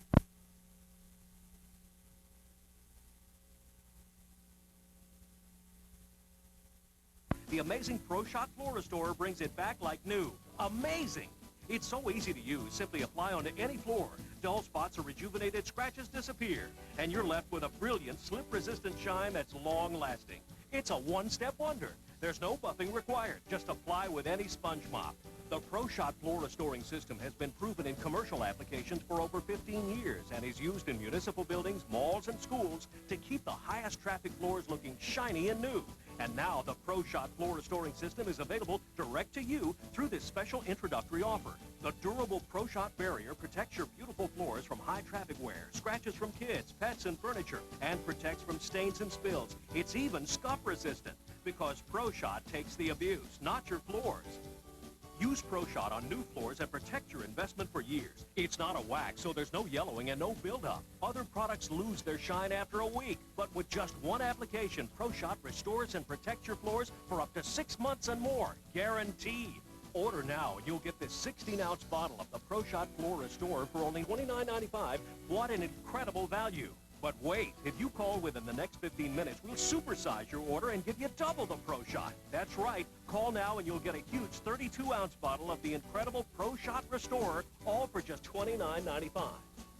The amazing Pro Shot Floor Restorer brings it back like new. Amazing! It's so easy to use. Simply apply onto any floor. Dull spots are rejuvenated, scratches disappear, and you're left with a brilliant, slip-resistant shine that's long-lasting. It's a one-step wonder. There's no buffing required. Just apply with any sponge mop. The Pro Shot Floor Restoring System has been proven in commercial applications for over 15 years and is used in municipal buildings, malls, and schools to keep the highest traffic floors looking shiny and new. And now the Pro Shot Floor Restoring System is available direct to you through this special introductory offer. The durable Pro Shot barrier protects your beautiful floors from high traffic wear, scratches from kids, pets, and furniture, and protects from stains and spills. It's even scuff resistant because Pro Shot takes the abuse, not your floors. Use Pro Shot on new floors and protect your investment for years. It's not a wax, so there's no yellowing and no buildup. Other products lose their shine after a week, but with just one application, Pro Shot restores and protects your floors for up to 6 months and more. Guaranteed. Order now and you'll get this 16-ounce bottle of the Pro Shot Floor Restorer for only $29.95. What an incredible value. But wait, if you call within the next 15 minutes, we'll supersize your order and give you double the Pro Shot. That's right. Call now and you'll get a huge 32-ounce bottle of the incredible Pro Shot Restorer, all for just $29.95.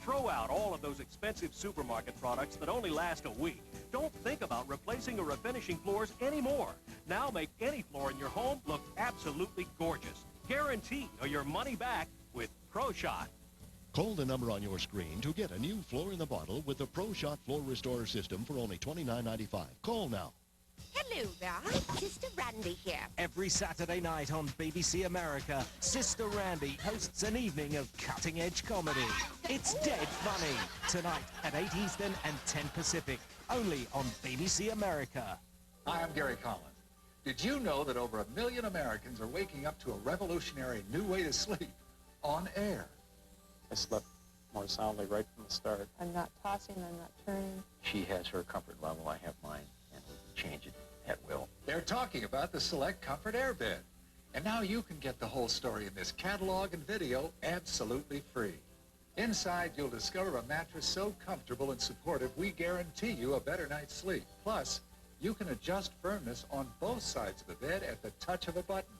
Throw out all of those expensive supermarket products that only last a week. Don't think about replacing or refinishing floors anymore. Now make any floor in your home look absolutely gorgeous. Guaranteed or your money back with Pro Shot. Call the number on your screen to get a new floor in the bottle with the Pro Shot Floor Restorer System for only $29.95. Call now. Hello there, Sister Randy here. Every Saturday night on BBC America, Sister Randy hosts an evening of cutting-edge comedy. It's dead funny. Tonight at 8 Eastern and 10 Pacific, only on BBC America. Hi, I'm Gary Collins. Did you know that over 1 million Americans are waking up to a revolutionary new way to sleep on air? I slept more soundly right from the start. I'm not tossing, I'm not turning. She has her comfort level, I have mine, and we can change it at will. They're talking about the Select Comfort Airbed. And now you can get the whole story in this catalog and video absolutely free. Inside, you'll discover a mattress so comfortable and supportive, we guarantee you a better night's sleep. Plus, you can adjust firmness on both sides of the bed at the touch of a button.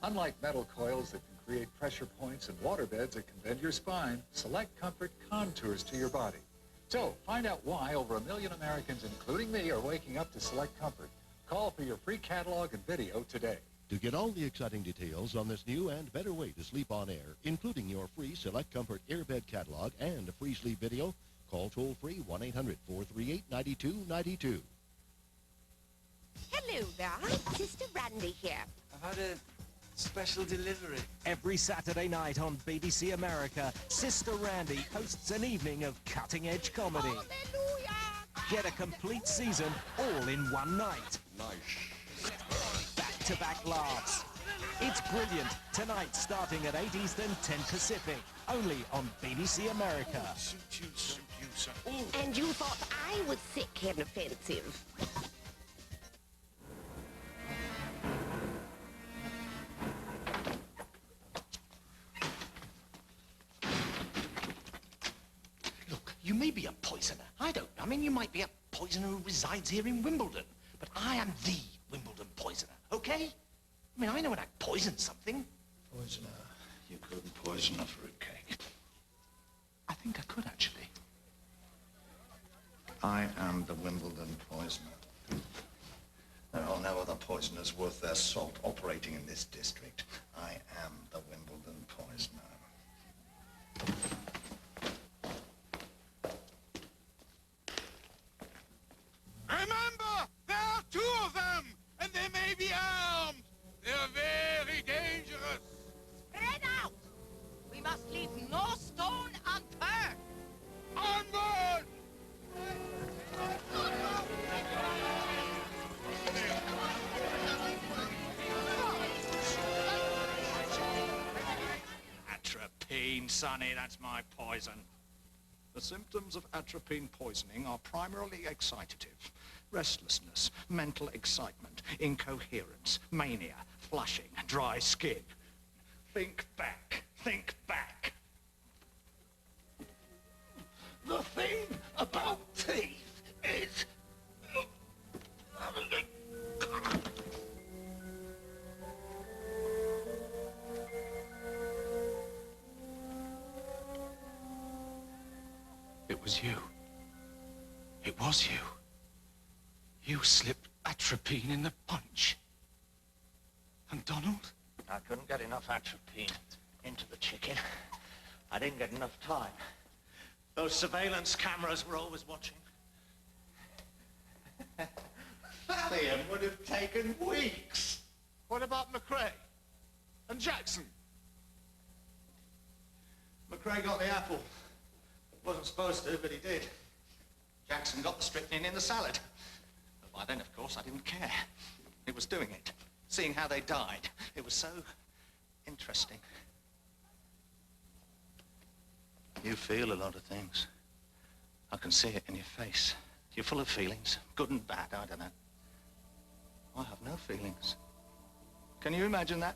Unlike metal coils that can create pressure points and water beds that can bend your spine, Select Comfort contours to your body. So, find out why over 1 million Americans, including me, are waking up to Select Comfort. Call for your free catalog and video today. To get all the exciting details on this new and better way to sleep on air, including your free Select Comfort Airbed catalog and a free sleep video, call toll-free 1-800-438-9292. Hello there, Sister Randy here. I've had a special delivery. Every Saturday night on BBC America, Sister Randy hosts an evening of cutting-edge comedy. Hallelujah! Get a complete season all in one night. Nice. Back-to-back laughs. It's brilliant. Tonight, starting at 8 Eastern, 10 Pacific. Only on BBC America. And you thought I was sick and offensive. Look, you may be a poisoner. I don't. I mean, you might be a poisoner who resides here in Wimbledon. But I am the Wimbledon poisoner, okay? I mean, I know when I poison something. Poisoner? You couldn't poison a fruitcake. I think I could, actually. I am the Wimbledon poisoner. There are no other poisoners worth their salt operating in this district. I am the Wimbledon poisoner. Remember, there are two of them, and they may be armed. They're very dangerous. Spread out! We must leave no stone unturned. Onward! Atropine, Sonny, that's my poison. The symptoms of atropine poisoning are primarily excitative. Restlessness, mental excitement, incoherence, mania, flushing, dry skin. Think back. Think back. The thing about teeth is... It was you. It was you. You slipped atropine in the punch. And Donald? I couldn't get enough atropine into the chicken. I didn't get enough time. Those surveillance cameras were always watching. Thallium would have taken weeks. What about McRae? And Jackson? McRae got the apple. Wasn't supposed to, but he did. Jackson got the strychnine in the salad. But by then, of course, I didn't care. It was doing it. Seeing how they died. It was so interesting. You feel a lot of things. I can see it in your face. You're full of feelings, good and bad, I don't know. I have no feelings. Can you imagine that?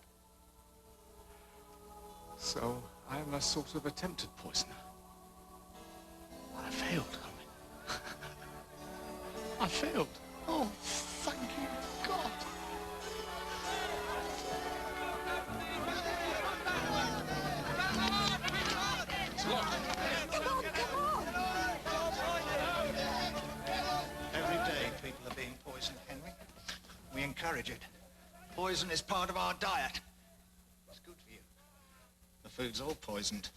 So, I am a sort of attempted poisoner. I failed, Owen. I failed. Oh, thank you, God. Every day people are being poisoned, Henry. We encourage it. Poison is part of our diet. It's good for you. The food's all poisoned.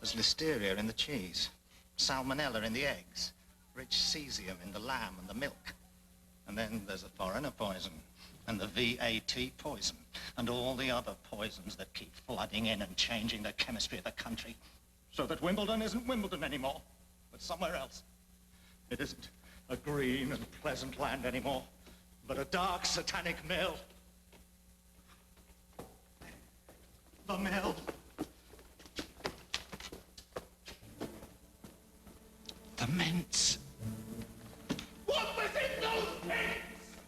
There's listeria in the cheese, salmonella in the eggs, rich cesium in the lamb and the milk. And then there's the foreigner poison, and the VAT poison, and all the other poisons that keep flooding in and changing the chemistry of the country. So that Wimbledon isn't Wimbledon anymore, but somewhere else. It isn't a green and pleasant land anymore, but a dark satanic mill. The mill. The mints. What was in those mints?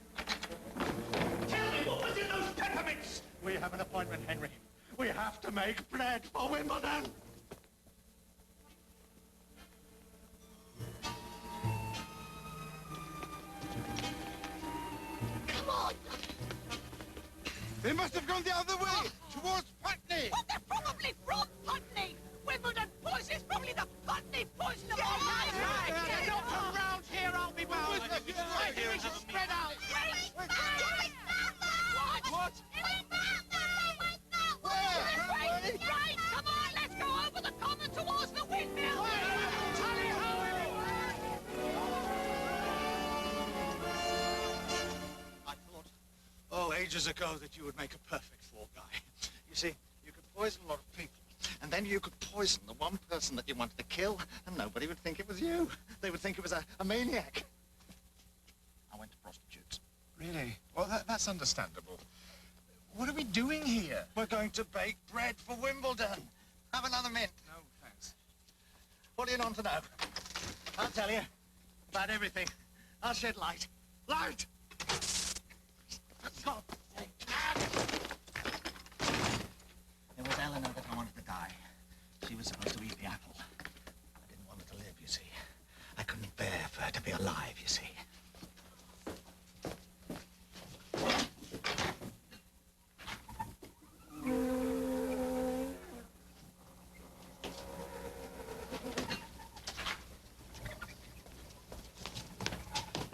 Tell me, what was in those peppermints? We have an appointment, Henry. We have to make bread for Wimbledon. Come on! They must have gone the other way, towards Putney. Oh, they're probably from Putney. Wimbledon poison is probably the Putney poison of all time. Spread out. What? Right, come on, let's go over the common towards the windmill. I thought, ages ago that you would make a perfect fall guy. You see, you could poison a lot of people, and then you could poison the one person that you wanted to kill, and nobody would think it was you. They would think it was a maniac. I went to prostitutes. Really? Well, that's understandable. What are we doing here? We're going to bake bread for Wimbledon. Have another mint. No, thanks. What do you want to know? I'll tell you about everything. I'll shed light. Light! God. It was Eleanor that I wanted to die. She was supposed to eat the apple. I didn't want her to live, you see. I couldn't bear for her to be alive, you see.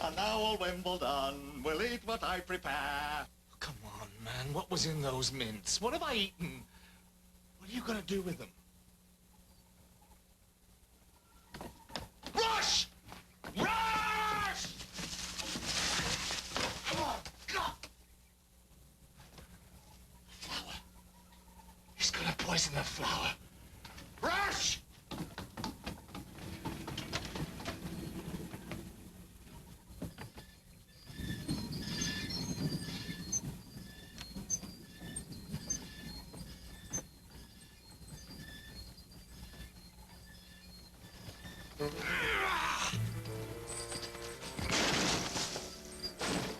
And now all Wimbledon will eat what I prepare. Come on, man. What was in those mints? What have I eaten? What are you going to do with them? Rush! Rush! Oh, God! Flour. He's going to poison the flour. Rush!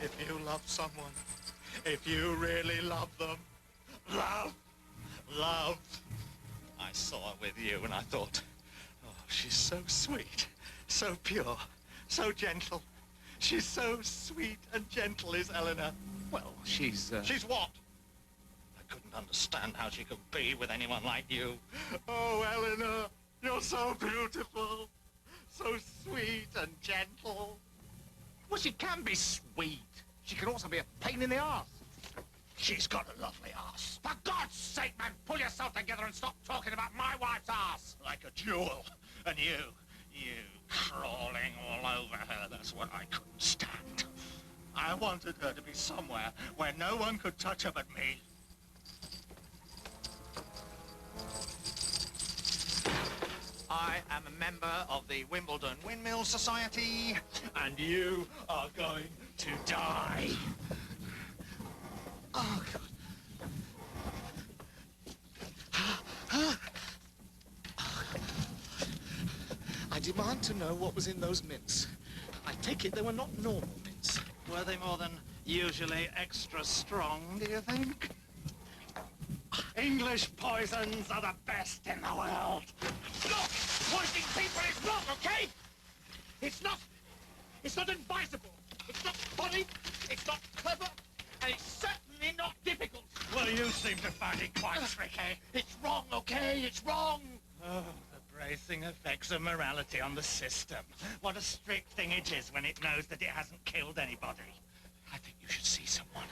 If you love someone, if you really love them, love. I saw her with you and I thought, oh, she's so sweet, so pure, so gentle. She's so sweet and gentle, is Eleanor. Well, she's what? I couldn't understand how she could be with anyone like you. Oh, Eleanor, you're so beautiful, so sweet and gentle. Well, she can be sweet. She can also be a pain in the arse. She's got a lovely ass. For God's sake, man, pull yourself together and stop talking about my wife's ass. Like a jewel. And you crawling all over her, that's what I couldn't stand. I wanted her to be somewhere where no one could touch her but me. I am a member of the Wimbledon Windmill Society, and you are going to die. Oh, God. I demand to know what was in those mints. I take it they were not normal mints. Were they more than usually extra strong, do you think? English poisons are the best in the world. Look! Poisoning people is wrong, okay? It's not advisable. It's not funny. It's not clever. And it's certainly not difficult. Well, you seem to find it quite tricky. It's wrong, okay? It's wrong. Oh, the bracing effects of morality on the system. What a strict thing it is when it knows that it hasn't killed anybody. I think you should see someone.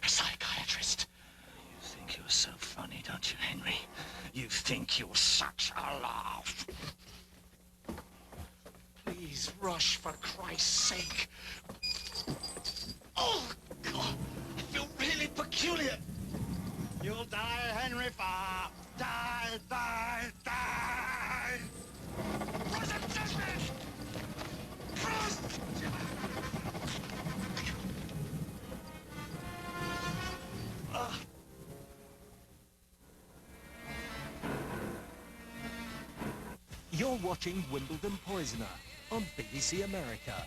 A psychiatrist. You think you're so funny, don't you, Henry? You think you're such a laugh. Please, Rush, for Christ's sake. Oh, God. I feel really peculiar. You'll die, Henry Farr. Die, die, die. You're watching Wimbledon Poisoner on BBC America.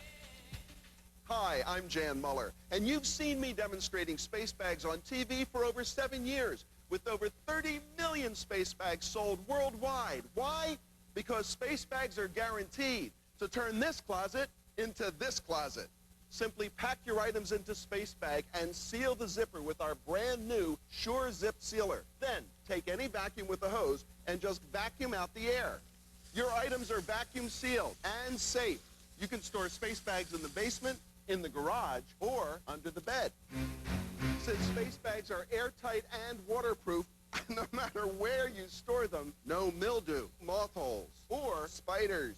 Hi, I'm Jan Muller, and you've seen me demonstrating space bags on TV for over 7 years, with over 30 million space bags sold worldwide. Why? Because space bags are guaranteed to turn this closet into this closet. Simply pack your items into space bag and seal the zipper with our brand new Sure Zip Sealer. Then take any vacuum with a hose and just vacuum out the air. Your items are vacuum sealed and safe. You can store space bags in the basement, in the garage, or under the bed. Since space bags are airtight and waterproof, no matter where you store them, no mildew, moth holes, or spiders.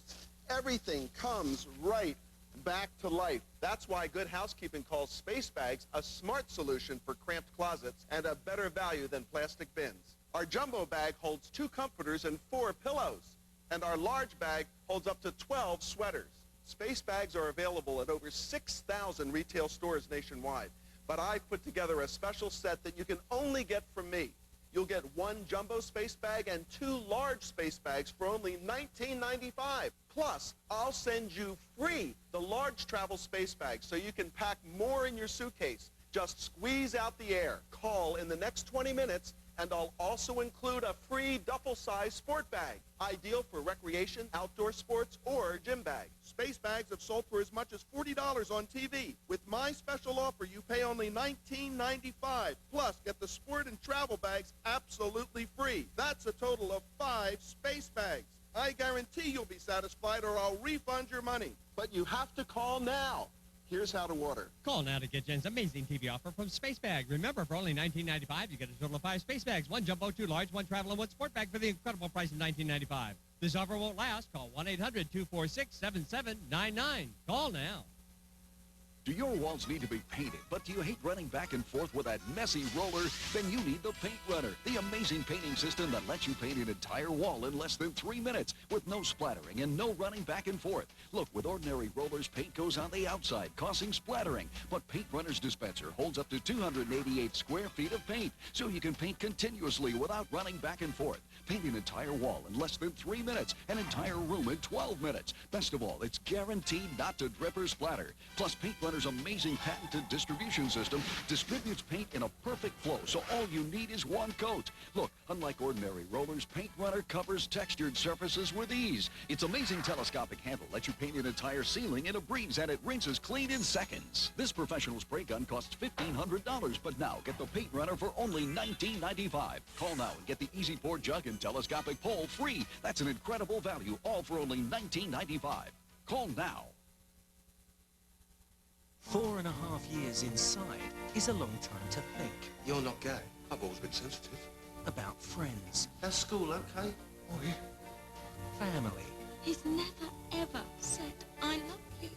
Everything comes right back to life. That's why Good Housekeeping calls space bags a smart solution for cramped closets and a better value than plastic bins. Our jumbo bag holds 2 comforters and 4 pillows, and our large bag holds up to 12 sweaters. Space bags are available at over 6,000 retail stores nationwide, but I've put together a special set that you can only get from me. You'll get 1 jumbo space bag and 2 large space bags for only $19.95. Plus, I'll send you free the large travel space bag so you can pack more in your suitcase. Just squeeze out the air. Call in the next 20 minutes, and I'll also include a free duffel-size sport bag, ideal for recreation, outdoor sports, or gym bag. Space bags have sold for as much as $40 on TV. With my special offer, you pay only $19.95. Plus, get the sport and travel bags absolutely free. That's a total of 5 space bags. I guarantee you'll be satisfied, or I'll refund your money. But you have to call now. Here's how to order. Call now to get Jen's amazing TV offer from Space Bag. Remember, for only $19.95, you get a total of 5 space bags, 1 jumbo, 2 large, 1 travel, and 1 sport bag for the incredible price of $19.95. This offer won't last. Call 1-800-246-7799. Call now. Do your walls need to be painted, but do you hate running back and forth with that messy roller? Then you need the Paint Runner, the amazing painting system that lets you paint an entire wall in less than 3 minutes with no splattering and no running back and forth. Look, with ordinary rollers, paint goes on the outside, causing splattering. But Paint Runner's dispenser holds up to 288 square feet of paint, so you can paint continuously without running back and forth. Paint an entire wall in less than 3 minutes, an entire room in 12 minutes. Best of all, it's guaranteed not to drip or splatter. Plus, Paint Runner's amazing patented distribution system distributes paint in a perfect flow, so all you need is 1 coat. Look, unlike ordinary rollers, Paint Runner covers textured surfaces with ease. Its amazing telescopic handle lets you paint an entire ceiling in a breeze, and it rinses clean in seconds. This professional spray gun costs $1,500, but now get the Paint Runner for only $19.95. Call now and get the easy pour jug and telescopic pole free. That's an incredible value, all for only $19.95. Call now. 4.5 years inside is a long time to think. You're not gay. I've always been sensitive. About friends. How's school, okay? Oi. Family. He's never, ever said, I love you.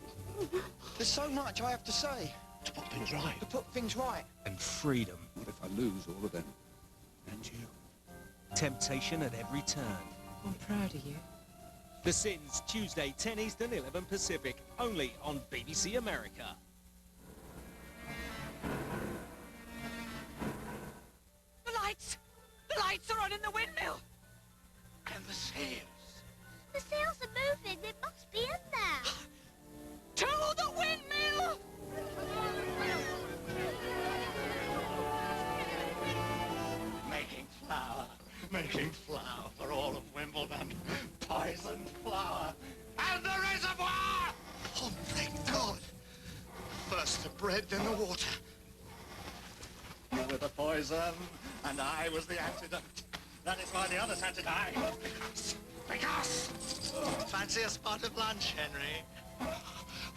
There's so much I have to say. To put things right. To put things right. And freedom. What if I lose all of them? And you? Temptation at every turn. I'm proud of you. The Sins, Tuesday, 10 Eastern, 11 Pacific. Only on BBC America. The lights! The lights are on in the windmill! And the sails. The sails are moving. They must be in there. To the windmill! Making flour for all of Wimbledon. Poisoned flour. And the reservoir! Oh, thank God. First the bread, then the water. You were the poison, and I was the antidote. That is why the others had to die. Because! Fancy a spot of lunch, Henry?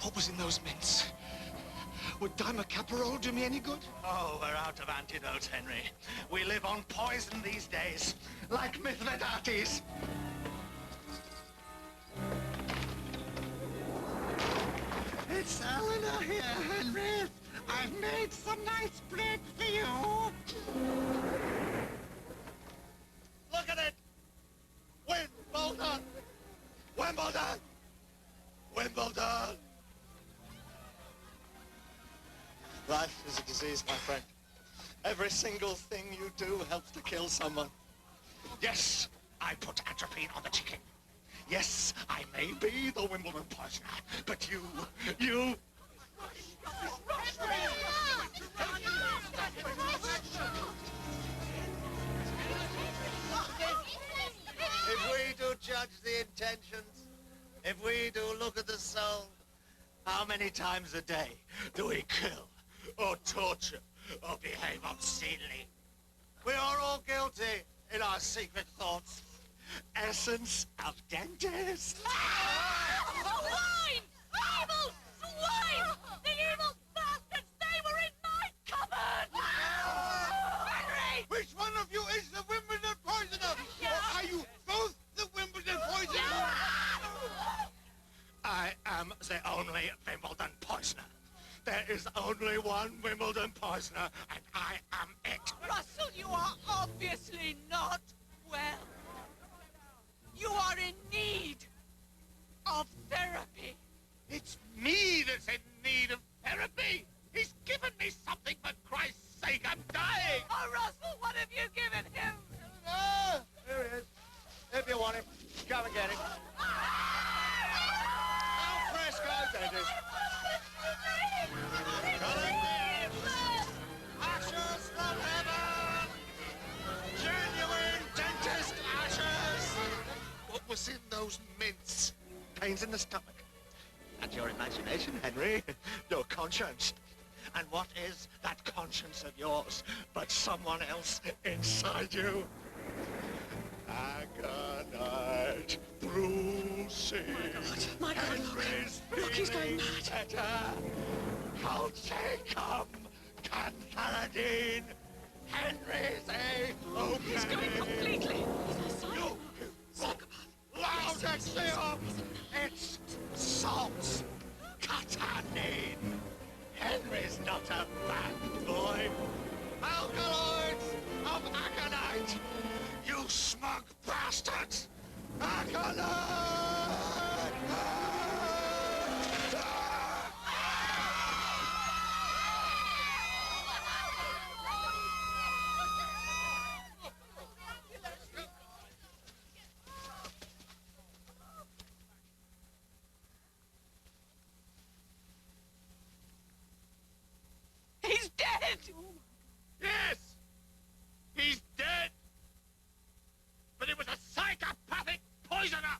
What was in those mints? Would Dimer Caparol do me any good? Oh, we're out of antidotes, Henry. We live on poison these days, like Mithridates. It's Eleanor here, Henry. I've made some nice bread for you. Look at it! Wimbledon! Wimbledon! Wimbledon! Life is a disease, my friend. Every single thing you do helps to kill someone. Yes, I put atropine on the chicken. Yes, I may be the Wimbledon poisoner, but you... If we do judge the intentions, if we do look at the soul, How many times a day do we kill, or torture, or behave obscenely? We are all guilty in our secret thoughts. Essence of dentist. Swine! Evil! Swine! The of you is the Wimbledon poisoner? Or are you both the Wimbledon poisoner? I am the only Wimbledon poisoner. There is only one Wimbledon poisoner, and I am it. Russell, you are obviously not well. You are in need of therapy. It's me that's in need of therapy. He's given me something, for Christ's sake, I'm dying. Oh, Russell, what have you given him? There he is. If you want him, come and get him. Al fresco, dentist. Ashes from heaven. Genuine dentist ashes. What was in those mints? Pains in the stomach. That's your imagination, Henry. Your conscience. And what is that conscience of yours but someone else inside you? Agonite through sin. My God, look, he's going mad. Better. How Jacob Cantharidine. Henry's a He's going completely. You loud exhale. It's salt. Catanine. Henry's not a bad boy. Alkaloids of aconite. You smug bastards. Aconite! He's dead! Yes! He's dead! But he was a psychopathic poisoner!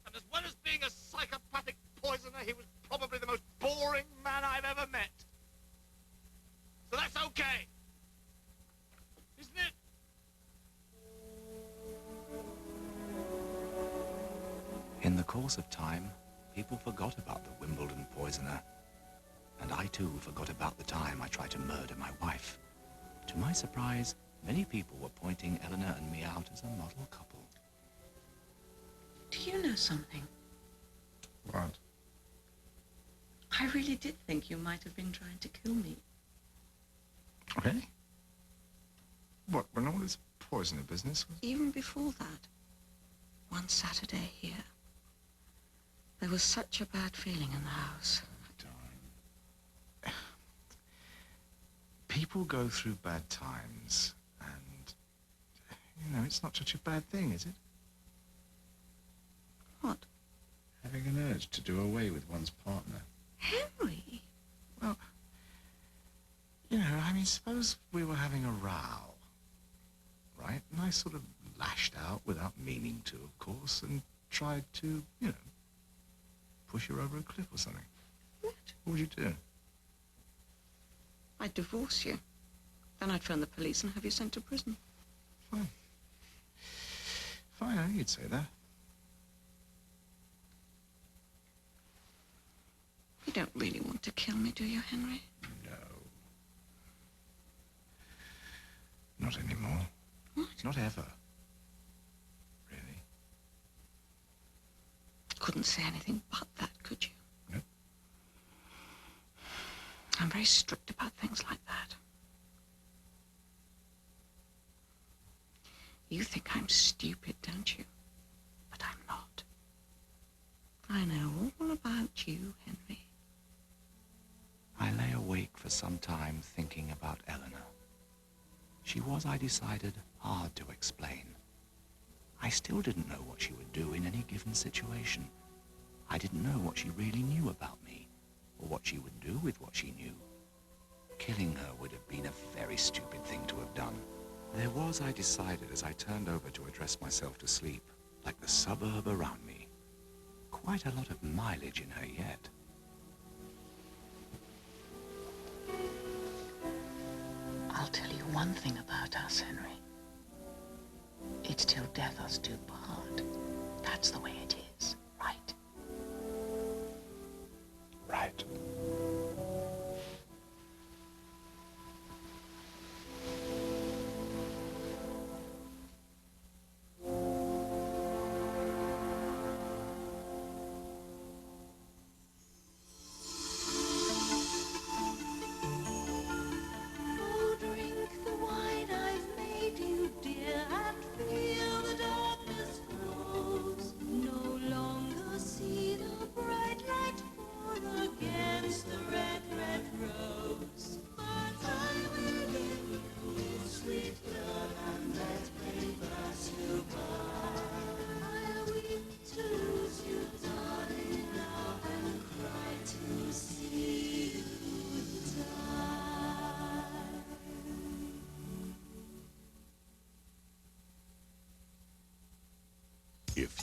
And as well as being a psychopathic poisoner, he was probably the most boring man I've ever met. So that's okay. Isn't it? In the course of time, people forgot about the Wimbledon poisoner. And I too forgot about the time I tried to murder my wife. To my surprise, many people were pointing Eleanor and me out as a model couple. Do you know something? What? I really did think you might have been trying to kill me. Really? What, when all this poisoner business was... Even before that. One Saturday here. There was such a bad feeling in the house. People go through bad times, and, you know, it's not such a bad thing, is it? What? Having an urge to do away with one's partner. Henry? Well, you know, I mean, suppose we were having a row, right? And I sort of lashed out without meaning to, of course, and tried to, you know, push her over a cliff or something. What? What would you do? I'd divorce you. Then I'd phone the police and have you sent to prison. Fine. Fine, I knew you'd say that. You don't really want to kill me, do you, Henry? No. Not anymore. What? Not ever. Really. Couldn't say anything but that, could you? No. I'm very strict about things like that. You think I'm stupid, don't you? But I'm not. I know all about you, Henry. I lay awake for some time thinking about Eleanor. She was, I decided, hard to explain. I still didn't know what she would do in any given situation. I didn't know what she really knew about me, or what she would do with what she knew. Killing her would have been a very stupid thing to have done. There was, I decided, as I turned over to address myself to sleep, like the suburb around me, quite a lot of mileage in her yet. I'll tell you one thing about us, Henry. It's till death us do part. That's the way it is, right? Right.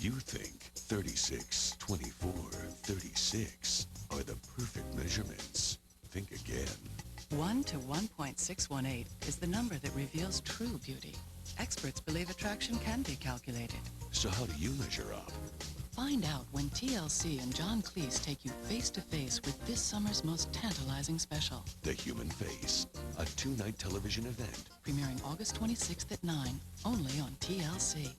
If you think 36, 24, 36 are the perfect measurements, think again. 1 to 1.618 is the number that reveals true beauty. Experts believe attraction can be calculated. So how do you measure up? Find out when TLC and John Cleese take you face-to-face with this summer's most tantalizing special. The Human Face, a 2-night television event. Premiering August 26th at 9, only on TLC.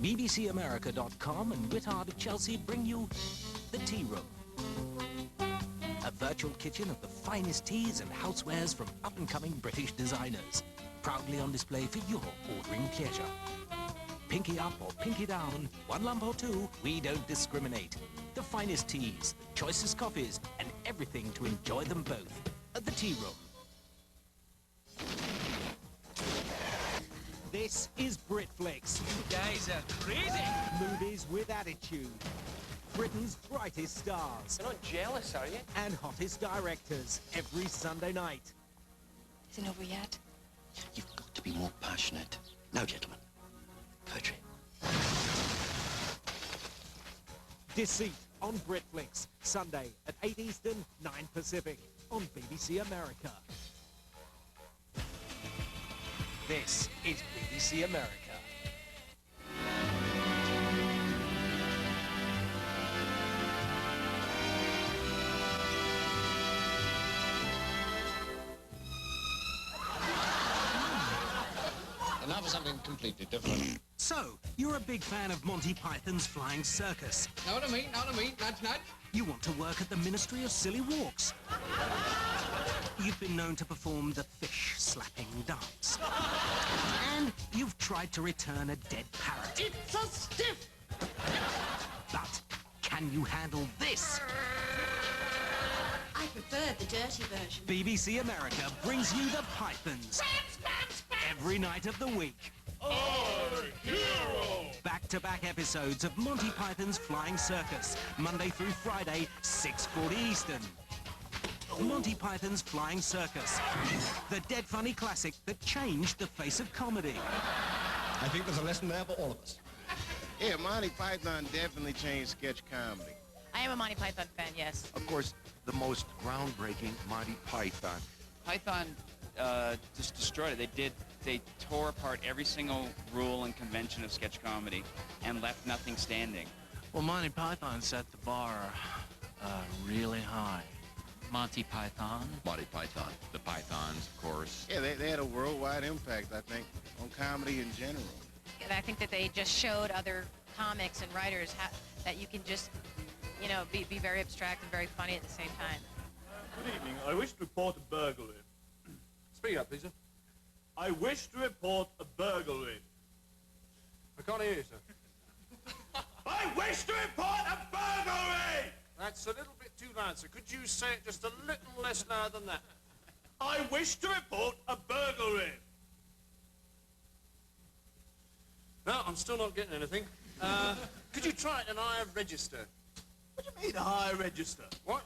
BBCAmerica.com and Whittard of Chelsea bring you The Tea Room. A virtual kitchen of the finest teas and housewares from up-and-coming British designers. Proudly on display for your ordering pleasure. Pinky up or pinky down, one lump or two, we don't discriminate. The finest teas, the choicest coffees, and everything to enjoy them both at The Tea Room. This is Britflix. You guys are crazy! Movies with attitude. Britain's brightest stars. You're not jealous, are you? And hottest directors every Sunday night. Isn't over yet? You've got to be more passionate. Now, gentlemen, poetry. Deceit on Britflix, Sunday at 8 Eastern, 9 Pacific on BBC America. This is BBC America. And now for something completely different. So, you're a big fan of Monty Python's Flying Circus. Know what I mean? Nudge, nudge. You want to work at the Ministry of Silly Walks. You've been known to perform the fish-slapping dance. And you've tried to return a dead parrot. It's so stiff! But can you handle this? I prefer the dirty version. BBC America brings you the Pythons. Every night of the week. Our hero! Back-to-back episodes of Monty Python's Flying Circus, Monday through Friday, 6:40 Eastern. Monty Python's Flying Circus, the dead funny classic that changed the face of comedy. I think there's a lesson there for all of us. Yeah, Monty Python definitely changed sketch comedy. I am a Monty Python fan, yes. Of course, the most groundbreaking Monty Python. Python just destroyed it. They tore apart every single rule and convention of sketch comedy and left nothing standing. Well, Monty Python set the bar really high. Monty Python. Monty Python. The Pythons, of course. Yeah, they had a worldwide impact, I think, on comedy in general. And I think that they just showed other comics and writers that you can just, you know, be very abstract and very funny at the same time. Good evening. I wish to report a burglary. Speak up, please, sir. I wish to report a burglary. I can't hear you, sir. I wish to report a burglary! That's a little bit too loud, sir. Could you say it just a little less loud than that? I wish to report a burglary. No, I'm still not getting anything. Could you try it in a higher register? What do you mean, a higher register? What?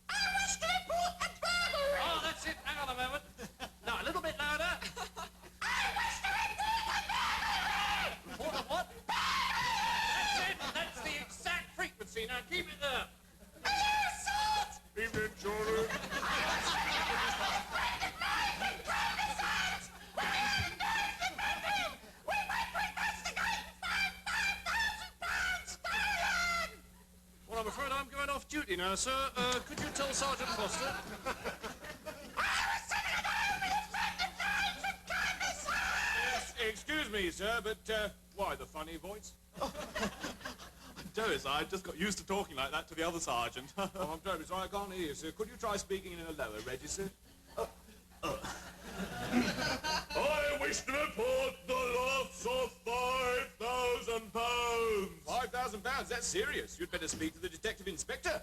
I wish to report a burglary! Oh, that's it. Hang on a moment. No, a little bit louder. I wish to report a burglary! Report a what? That's it. That's the exact frequency. Now keep it there. Assault! Evening, Charlie. Well, I'm afraid I'm going off duty now, sir. Could you tell Sergeant Foster? Yes, excuse me, sir, but why the funny voice? Joey's, I just got used to talking like that to the other sergeant. Oh, I'm terribly sorry, I can't hear you, sir. Could you try speaking in a lower register? I wish to report the loss of £5,000. £5,000? That's serious. You'd better speak to the detective inspector.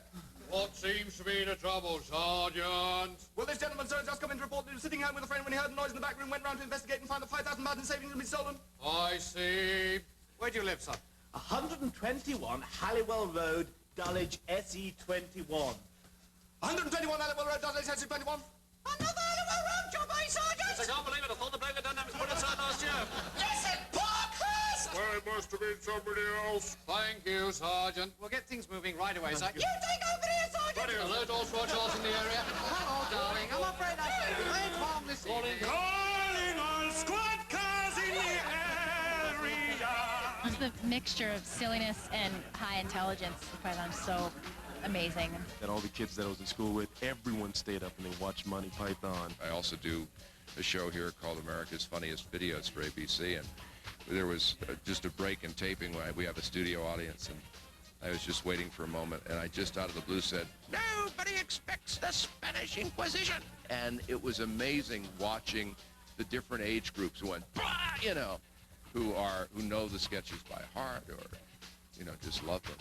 What seems to be the trouble, Sergeant? Well, this gentleman, sir, has just come in to report that he was sitting home with a friend when he heard a noise in the back room, went round to investigate and find that £5,000 in savings had been stolen. I see. Where do you live, son? 121 Halliwell Road, Dulwich, SE21. 121 Halliwell Road, Dudley, SE21? Another Halliwell Road job, Sergeant? Yes, I can't believe it. I thought the bloke had done that was put aside last year. Yes, in Parkhurst! Where it to be somebody else. Thank you, Sergeant. We'll get things moving right away, sir. You take over here, Sergeant! Alert all SWAT shots in the area. Hello, darling. I'm afraid I can't inform this evening. Calling all squad cars in the area. It's the mixture of silliness and high intelligence. The Python's so amazing. And all the kids that I was in school with, everyone stayed up and they watched Monty Python. I also do a show here called America's Funniest Videos for ABC, and there was just a break in taping when we have a studio audience, and I was just waiting for a moment, and I just out of the blue said, "Nobody expects the Spanish Inquisition." And it was amazing watching the different age groups who went, bah! You know, who know the sketches by heart, or, you know, just love them.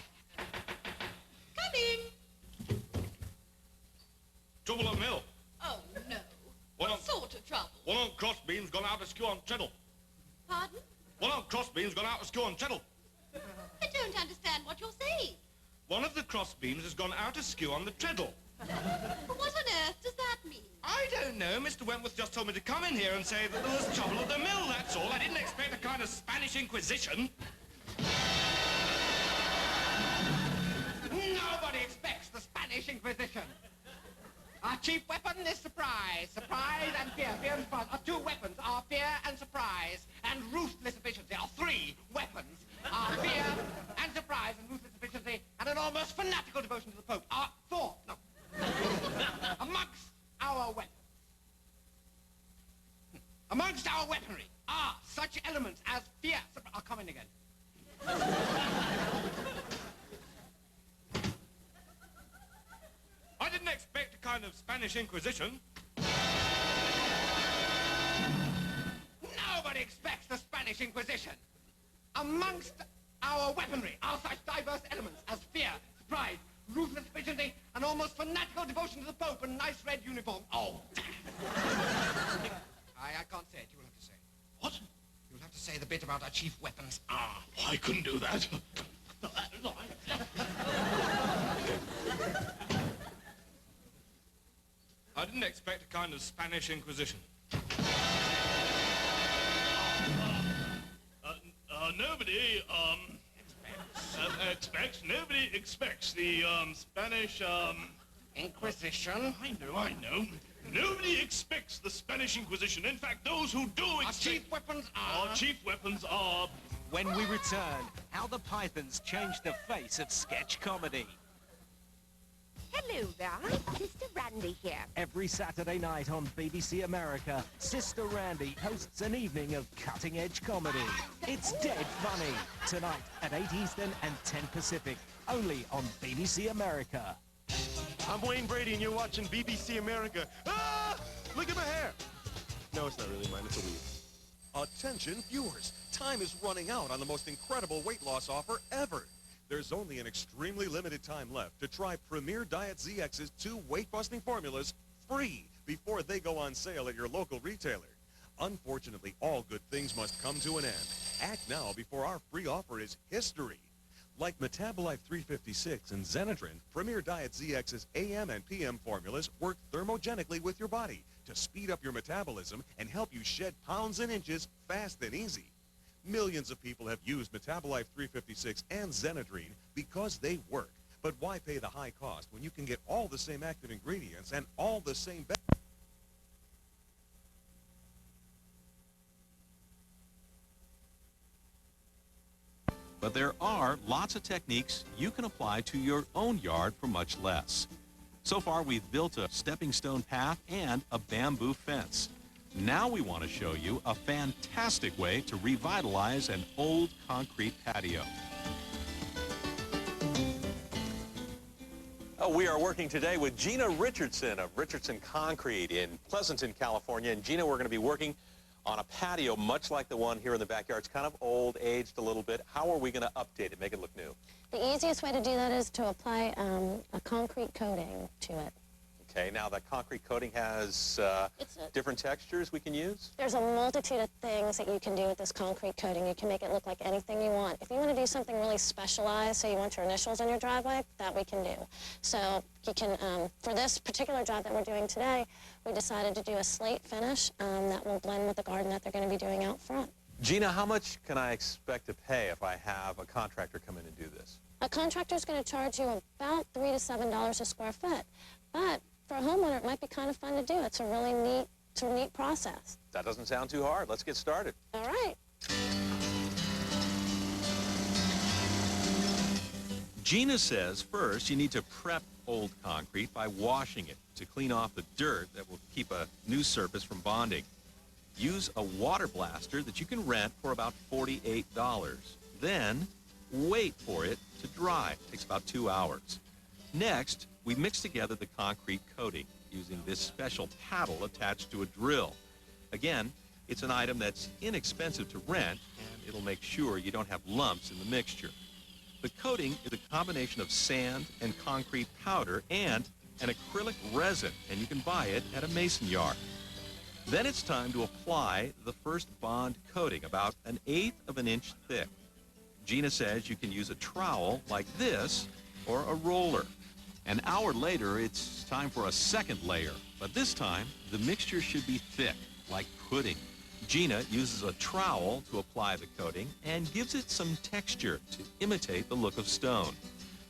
Coming! Trouble at mill. Oh, no. What sort of trouble? One on crossbeam's gone out of skew on treadle. Pardon? One on crossbeam's gone out of skew on treadle. I don't understand what you're saying. One of the crossbeams has gone out askew on the treadle. What on earth does that mean? I don't know. Mr. Wentworth just told me to come in here and say that there was trouble at the mill, that's all. I didn't expect a kind of Spanish Inquisition. Nobody expects the Spanish Inquisition. Our chief weapon is surprise. Surprise and fear. Fear and surprise. Our two weapons are fear and surprise and ruthless efficiency. Our three weapons are fear and surprise and ruthless efficiency and an almost fanatical devotion to the Pope. Our four, no. Amongst our weapons. Amongst our weaponry are such elements as fear. I'll come in again. I didn't expect a kind of Spanish Inquisition. Nobody expects the Spanish Inquisition. Amongst our weaponry are such diverse elements as fear, surprise, ruthless efficiency, and almost fanatical devotion to the Pope and nice red uniform. Oh. I can't say it. You'll have to say it. What? You'll have to say the bit about our chief weapons are. I couldn't do that. I didn't expect a kind of Spanish Inquisition. Nobody expects the, Spanish, Inquisition? I know. Nobody expects the Spanish Inquisition. In fact, those who do expect... Our chief weapons are... Our chief weapons are... When we return, how the Pythons changed the face of sketch comedy. Hello there, Sister Randy here. Every Saturday night on BBC America, Sister Randy hosts an evening of cutting-edge comedy. It's dead funny. Tonight at 8 Eastern and 10 Pacific, only on BBC America. I'm Wayne Brady and you're watching BBC America. Ah! Look at my hair! No, it's not really mine, it's a weave. Attention viewers, time is running out on the most incredible weight loss offer ever. There's only an extremely limited time left to try Premier Diet ZX's 2 weight-busting formulas free before they go on sale at your local retailer. Unfortunately, all good things must come to an end. Act now before our free offer is history. Like Metabolife 356 and Xenadrin, Premier Diet ZX's AM and PM formulas work thermogenically with your body to speed up your metabolism and help you shed pounds and inches fast and easy. Millions of people have used Metabolife 356 and Xenadrin because they work. But why pay the high cost when you can get all the same active ingredients and all the same benefits? But there are lots of techniques you can apply to your own yard for much less. So far, we've built a stepping stone path and a bamboo fence. Now we want to show you a fantastic way to revitalize an old concrete patio. We are working today with Gina Richardson of Richardson Concrete in Pleasanton, California. And Gina, we're going to be working on a patio much like the one here in the backyard. It's kind of old, aged a little bit. How are we going to update it, make it look new? The easiest way to do that is to apply a concrete coating to it. Okay, now that concrete coating has different textures we can use? There's a multitude of things that you can do with this concrete coating. You can make it look like anything you want. If you want to do something really specialized, so you want your initials on your driveway, that we can do. So you can, for this particular job that we're doing today, we decided to do a slate finish that will blend with the garden that they're going to be doing out front. Gina, how much can I expect to pay if I have a contractor come in and do this? A contractor's going to charge you about $3 to $7 a square foot. But for a homeowner, it might be kind of fun to do. It's a really neat process. That doesn't sound too hard. Let's get started. All right. Gina says first you need to prep old concrete by washing it to clean off the dirt that will keep a new surface from bonding. Use a water blaster that you can rent for about $48. Then wait for it to dry. It takes about 2 hours. Next, we mix together the concrete coating using this special paddle attached to a drill. Again, it's an item that's inexpensive to rent, and it'll make sure you don't have lumps in the mixture. The coating is a combination of sand and concrete powder and an acrylic resin, and you can buy it at a mason yard. Then it's time to apply the first bond coating, about 1/8 of an inch thick. Gina says you can use a trowel like this or a roller. An hour later, it's time for a second layer, but this time the mixture should be thick, like pudding. Gina uses a trowel to apply the coating and gives it some texture to imitate the look of stone.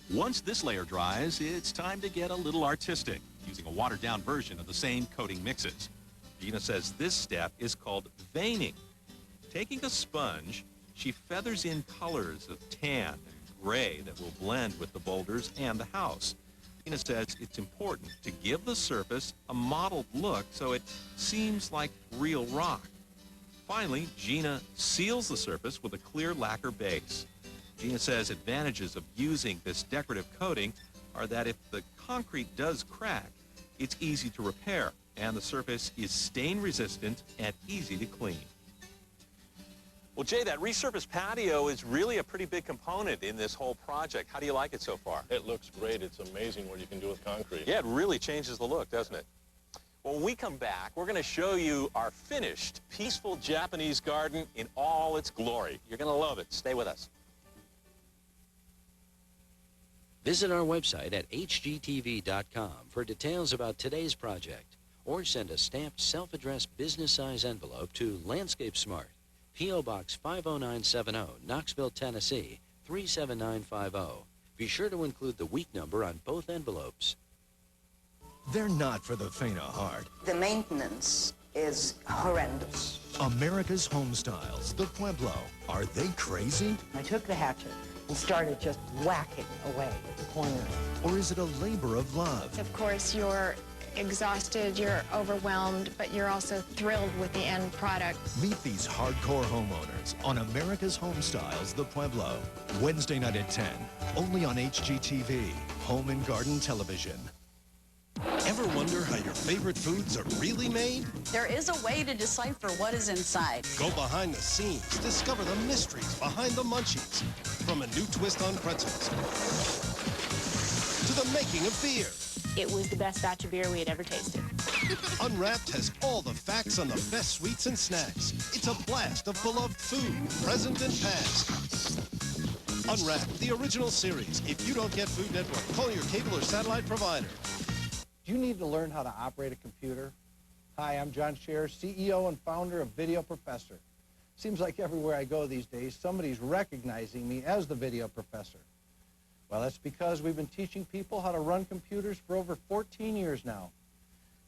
Once this layer dries, it's time to get a little artistic, using a watered-down version of the same coating mixes. Gina says this step is called veining. Taking a sponge, she feathers in colors of tan and gray that will blend with the boulders and the house. Gina says it's important to give the surface a mottled look so it seems like real rock. Finally, Gina seals the surface with a clear lacquer base. Gina says advantages of using this decorative coating are that if the concrete does crack, it's easy to repair, and the surface is stain resistant and easy to clean. Well, Jay, that resurfaced patio is really a pretty big component in this whole project. How do you like it so far? It looks great. It's amazing what you can do with concrete. Yeah, it really changes the look, doesn't it? Well, when we come back, we're going to show you our finished, peaceful Japanese garden in all its glory. You're going to love it. Stay with us. Visit our website at hgtv.com for details about today's project, or send a stamped self-addressed business-size envelope to Landscape Smart, P.O. Box 50970, Knoxville, Tennessee, 37950. Be sure to include the week number on both envelopes. They're not for the faint of heart. The maintenance is horrendous. America's Home Styles, the Pueblo. Are they crazy? I took the hatchet and started just whacking away at the corners. Or is it a labor of love? Of course, you're exhausted, you're overwhelmed, but you're also thrilled with the end product. Meet these hardcore homeowners on America's Home Styles, the Pueblo. Wednesday night at 10, only on HGTV, Home and Garden Television. Ever wonder how your favorite foods are really made? There is a way to decipher what is inside. Go behind the scenes. Discover the mysteries behind the munchies. From a new twist on pretzels to the making of beer. It was the best batch of beer we had ever tasted. Unwrapped has all the facts on the best sweets and snacks. It's a blast of beloved food, present and past. Unwrapped, the original series. If you don't get Food Network, call your cable or satellite provider. Do you need to learn how to operate a computer? Hi, I'm John Scherer, CEO and founder of Video Professor. Seems like everywhere I go these days, somebody's recognizing me as the Video Professor. Well, that's because we've been teaching people how to run computers for over 14 years now.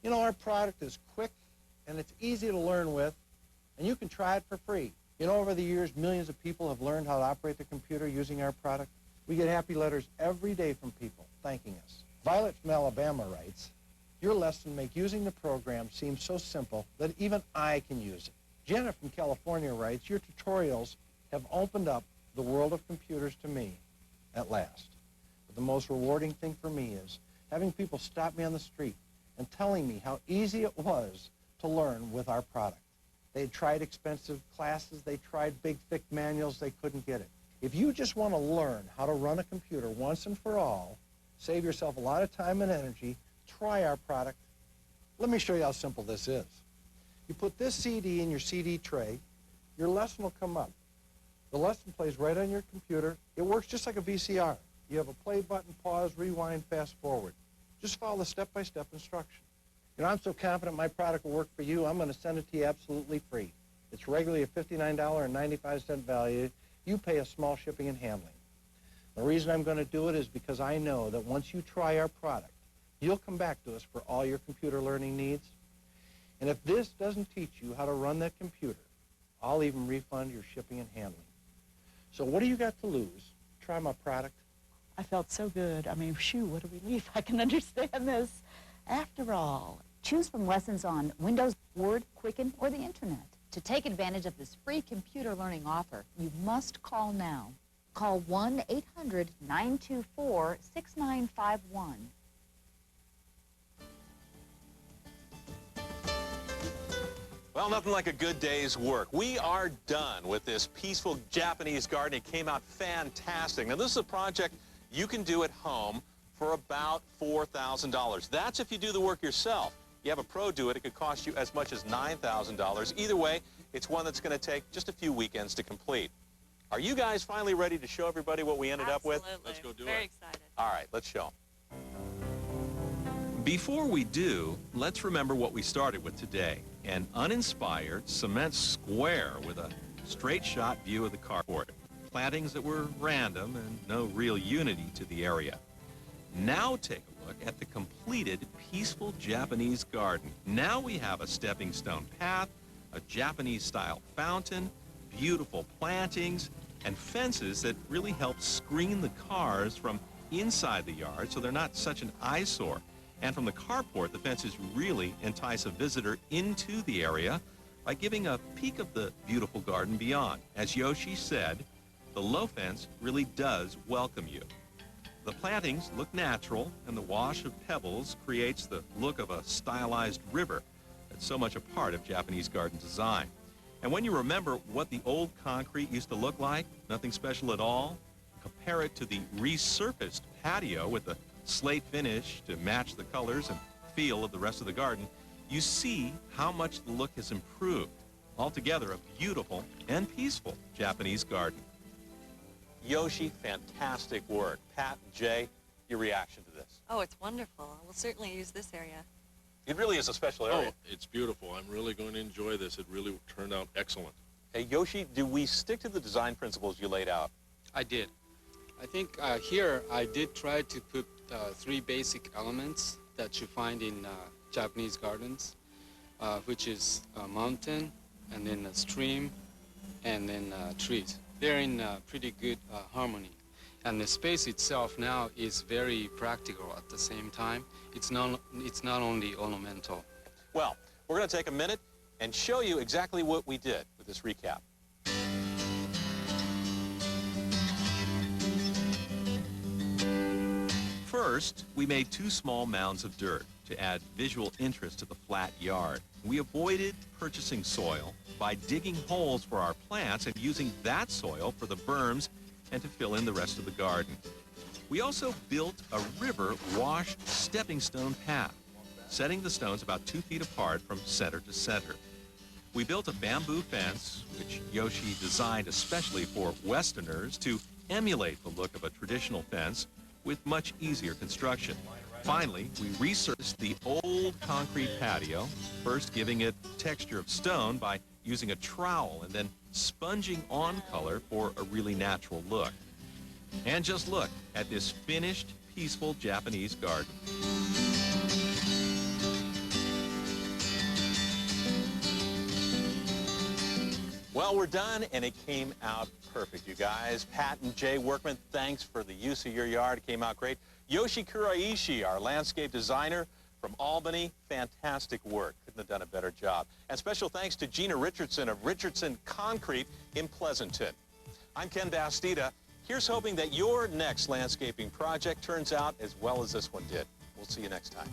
You know, our product is quick and it's easy to learn with, and you can try it for free. You know, over the years, millions of people have learned how to operate the computer using our product. We get happy letters every day from people thanking us. Violet from Alabama writes, your lesson make using the program seem so simple that even I can use it. Jenna from California writes, your tutorials have opened up the world of computers to me at last. But the most rewarding thing for me is having people stop me on the street and telling me how easy it was to learn with our product. They had tried expensive classes, they tried big, thick manuals, they couldn't get it. If you just want to learn how to run a computer once and for all, save yourself a lot of time and energy, try our product. Let me show you how simple this is. You put this CD in your CD tray, your lesson will come up. The lesson plays right on your computer. It works just like a VCR. You have a play button, pause, rewind, fast forward. Just follow the step-by-step instruction. You know, I'm so confident my product will work for you, I'm going to send it to you absolutely free. It's regularly a $59.95 value. You pay a small shipping and handling. The reason I'm going to do it is because I know that once you try our product, you'll come back to us for all your computer learning needs. And if this doesn't teach you how to run that computer, I'll even refund your shipping and handling. So what do you got to lose? Try my product. I felt so good. I mean, phew, what a relief. I can understand this. After all, choose from lessons on Windows, Word, Quicken, or the Internet. To take advantage of this free computer learning offer, you must call now. Call 1-800-924-6951. Well, nothing like a good day's work. We are done with this peaceful Japanese garden. It came out fantastic. Now, this is a project you can do at home for about $4,000. That's if you do the work yourself. You have a pro do it, it could cost you as much as $9,000. Either way, it's one that's going to take just a few weekends to complete. Are you guys finally ready to show everybody what we ended up with? Let's go do it. Very excited. All right, let's show them. Before we do, let's remember what we started with today. An uninspired cement square with a straight shot view of the carport. Plantings that were random and no real unity to the area. Now take a look at the completed peaceful Japanese garden. Now we have a stepping stone path, a Japanese-style fountain, beautiful plantings, and fences that really help screen the cars from inside the yard so they're not such an eyesore. And from the carport, the fences really entice a visitor into the area by giving a peek of the beautiful garden beyond. As Yoshi said, the low fence really does welcome you. The plantings look natural, and the wash of pebbles creates the look of a stylized river that's so much a part of Japanese garden design. And when you remember what the old concrete used to look like, nothing special at all, compare it to the resurfaced patio with the slate finish to match the colors and feel of the rest of the garden, you see how much the look has improved. Altogether, a beautiful and peaceful Japanese garden. Yoshi, fantastic work. Pat and Jay, your reaction to this? Oh, it's wonderful. We'll certainly use this area. It really is a special area. Oh, it's beautiful. I'm really going to enjoy this. It really turned out excellent. Hey, Yoshi, do we stick to the design principles you laid out? I did. I think here I did try to put three basic elements that you find in Japanese gardens, which is a mountain, and then a stream, and then trees. They're in pretty good harmony. And the space itself now is very practical at the same time. It's not only ornamental. Well, we're going to take a minute and show you exactly what we did with this recap. First, we made 2 small mounds of dirt to add visual interest to the flat yard. We avoided purchasing soil by digging holes for our plants and using that soil for the berms and to fill in the rest of the garden. We also built a river-washed stepping stone path, setting the stones about 2 feet apart from center to center. We built a bamboo fence, which Yoshi designed especially for Westerners to emulate the look of a traditional fence with much easier construction. Finally, we resurfaced the old concrete patio, first giving it texture of stone by using a trowel and then sponging on color for a really natural look. And just look at this finished, peaceful Japanese garden. Well, we're done, and it came out perfect, you guys. Pat and Jay Workman, thanks for the use of your yard. It came out great. Yoshi Kuraishi, our landscape designer from Albany, fantastic work. Couldn't have done a better job. And special thanks to Gina Richardson of Richardson Concrete in Pleasanton. I'm Ken Bastida. Here's hoping that your next landscaping project turns out as well as this one did. We'll see you next time.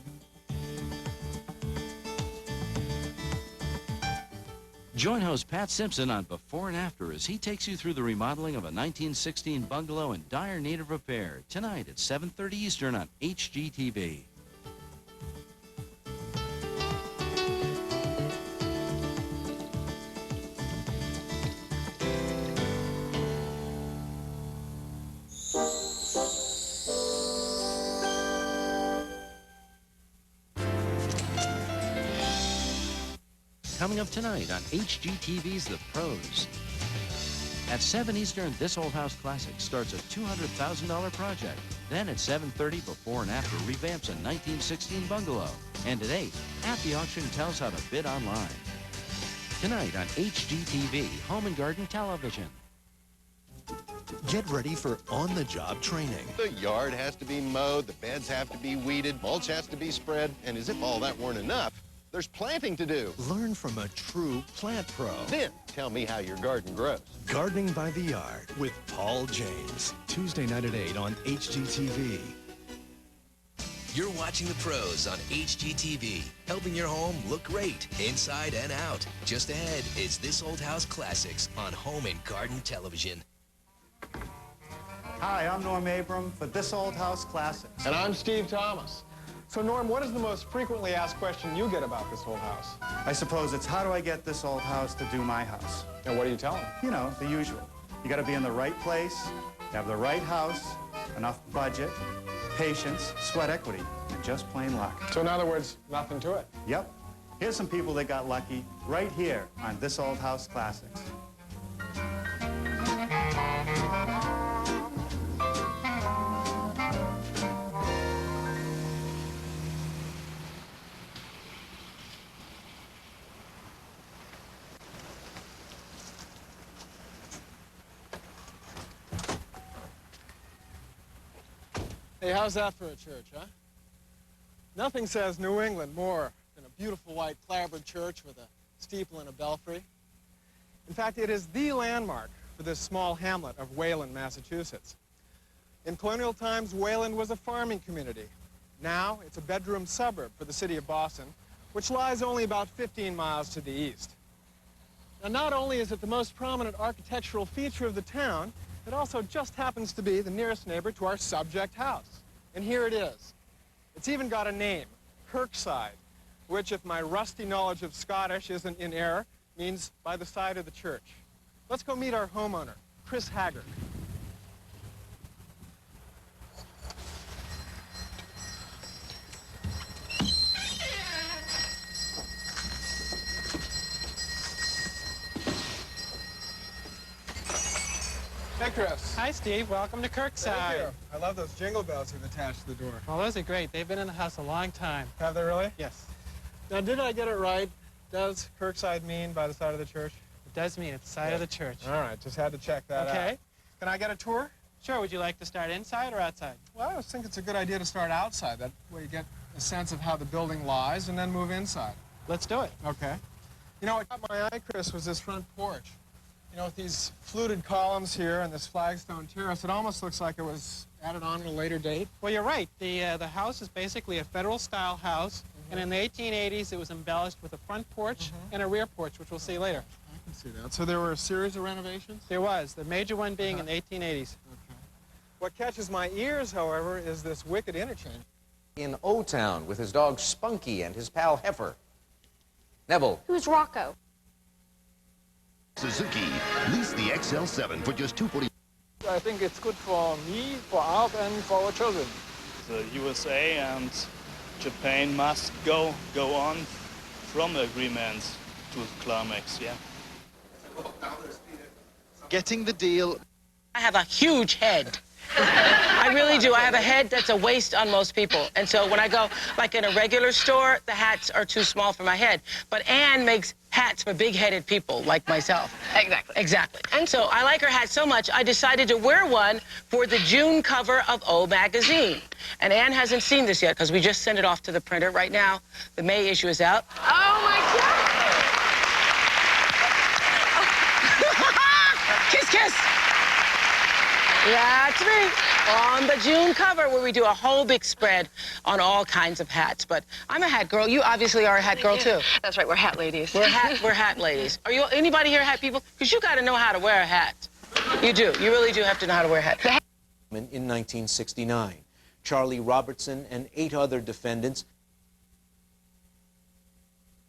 Join host Pat Simpson on Before and After as he takes you through the remodeling of a 1916 bungalow in dire need of repair. Tonight at 7:30 Eastern on HGTV. coming up tonight on HGTV's The Pros. At 7 Eastern, This Old House Classic starts a $200,000 project. Then at 7:30, Before and After revamps a 1916 bungalow. And at 8, At the Auction tells how to bid online. Tonight on HGTV, Home and Garden Television. Get ready for on-the-job training. The yard has to be mowed, the beds have to be weeded, mulch has to be spread, and as if all that weren't enough, there's planting to do. Learn from a true plant pro. Then tell me how your garden grows. Gardening by the Yard with Paul James. Tuesday night at 8 on HGTV. You're watching The Pros on HGTV, helping your home look great inside and out. Just ahead is This Old House Classics on Home and Garden Television. Hi, I'm Norm Abram for This Old House Classics. And I'm Steve Thomas. So, Norm, what is the most frequently asked question you get about this old house? I suppose it's how do I get this old house to do my house? And what do you tell them? You know, the usual. You got to be in the right place, have the right house, enough budget, patience, sweat equity, and just plain luck. So, in other words, nothing to it? Yep. Here's some people that got lucky right here on This Old House Classics. Hey, how's that for a church, huh? Nothing says New England more than a beautiful white clapboard church with a steeple and a belfry. In fact, it is the landmark for this small hamlet of Wayland, Massachusetts. In colonial times, Wayland was a farming community. Now, it's a bedroom suburb for the city of Boston, which lies only about 15 miles to the east. Now, not only is it the most prominent architectural feature of the town, it also just happens to be the nearest neighbor to our subject house. And here it is. It's even got a name, Kirkside, which, if my rusty knowledge of Scottish isn't in error, means by the side of the church. Let's go meet our homeowner, Chris Haggard. Hey, Chris. Hi, Steve. Welcome to Kirkside. Thank you. I love those jingle bells you've attached to the door. Well, those are great. They've been in the house a long time. Have they really? Yes. Now, did I get it right? Does Kirkside mean by the side of the church? It does mean at the side of the church. All right, just had to check that out. Okay. Can I get a tour? Sure. Would you like to start inside or outside? Well, I always think it's a good idea to start outside. That way you get a sense of how the building lies and then move inside. Let's do it. Okay. You know, what caught my eye, Chris, was this front porch. You know, with these fluted columns here and this flagstone terrace, it almost looks like it was added on at a later date. Well, you're right. The house is basically a federal-style house, and in the 1880s, it was embellished with a front porch and a rear porch, which we'll see later. I can see that. So there were a series of renovations? There was, the major one being in the 1880s. Okay. What catches my ears, however, is this wicked interchange. In O-Town with his dog Spunky and his pal Heifer. Neville. Who's Rocco? Suzuki, lease the XL7 for just $240. I think it's good for me, for Art, and for our children. The USA and Japan must go on from the agreement to the climax, yeah. Getting the deal. I have a huge head. I really do. I have a head that's a waist on most people. And so when I go, like in a regular store, the hats are too small for my head. But Anne makes hats for big-headed people like myself. Exactly. Exactly. And so I like her hat so much, I decided to wear one for the June cover of O magazine. And Anne hasn't seen this yet because we just sent it off to the printer. Right now, the May issue is out. Oh, my God. Kiss, kiss. That's me on the June cover where we do a whole big spread on all kinds of hats. But I'm a hat girl. You obviously are a hat girl, too. That's right. We're hat ladies. We're hat ladies. Are you anybody here hat people? Because you got to know how to wear a hat. You do. You really do have to know how to wear a hat. In 1969, Charlie Robertson and 8 other defendants.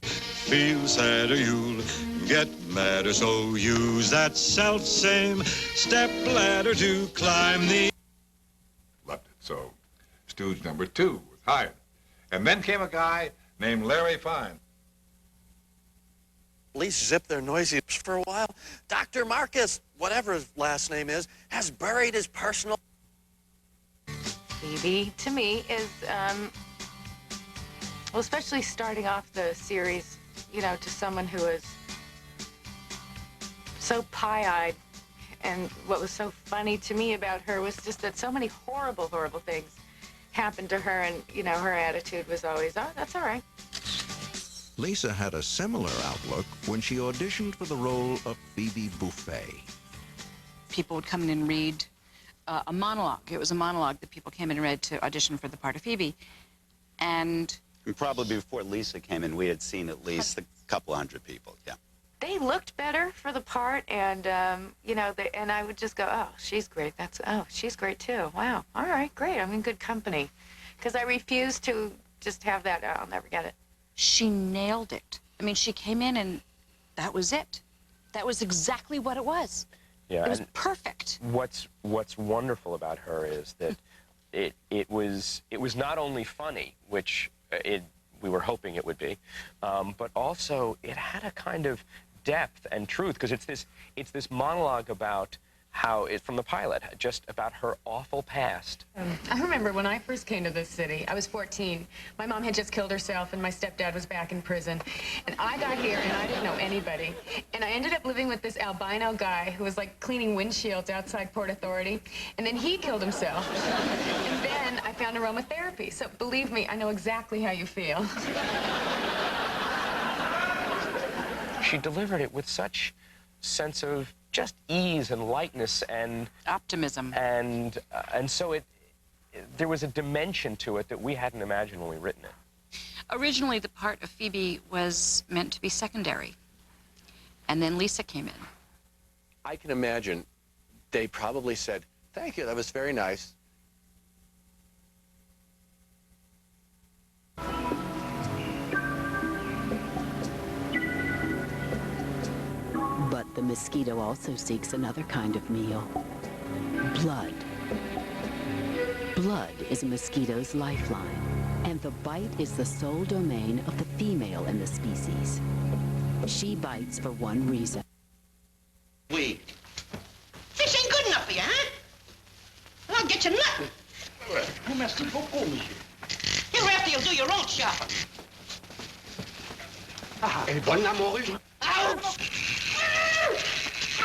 Feel sad or you'll get madder, so use that self-same step ladder to climb the... Loved it. So stooge number 2 was hired. And then came a guy named Larry Fine. least zip their noisy lips for a while. Dr. Marcus, whatever his last name is, has buried his personal... Phoebe, to me, is, well, especially starting off the series, you know, to someone who is so pie-eyed. And what was so funny to me about her was just that so many horrible, horrible things happened to her, and, you know, her attitude was always, oh, that's all right. Lisa had a similar outlook when she auditioned for the role of Phoebe Buffet. People would come in and read a monologue. It was a monologue that people came in and read to audition for the part of Phoebe. And probably before Lisa came in, we had seen at least a couple hundred people, yeah. They looked better for the part, and, you know, and I would just go, oh, she's great. Oh, she's great, too. Wow. All right, great. I'm in good company. Because I refuse to just have that, I'll never get it. she nailed it. I mean, she came in and that was it. That was exactly what it was. Yeah, it was perfect. What's wonderful about her is that it was not only funny, which we were hoping it would be, but also it had a kind of depth and truth, because it's this monologue about how from the pilot, just about her awful past. I remember when I first came to this city, I was 14. My mom had just killed herself, and my stepdad was back in prison. And I got here, and I didn't know anybody. And I ended up living with this albino guy who was, like, cleaning windshields outside Port Authority. And then he killed himself. And then I found aromatherapy. So believe me, I know exactly how you feel. She delivered it with such sense of just ease and lightness and optimism, and so there was a dimension to it that we hadn't imagined when we written it. Originally, the part of Phoebe was meant to be secondary, and then Lisa came in. I can imagine they probably said, "Thank you, that was very nice." But the mosquito also seeks another kind of meal: blood. Blood is a mosquito's lifeline, and the bite is the sole domain of the female in the species. She bites for one reason. Fish ain't good enough for you, huh? Well, I'll get you nothing. Merci beaucoup, monsieur. Hereafter, you'll do your own shopping. Elle est bonne, la morue. Ouch! I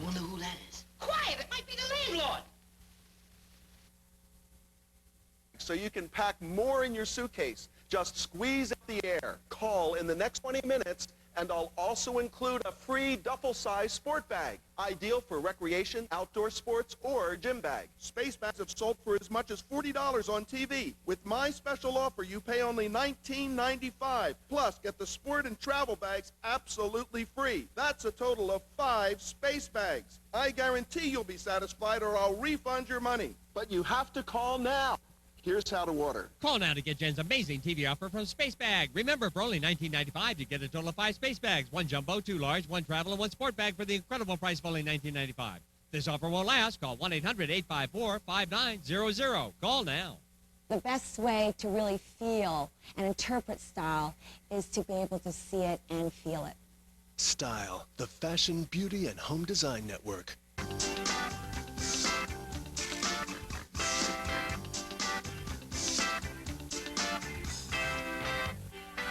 wonder who that is. Quiet, it might be the landlord. So you can pack more in your suitcase. Just squeeze out the air. Call in the next 20 minutes, and I'll also include a free duffel-size sport bag, ideal for recreation, outdoor sports, or gym bag. Space bags have sold for as much as $40 on TV. With my special offer, you pay only $19.95. Plus, get the sport and travel bags absolutely free. That's a total of 5 space bags. I guarantee you'll be satisfied, or I'll refund your money. But you have to call now. Here's how to order. Call now to get Jen's amazing TV offer from Space Bag. Remember, for only $19.95, you get a total of 5 space bags. 1 jumbo, 2 large, 1 travel, and 1 sport bag for the incredible price of only $19.95. This offer won't last. Call 1-800-854-5900. Call now. The best way to really feel and interpret style is to be able to see it and feel it. Style, the Fashion, Beauty, and Home Design Network.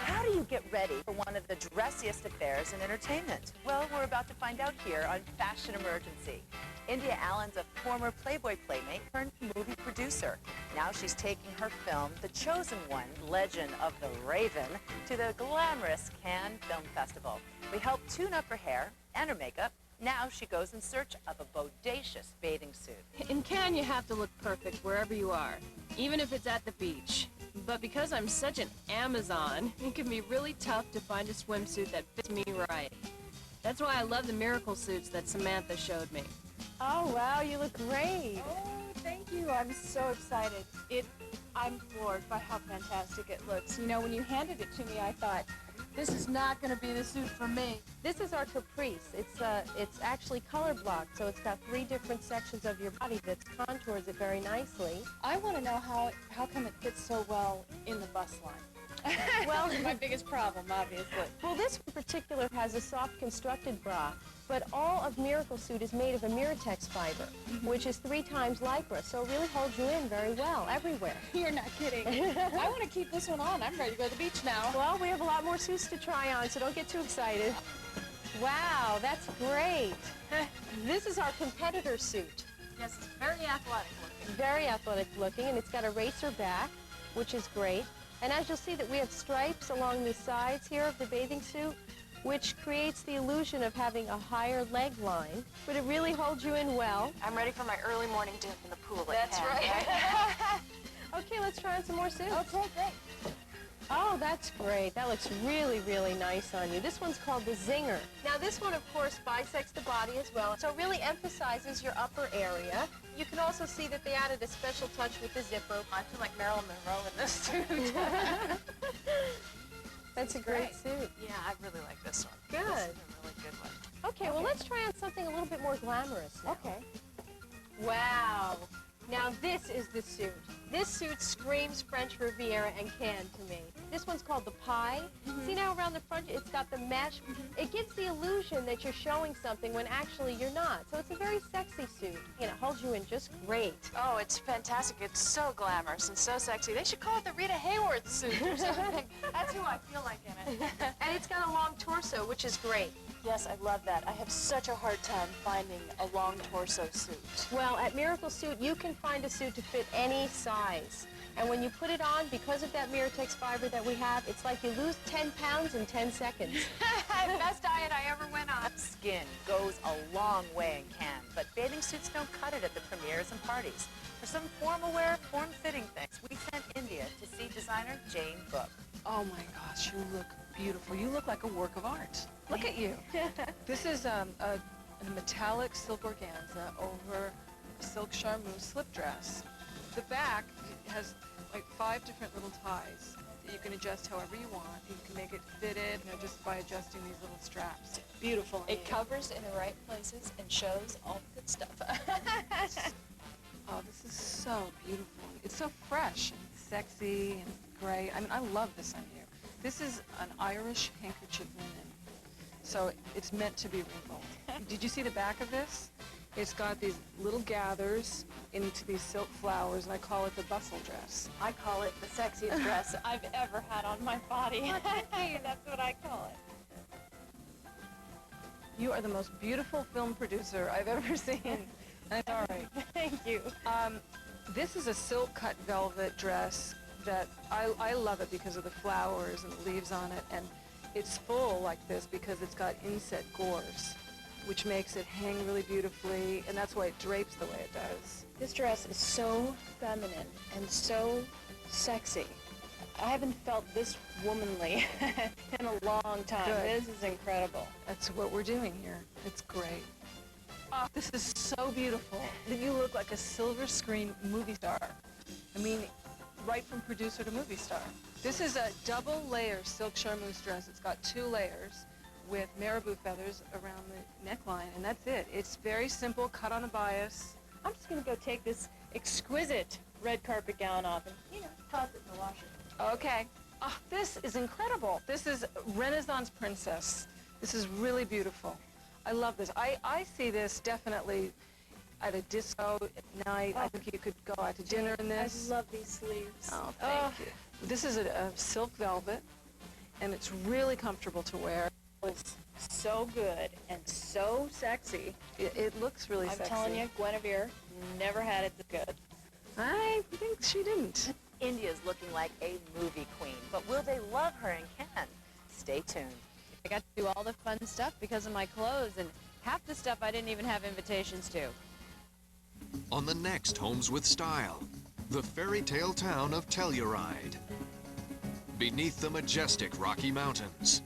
How do you get ready for one of the dressiest affairs in entertainment? Well, we're about to find out here on Fashion Emergency. India Allen's a former Playboy playmate turned movie producer. Now she's taking her film, The Chosen One, Legend of the Raven, to the glamorous Cannes Film Festival. We helped tune up her hair and her makeup. Now she goes in search of a bodacious bathing suit. In Cannes, you have to look perfect wherever you are, even if it's at the beach. But because I'm such an Amazon, it can be really tough to find a swimsuit that fits me right. That's why I love the miracle suits that Samantha showed me. Oh, wow, you look great. Oh, thank you. I'm so excited. I'm floored by how fantastic it looks. You know, when you handed it to me, I thought, This is not going to be the suit for me. This is our caprice. It's actually color blocked, so it's got 3 different sections of your body that contours it very nicely. I want to know how come it fits so well in the bust line. Well, my biggest problem, obviously. Well, this in particular has a soft constructed bra, but all of Miracle Suit is made of a Miratex fiber, which is 3 times Lycra, so it really holds you in very well everywhere. You're not kidding. I want to keep this one on. I'm ready to go to the beach now. Well, we have a lot more suits to try on, so don't get too excited. Wow, that's great. This is our competitor suit. Yes, it's very athletic looking. Very athletic looking, and it's got a racer back, which is great. And as you'll see that we have stripes along the sides here of the bathing suit, which creates the illusion of having a higher leg line, but it really holds you in well. I'm ready for my early morning dip in the pool. That's right. Okay, let's try on some more suits. Okay, great. Oh, that's great. That looks really, really nice on you. This one's called the Zinger. Now, this one, of course, bisects the body as well, so it really emphasizes your upper area. You can also see that they added a special touch with the zipper. I feel like Marilyn Monroe in this suit. That's a great suit. Yeah, I really like this one. Good. This is a really good one. Okay, well, let's try on something a little bit more glamorous now. Okay. Wow. Now, this is the suit. This suit screams French Riviera and Cannes to me. This one's called the Pie. See now around the front, it's got the mesh. It gives the illusion that you're showing something when actually you're not. So it's a very sexy suit, and it holds you in just great. Oh, it's fantastic. It's so glamorous and so sexy. They should call it the Rita Hayworth suit or something. That's who I feel like in it. And it's got a long torso, which is great. Yes, I love that. I have such a hard time finding a long torso suit. Well, at Miracle Suit, you can find a suit to fit any size. And when you put it on, because of that Miratex fiber that we have, it's like you lose 10 pounds in 10 seconds. Best diet I ever went on. Skin goes a long way in Cannes, but bathing suits don't cut it at the premieres and parties. For some formal wear, form-fitting things, we sent India to see designer Jane Book. Oh my gosh, you look beautiful. You look like a work of art. Look at you. This is a metallic silk organza over a silk charmeuse slip dress. The back has like 5 different little ties that you can adjust however you want. You can make it fitted, just by adjusting these little straps. Beautiful. It covers in the right places and shows all the good stuff. Oh, this is so beautiful. It's so fresh and sexy and gray. I mean, I love this on you. This is an Irish handkerchief linen, so it's meant to be wrinkled. Did you see the back of this? It's got these little gathers into these silk flowers, and I call it the bustle dress. I call it the sexiest dress I've ever had on my body. That's what I call it. You are the most beautiful film producer I've ever seen. And it's all right. Thank you. This is a silk cut velvet dress that I love it because of the flowers and the leaves on it, and it's full like this because it's got inset gores, which makes it hang really beautifully, and that's why it drapes the way it does. This dress is so feminine and so sexy. I haven't felt this womanly in a long time. Good. This is incredible. That's what we're doing here. It's great. Oh, this is so beautiful. You look like a silver screen movie star. I mean, right from producer to movie star. This is a double layer silk charmeuse dress. It's got 2 layers with marabou feathers around the neckline, and that's it. It's very simple, cut on a bias. I'm just going to go take this exquisite red carpet gown off and, toss it in the washer. Okay. Oh, this is incredible. This is Renaissance princess. This is really beautiful. I love this. I see this definitely at a disco at night. I think you could go out to dinner in this. I love these sleeves. Oh, thank you. This is a silk velvet, and it's really comfortable to wear. It's so good and so sexy. It looks really I'm sexy. telling you, Guinevere never had it this good. I think she didn't. India's looking like a movie queen, but will they love her in Cannes? Stay tuned. I got to do all the fun stuff because of my clothes, and half the stuff I didn't even have invitations to. On the next Homes with Style, the fairy tale town of Telluride. Beneath the majestic Rocky Mountains,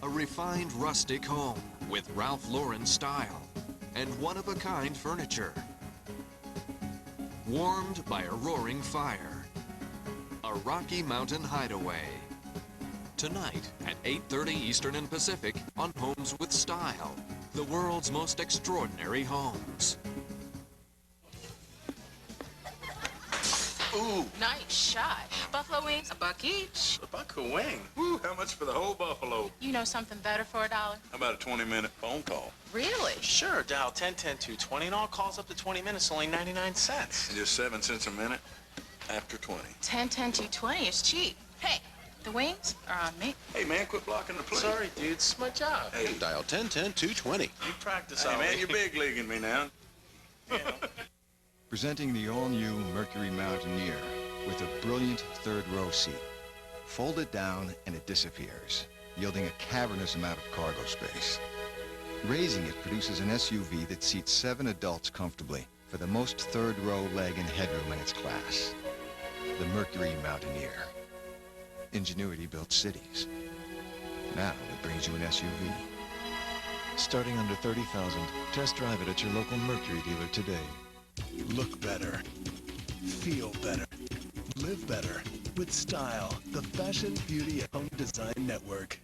a refined rustic home with Ralph Lauren style and one-of-a-kind furniture. Warmed by a roaring fire, a Rocky Mountain hideaway. Tonight at 8:30 Eastern and Pacific on Homes with Style, the world's most extraordinary homes. Ooh. Nice shot. Buffalo wings, $1 each. A buck a wing. Woo, how much for the whole buffalo? You know something better for $1? How about a 20-minute phone call? Really? Sure, dial 10-10-220 and all calls up to 20 minutes, only 99 cents. And just 7 cents a minute after 20. 10-10-220 is cheap. Hey, the wings are on me. Hey, man, quit blocking the plate. Sorry, dude, it's my job. Hey, Dial 10-10-220. you practice Hey, all man, week. you're big leaguing me now. Presenting the all-new Mercury Mountaineer with a brilliant third-row seat. Fold it down and it disappears, yielding a cavernous amount of cargo space. Raising it produces an SUV that seats 7 adults comfortably for the most third-row leg and headroom in its class. The Mercury Mountaineer. Ingenuity built cities. Now it brings you an SUV. Starting under $30,000, test drive it at your local Mercury dealer today. Look better. Feel better. Live better. With style. The Fashion, Beauty, and Home Design Network.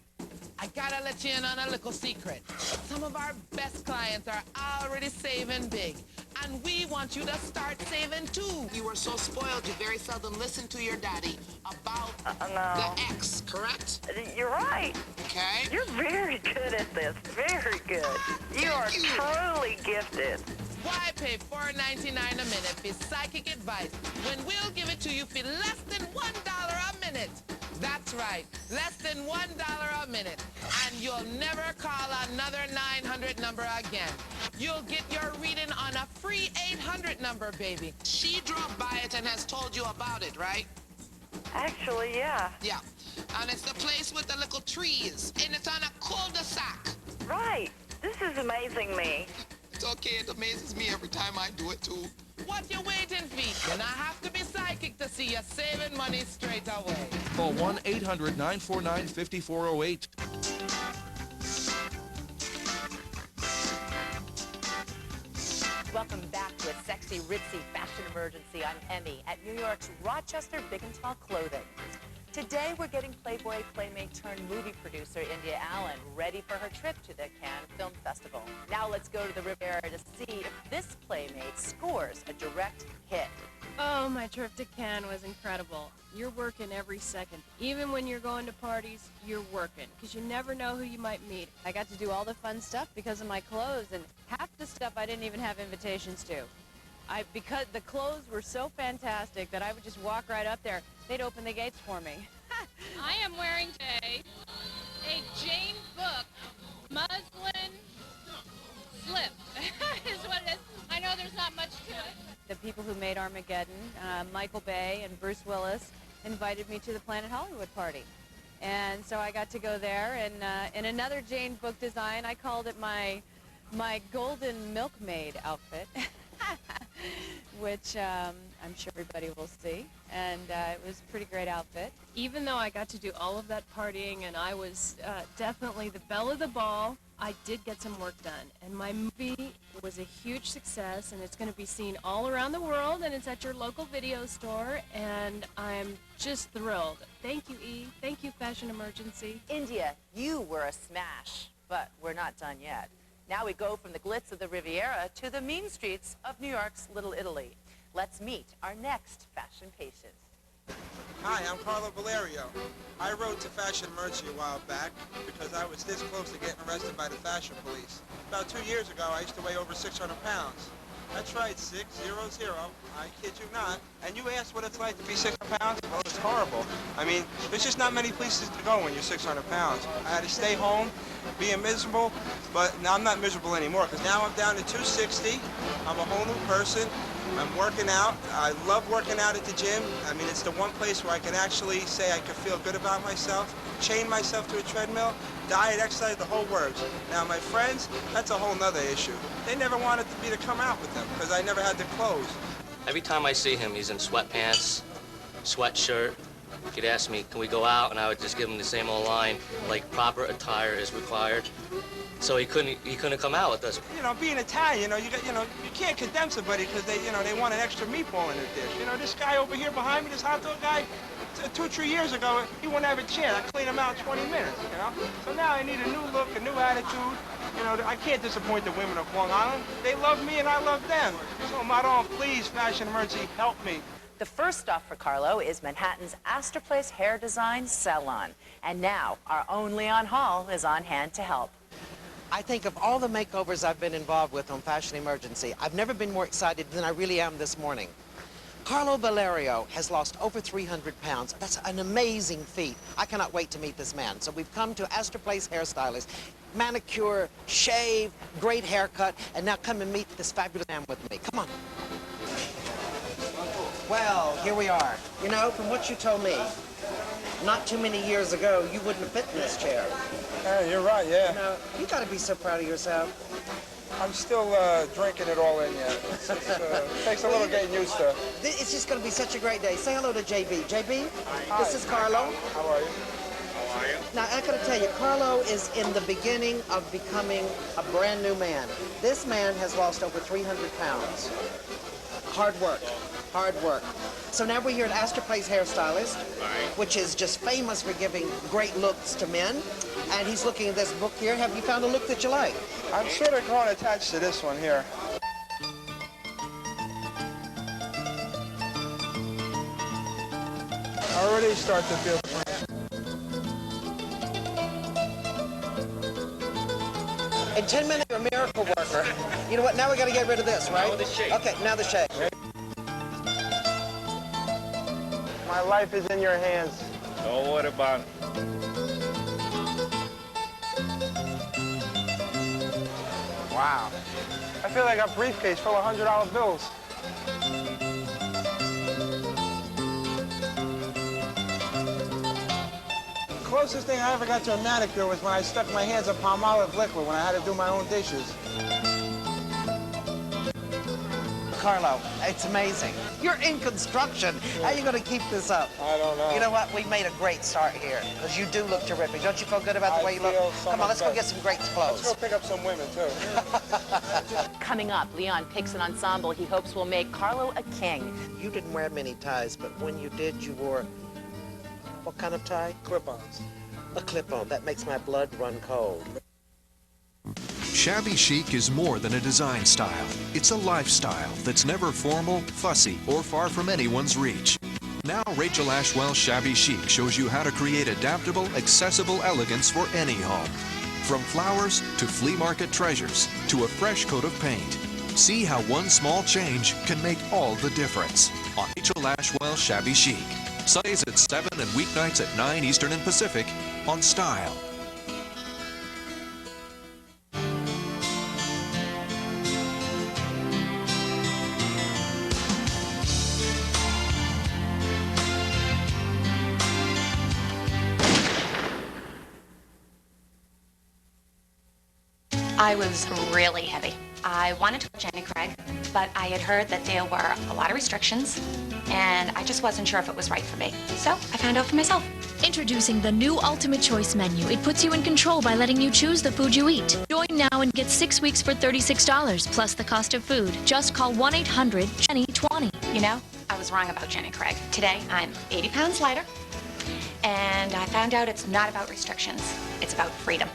I gotta let you in on a little secret. Some of our best clients are already saving big. And we want you to start saving too. You are so spoiled, you very seldom listen to your daddy about the ex, correct? You're right. Okay. You're very good at this. Very good. You are truly gifted. Why pay $4.99 a minute for psychic advice when we'll give it to you for less than $1 a minute? That's right, less than $1 a minute. And you'll never call another 900 number again. You'll get your reading on a free 800 number, baby. She drove by it and has told you about it, right? Actually, yeah. Yeah, and it's the place with the little trees, and it's on a cul-de-sac. Right. This is amazing me. It's okay, it amazes me every time I do it too. What you waiting for? You not have to be psychic to see you saving money straight away. Call 1-800-949-5408. Welcome back to a sexy, ritzy fashion emergency. I'm Emmy at New York's Rochester Big and Tall Clothing. Today, we're getting Playboy Playmate turned movie producer India Allen ready for her trip to the Cannes Film Festival. Now let's go to the Riviera to see if this Playmate scores a direct hit. Oh, my trip to Cannes was incredible. You're working every second. Even when you're going to parties, you're working, because you never know who you might meet. I got to do all the fun stuff because of my clothes, and half the stuff I didn't even have invitations to. Because the clothes were so fantastic that I would just walk right up there. They'd open the gates for me. I am wearing today a Jane Book muslin slip is what it is. I know there's not much to it. The people who made Armageddon, Michael Bay and Bruce Willis, invited me to the Planet Hollywood party. And so I got to go there, and in another Jane Book design, I called it my golden milkmaid outfit. Which I'm sure everybody will see, and it was a pretty great outfit. Even though I got to do all of that partying and I was definitely the belle of the ball, I did get some work done, and my movie was a huge success, and it's going to be seen all around the world, and it's at your local video store, and I'm just thrilled. Thank you, E. Thank you, Fashion Emergency. India, you were a smash, but we're not done yet. Now we go from the glitz of the Riviera to the mean streets of New York's Little Italy. Let's meet our next fashion patient. Hi, I'm Carlo Valerio. I wrote to Fashion Emergency a while back because I was this close to getting arrested by the fashion police. About 2 years ago, I used to weigh over 600 pounds. That's right, 600. I kid you not. And you asked what it's like to be 600 pounds? Well, it's horrible. I mean, there's just not many places to go when you're 600 pounds. I had to stay home, being miserable, but now I'm not miserable anymore because now I'm down to 260. I'm a whole new person. I'm working out. I love working out at the gym. I mean, it's the one place where I can actually say I can feel good about myself, chain myself to a treadmill, diet, exercise, the whole works. Now, my friends, that's a whole nother issue. They never wanted me to come out with them because I never had the clothes. Every time I see him, he's in sweatpants, sweatshirt. He'd ask me, can we go out? And I would just give him the same old line, like proper attire is required. So he couldn't come out with us. You know, being Italian, you can't condemn somebody because they want an extra meatball in their dish. You know, this guy over here behind me, this hot dog guy, 2, 3 years ago, he wouldn't have a chance. I cleaned him out in 20 minutes, you know? So now I need a new look, a new attitude. You know, I can't disappoint the women of Long Island. They love me and I love them. So, Madon, please, Fashion Emergency, help me. The first stop for Carlo is Manhattan's Astor Place Hair Design Salon. And now, our own Leon Hall is on hand to help. I think of all the makeovers I've been involved with on Fashion Emergency, I've never been more excited than I really am this morning. Carlo Valerio has lost over 300 pounds. That's an amazing feat. I cannot wait to meet this man. So we've come to Astor Place Hairstylist. Manicure, shave, great haircut, and now come and meet this fabulous man with me. Come on. Well, here we are. You know, from what you told me, not too many years ago, you wouldn't have fit in this chair. Yeah, you're right, yeah. You know, you got to be so proud of yourself. I'm still drinking it all in yet. It takes a little getting used to. It's just going to be such a great day. Say hello to JB. JB, Hi. this is Carlo. How are you? How are you? Now, I got to tell you, Carlo is in the beginning of becoming a brand new man. This man has lost over 300 pounds. Hard work. Hard work. So now we're here at Astor Place Hairstylist, which is just famous for giving great looks to men. And he's looking at this book here. Have you found a look that you like? I'm sure they're going attached to this one here. I already start to feel In 10 minutes, you're a miracle worker. You know what? Now we got to get rid of this, right? Now the shake. Okay, now the shake. My life is in your hands. Don't worry about it. Wow. I feel like a briefcase full of $100 bills. The closest thing I ever got to a manicure was when I stuck my hands in Palmolive liquid when I had to do my own dishes. Carlo, it's amazing. You're in construction. How are you going to keep this up? I don't know. You know what? We made a great start here because you do look terrific. Don't you feel good about the way you look? Come on, let's go get some great clothes. Let's go pick up some women, too. Coming up, Leon picks an ensemble he hopes will make Carlo a king. You didn't wear many ties, but when you did, you wore what kind of tie? Clip-ons. A clip-on. That makes my blood run cold. Shabby chic is more than a design style. It's a lifestyle that's never formal, fussy, or far from anyone's reach. Now Rachel Ashwell's Shabby Chic shows you how to create adaptable, accessible elegance for any home. From flowers to flea market treasures to a fresh coat of paint. See how one small change can make all the difference on Rachel Ashwell's Shabby Chic. Sundays at 7 and weeknights at 9 Eastern and Pacific on Style. I was really heavy. I wanted to go to Jenny Craig, but I had heard that there were a lot of restrictions, and I just wasn't sure if it was right for me. So I found out for myself. Introducing the new Ultimate Choice menu. It puts you in control by letting you choose the food you eat. Join now and get 6 weeks for $36, plus the cost of food. Just call 1-800-JENNY-20. You know, I was wrong about Jenny Craig. Today, I'm 80 pounds lighter, and I found out it's not about restrictions. It's about freedom.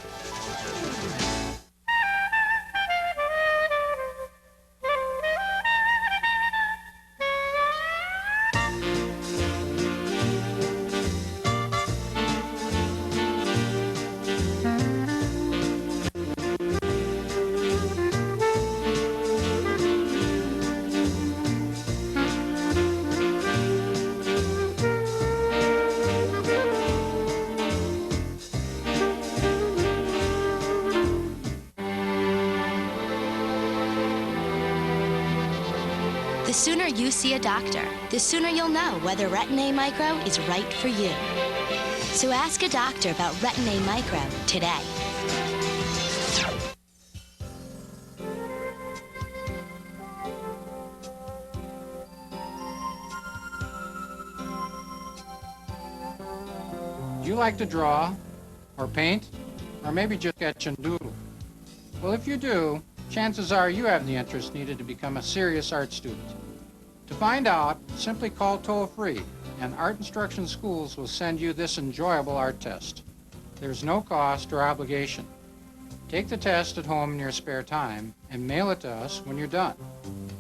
The sooner you see a doctor, the sooner you'll know whether Retin-A Micro is right for you. So ask a doctor about Retin-A Micro today. Do you like to draw, or paint, or maybe just sketch and doodle? Well, if you do, chances are you have the interest needed to become a serious art student. To find out, simply call toll-free, and Art Instruction Schools will send you this enjoyable art test. There's no cost or obligation. Take the test at home in your spare time and mail it to us when you're done.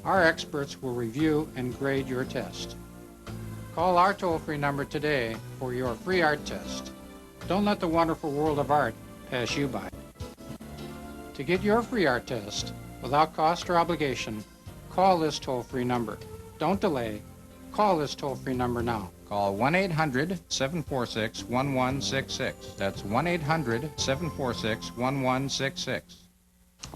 Our experts will review and grade your test. Call our toll-free number today for your free art test. Don't let the wonderful world of art pass you by. To get your free art test without cost or obligation, call this toll-free number. Don't delay. Call this toll-free number now. Call 1-800-746-1166. That's 1-800-746-1166.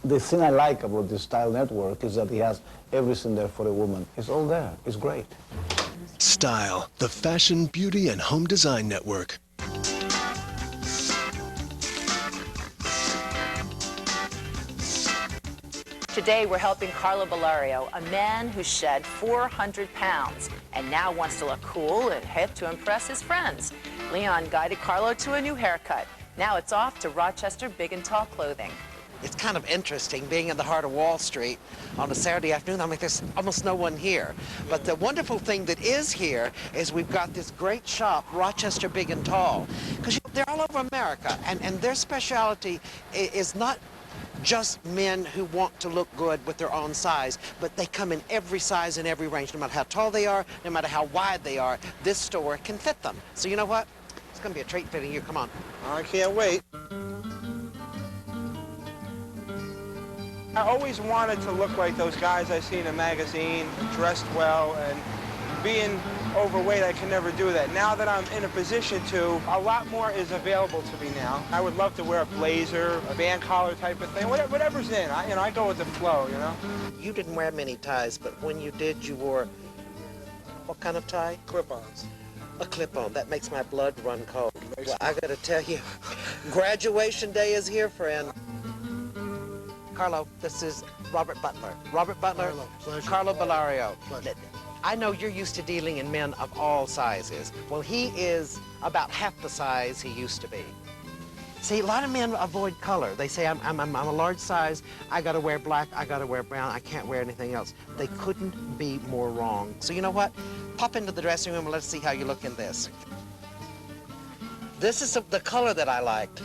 The thing I like about the Style Network is that it has everything there for a woman. It's all there. It's great. Style, the fashion, beauty, and home design network. Today, we're helping Carlo Bellario, a man who shed 400 pounds and now wants to look cool and hip to impress his friends. Leon guided Carlo to a new haircut. Now it's off to Rochester Big and Tall Clothing. It's kind of interesting being in the heart of Wall Street on a Saturday afternoon. I mean, there's almost no one here. But the wonderful thing that is here is we've got this great shop, Rochester Big and Tall, because they're all over America, and their specialty is not just men who want to look good with their own size, but they come in every size and every range. No matter how tall they are, no matter how wide they are, this store can fit them. So you know what? It's going to be a treat fitting you. Come on. I can't wait. I always wanted to look like those guys I see in a magazine, dressed well, and being overweight, I can never do that. Now that I'm in a position to, a lot more is available to me now. I would love to wear a blazer, a band collar type of thing, whatever's in. I go with the flow, you know? You didn't wear many ties, but when you did, you wore what kind of tie? Clip-ons. A clip-on. That makes my blood run cold. Well, I gotta tell you, graduation day is here, friend. Carlo, this is Robert Butler. Robert Butler, Carlo Bellario. Pleasure. I know you're used to dealing in men of all sizes. Well, he is about half the size he used to be. See, a lot of men avoid color. They say, I'm a large size, I gotta wear black, I gotta wear brown, I can't wear anything else. They couldn't be more wrong. So you know what? Pop into the dressing room and let's see how you look in this. This is the color that I liked.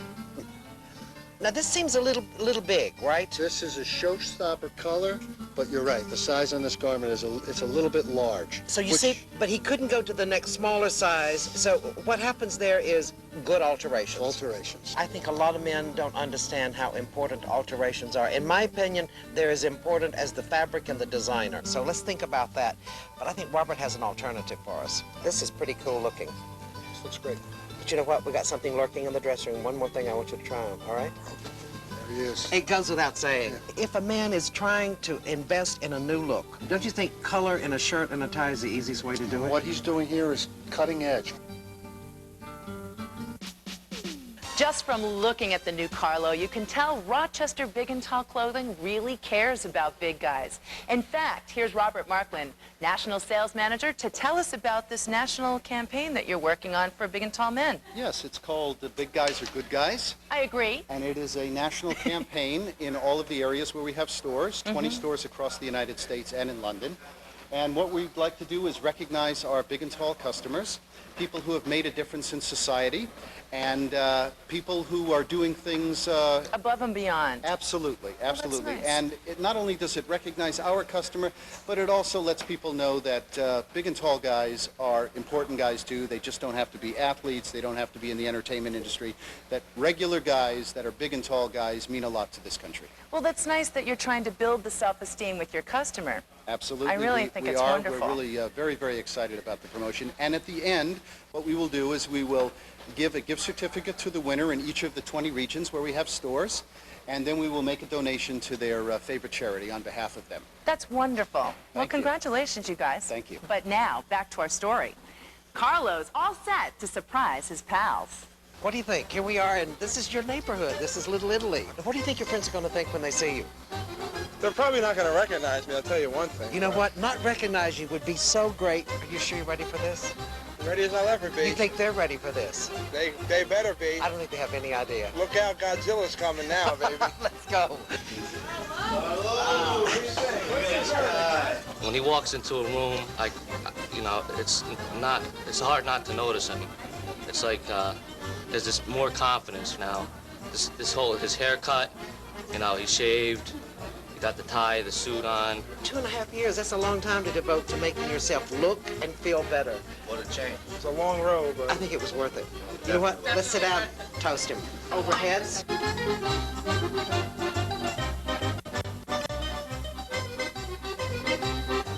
Now this seems a little big, right? This is a showstopper color, but you're right. The size on this garment is it's a little bit large. So you see, but he couldn't go to the next smaller size. So what happens there is good alterations. Alterations. I think a lot of men don't understand how important alterations are. In my opinion, they're as important as the fabric and the designer. So let's think about that. But I think Robert has an alternative for us. This is pretty cool looking. This looks great. But you know what? We got something lurking in the dressing room. One more thing I want you to try on, all right? There he is. It goes without saying. Yeah. If a man is trying to invest in a new look, don't you think color in a shirt and a tie is the easiest way to do it? What he's doing here is cutting edge. Just from looking at the new Carlo, you can tell Rochester Big and Tall Clothing really cares about big guys. In fact, here's Robert Markland, National Sales Manager, to tell us about this national campaign that you're working on for big and tall men. Yes, it's called The Big Guys Are Good Guys. I agree. And it is a national campaign in all of the areas where we have stores, 20 stores across the United States and in London. And what we'd like to do is recognize our big and tall customers, people who have made a difference in society, and people who are doing things above and beyond. Absolutely, absolutely. Oh, that's nice. And not only does it recognize our customer, but it also lets people know that big and tall guys are important guys too. They just don't have to be athletes. They don't have to be in the entertainment industry. That regular guys that are big and tall guys mean a lot to this country. Well, that's nice that you're trying to build the self-esteem with your customer. Absolutely. I really think it's wonderful. We're really very, very excited about the promotion. And at the end, what we will do is we will give a gift certificate to the winner in each of the 20 regions where we have stores, and then we will make a donation to their favorite charity on behalf of them. That's wonderful. Well, congratulations, you guys. Thank you. But now, back to our story. Carlo's all set to surprise his pals. What do you think? Here we are, and this is your neighborhood. This is Little Italy. What do you think your friends are going to think when they see you? They're probably not going to recognize me, I'll tell you one thing. You know what? Not recognize you would be so great. Are you sure you're ready for this? Ready as I'll ever be. You think they're ready for this? They better be. I don't think they have any idea. Look out, Godzilla's coming now, baby. Let's go. Hello. I'm When he walks into a room, you know, it's hard not to notice him. It's like there's this more confidence now. His haircut, you know, he shaved, he got the tie, the suit on. 2.5 years, that's a long time to devote to making yourself look and feel better. What a change. It's a long road, but I think it was worth it. You know what? Let's sit down, toast him. Overheads.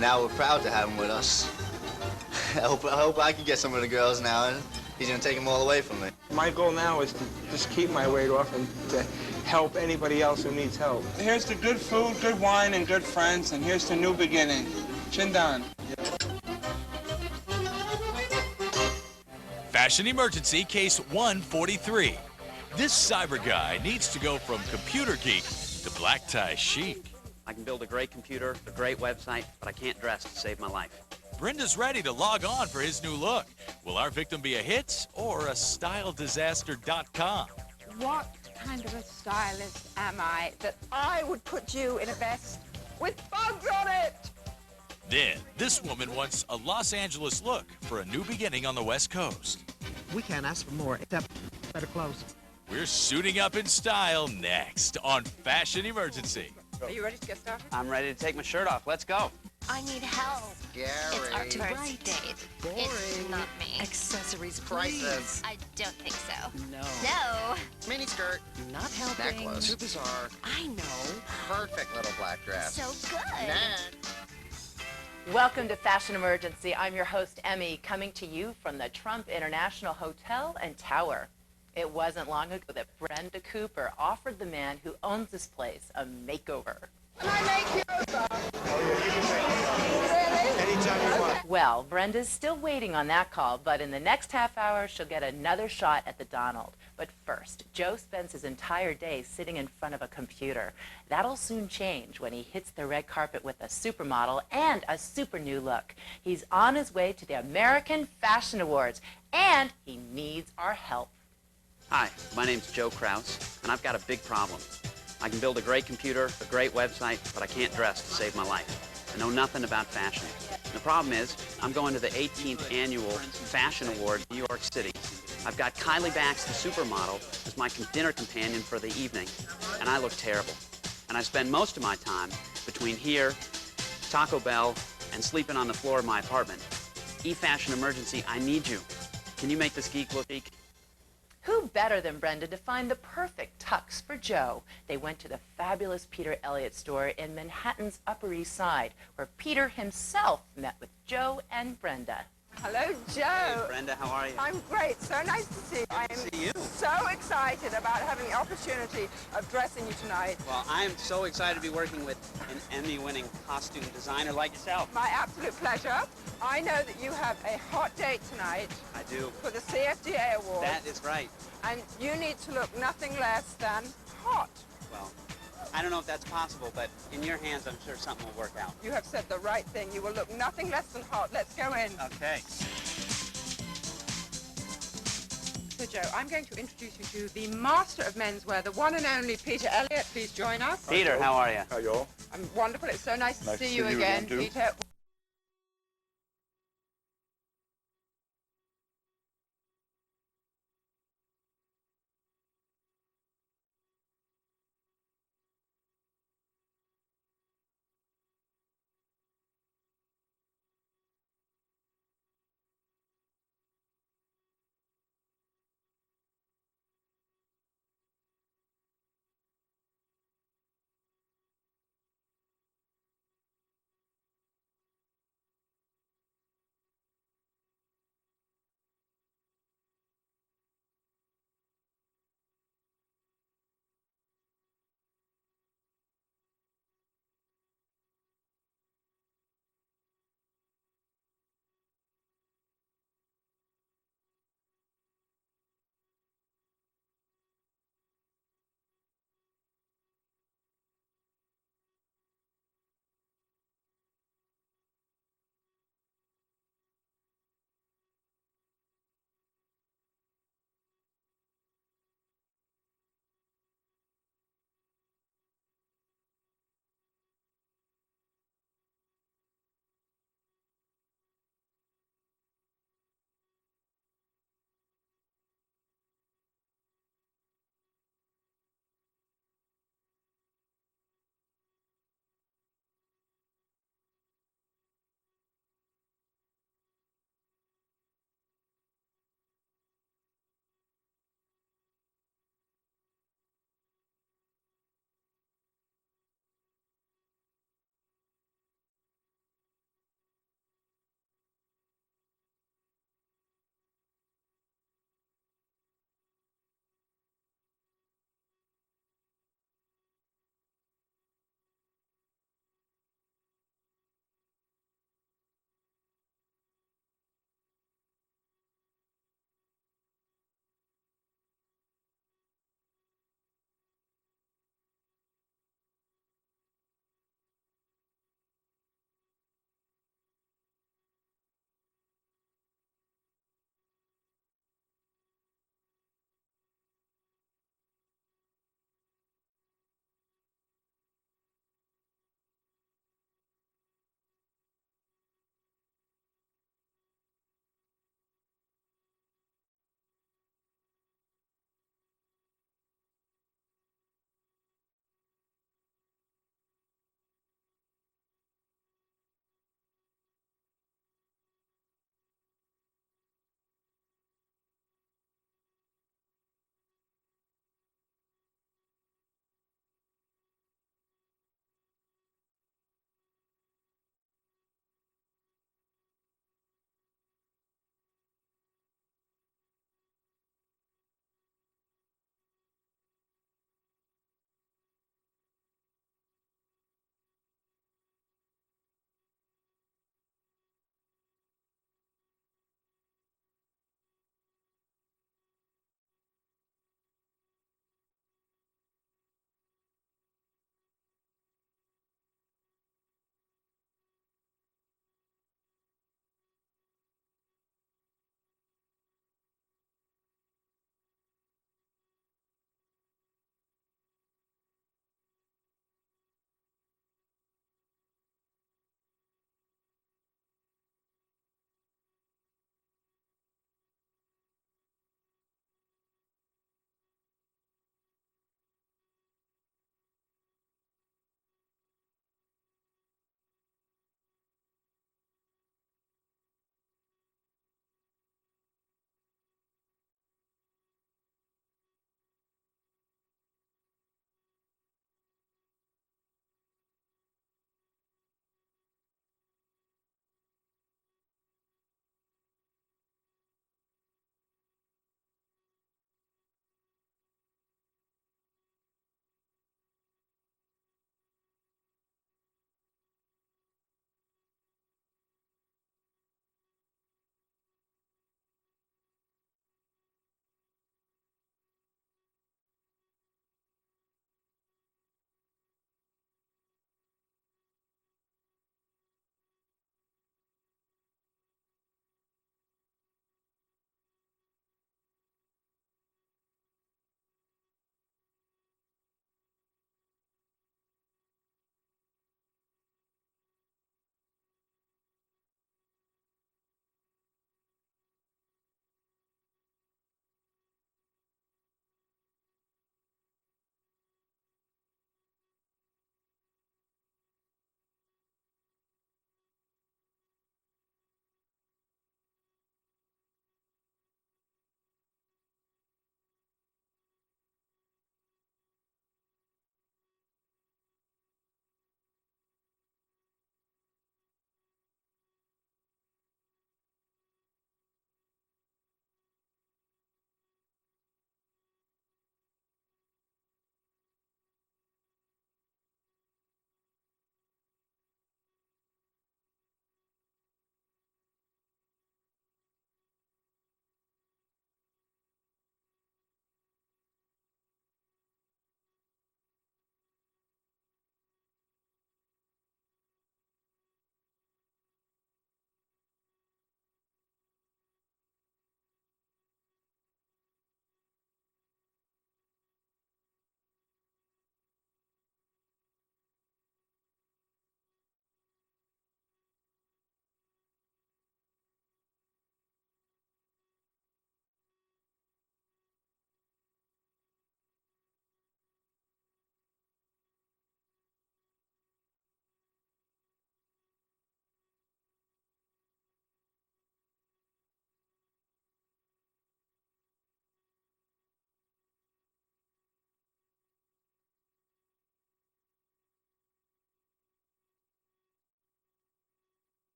Now we're proud to have him with us. I hope I can get some of the girls now, and he's gonna take them all away from me. My goal now is to just keep my weight off and to help anybody else who needs help. Here's to good food, good wine, and good friends, and here's to new beginning. Chin down. Fashion emergency case 143. This cyber guy needs to go from computer geek to black tie chic. I can build a great computer, a great website, but I can't dress to save my life. Brenda's ready to log on for his new look. Will our victim be a hit or a styleddisaster.com? What kind of a stylist am I that I would put you in a vest with bugs on it? Then, this woman wants a Los Angeles look for a new beginning on the West Coast. We can't ask for more, except better clothes. We're suiting up in style next on Fashion Emergency. Are you ready to get started? I'm ready to take my shirt off. Let's go. I need help. Gary. It's our birthday. It's not me. Accessories, prices. I don't think so. No. No. Mini skirt. Not helping. Necklace. Too bizarre. I know. Perfect little black dress. So good. Nah. Welcome to Fashion Emergency. I'm your host, Emmy, coming to you from the Trump International Hotel and Tower. It wasn't long ago that Brenda Cooper offered the man who owns this place a makeover. Can I make you over? Anytime you want. Well, Brenda's still waiting on that call, but in the next half hour, she'll get another shot at the Donald. But first, Joe spends his entire day sitting in front of a computer. That'll soon change when he hits the red carpet with a supermodel and a super new look. He's on his way to the American Fashion Awards, and he needs our help. Hi, my name's Joe Kraus, and I've got a big problem. I can build a great computer, a great website, but I can't dress to save my life. I know nothing about fashion. And the problem is, I'm going to the 18th Annual Fashion Award in New York City. I've got Kylie Bax, the supermodel, as my dinner companion for the evening, and I look terrible. And I spend most of my time between here, Taco Bell, and sleeping on the floor of my apartment. E-Fashion Emergency, I need you. Can you make this geek look geek? Who better than Brenda to find the perfect tux for Joe? They went to the fabulous Peter Elliott store in Manhattan's Upper East Side, where Peter himself met with Joe and Brenda. Hello, Joe. Hey, Brenda, how are you? I'm great. So nice to see you. I am so excited about having the opportunity of dressing you tonight. Well, I am so excited to be working with an Emmy-winning costume designer like yourself. My absolute pleasure. I know that you have a hot date tonight. I do. For the CFDA Awards. That is right. And you need to look nothing less than hot. Well, I don't know if that's possible, but in your hands, I'm sure something will work out. You have said the right thing. You will look nothing less than hot. Let's go in. Okay. So, Joe, I'm going to introduce you to the master of menswear, the one and only Peter Elliott. Please join us. Peter, how are you? How are you all? I'm wonderful. It's so nice to see you to see you again, again, too. Peter.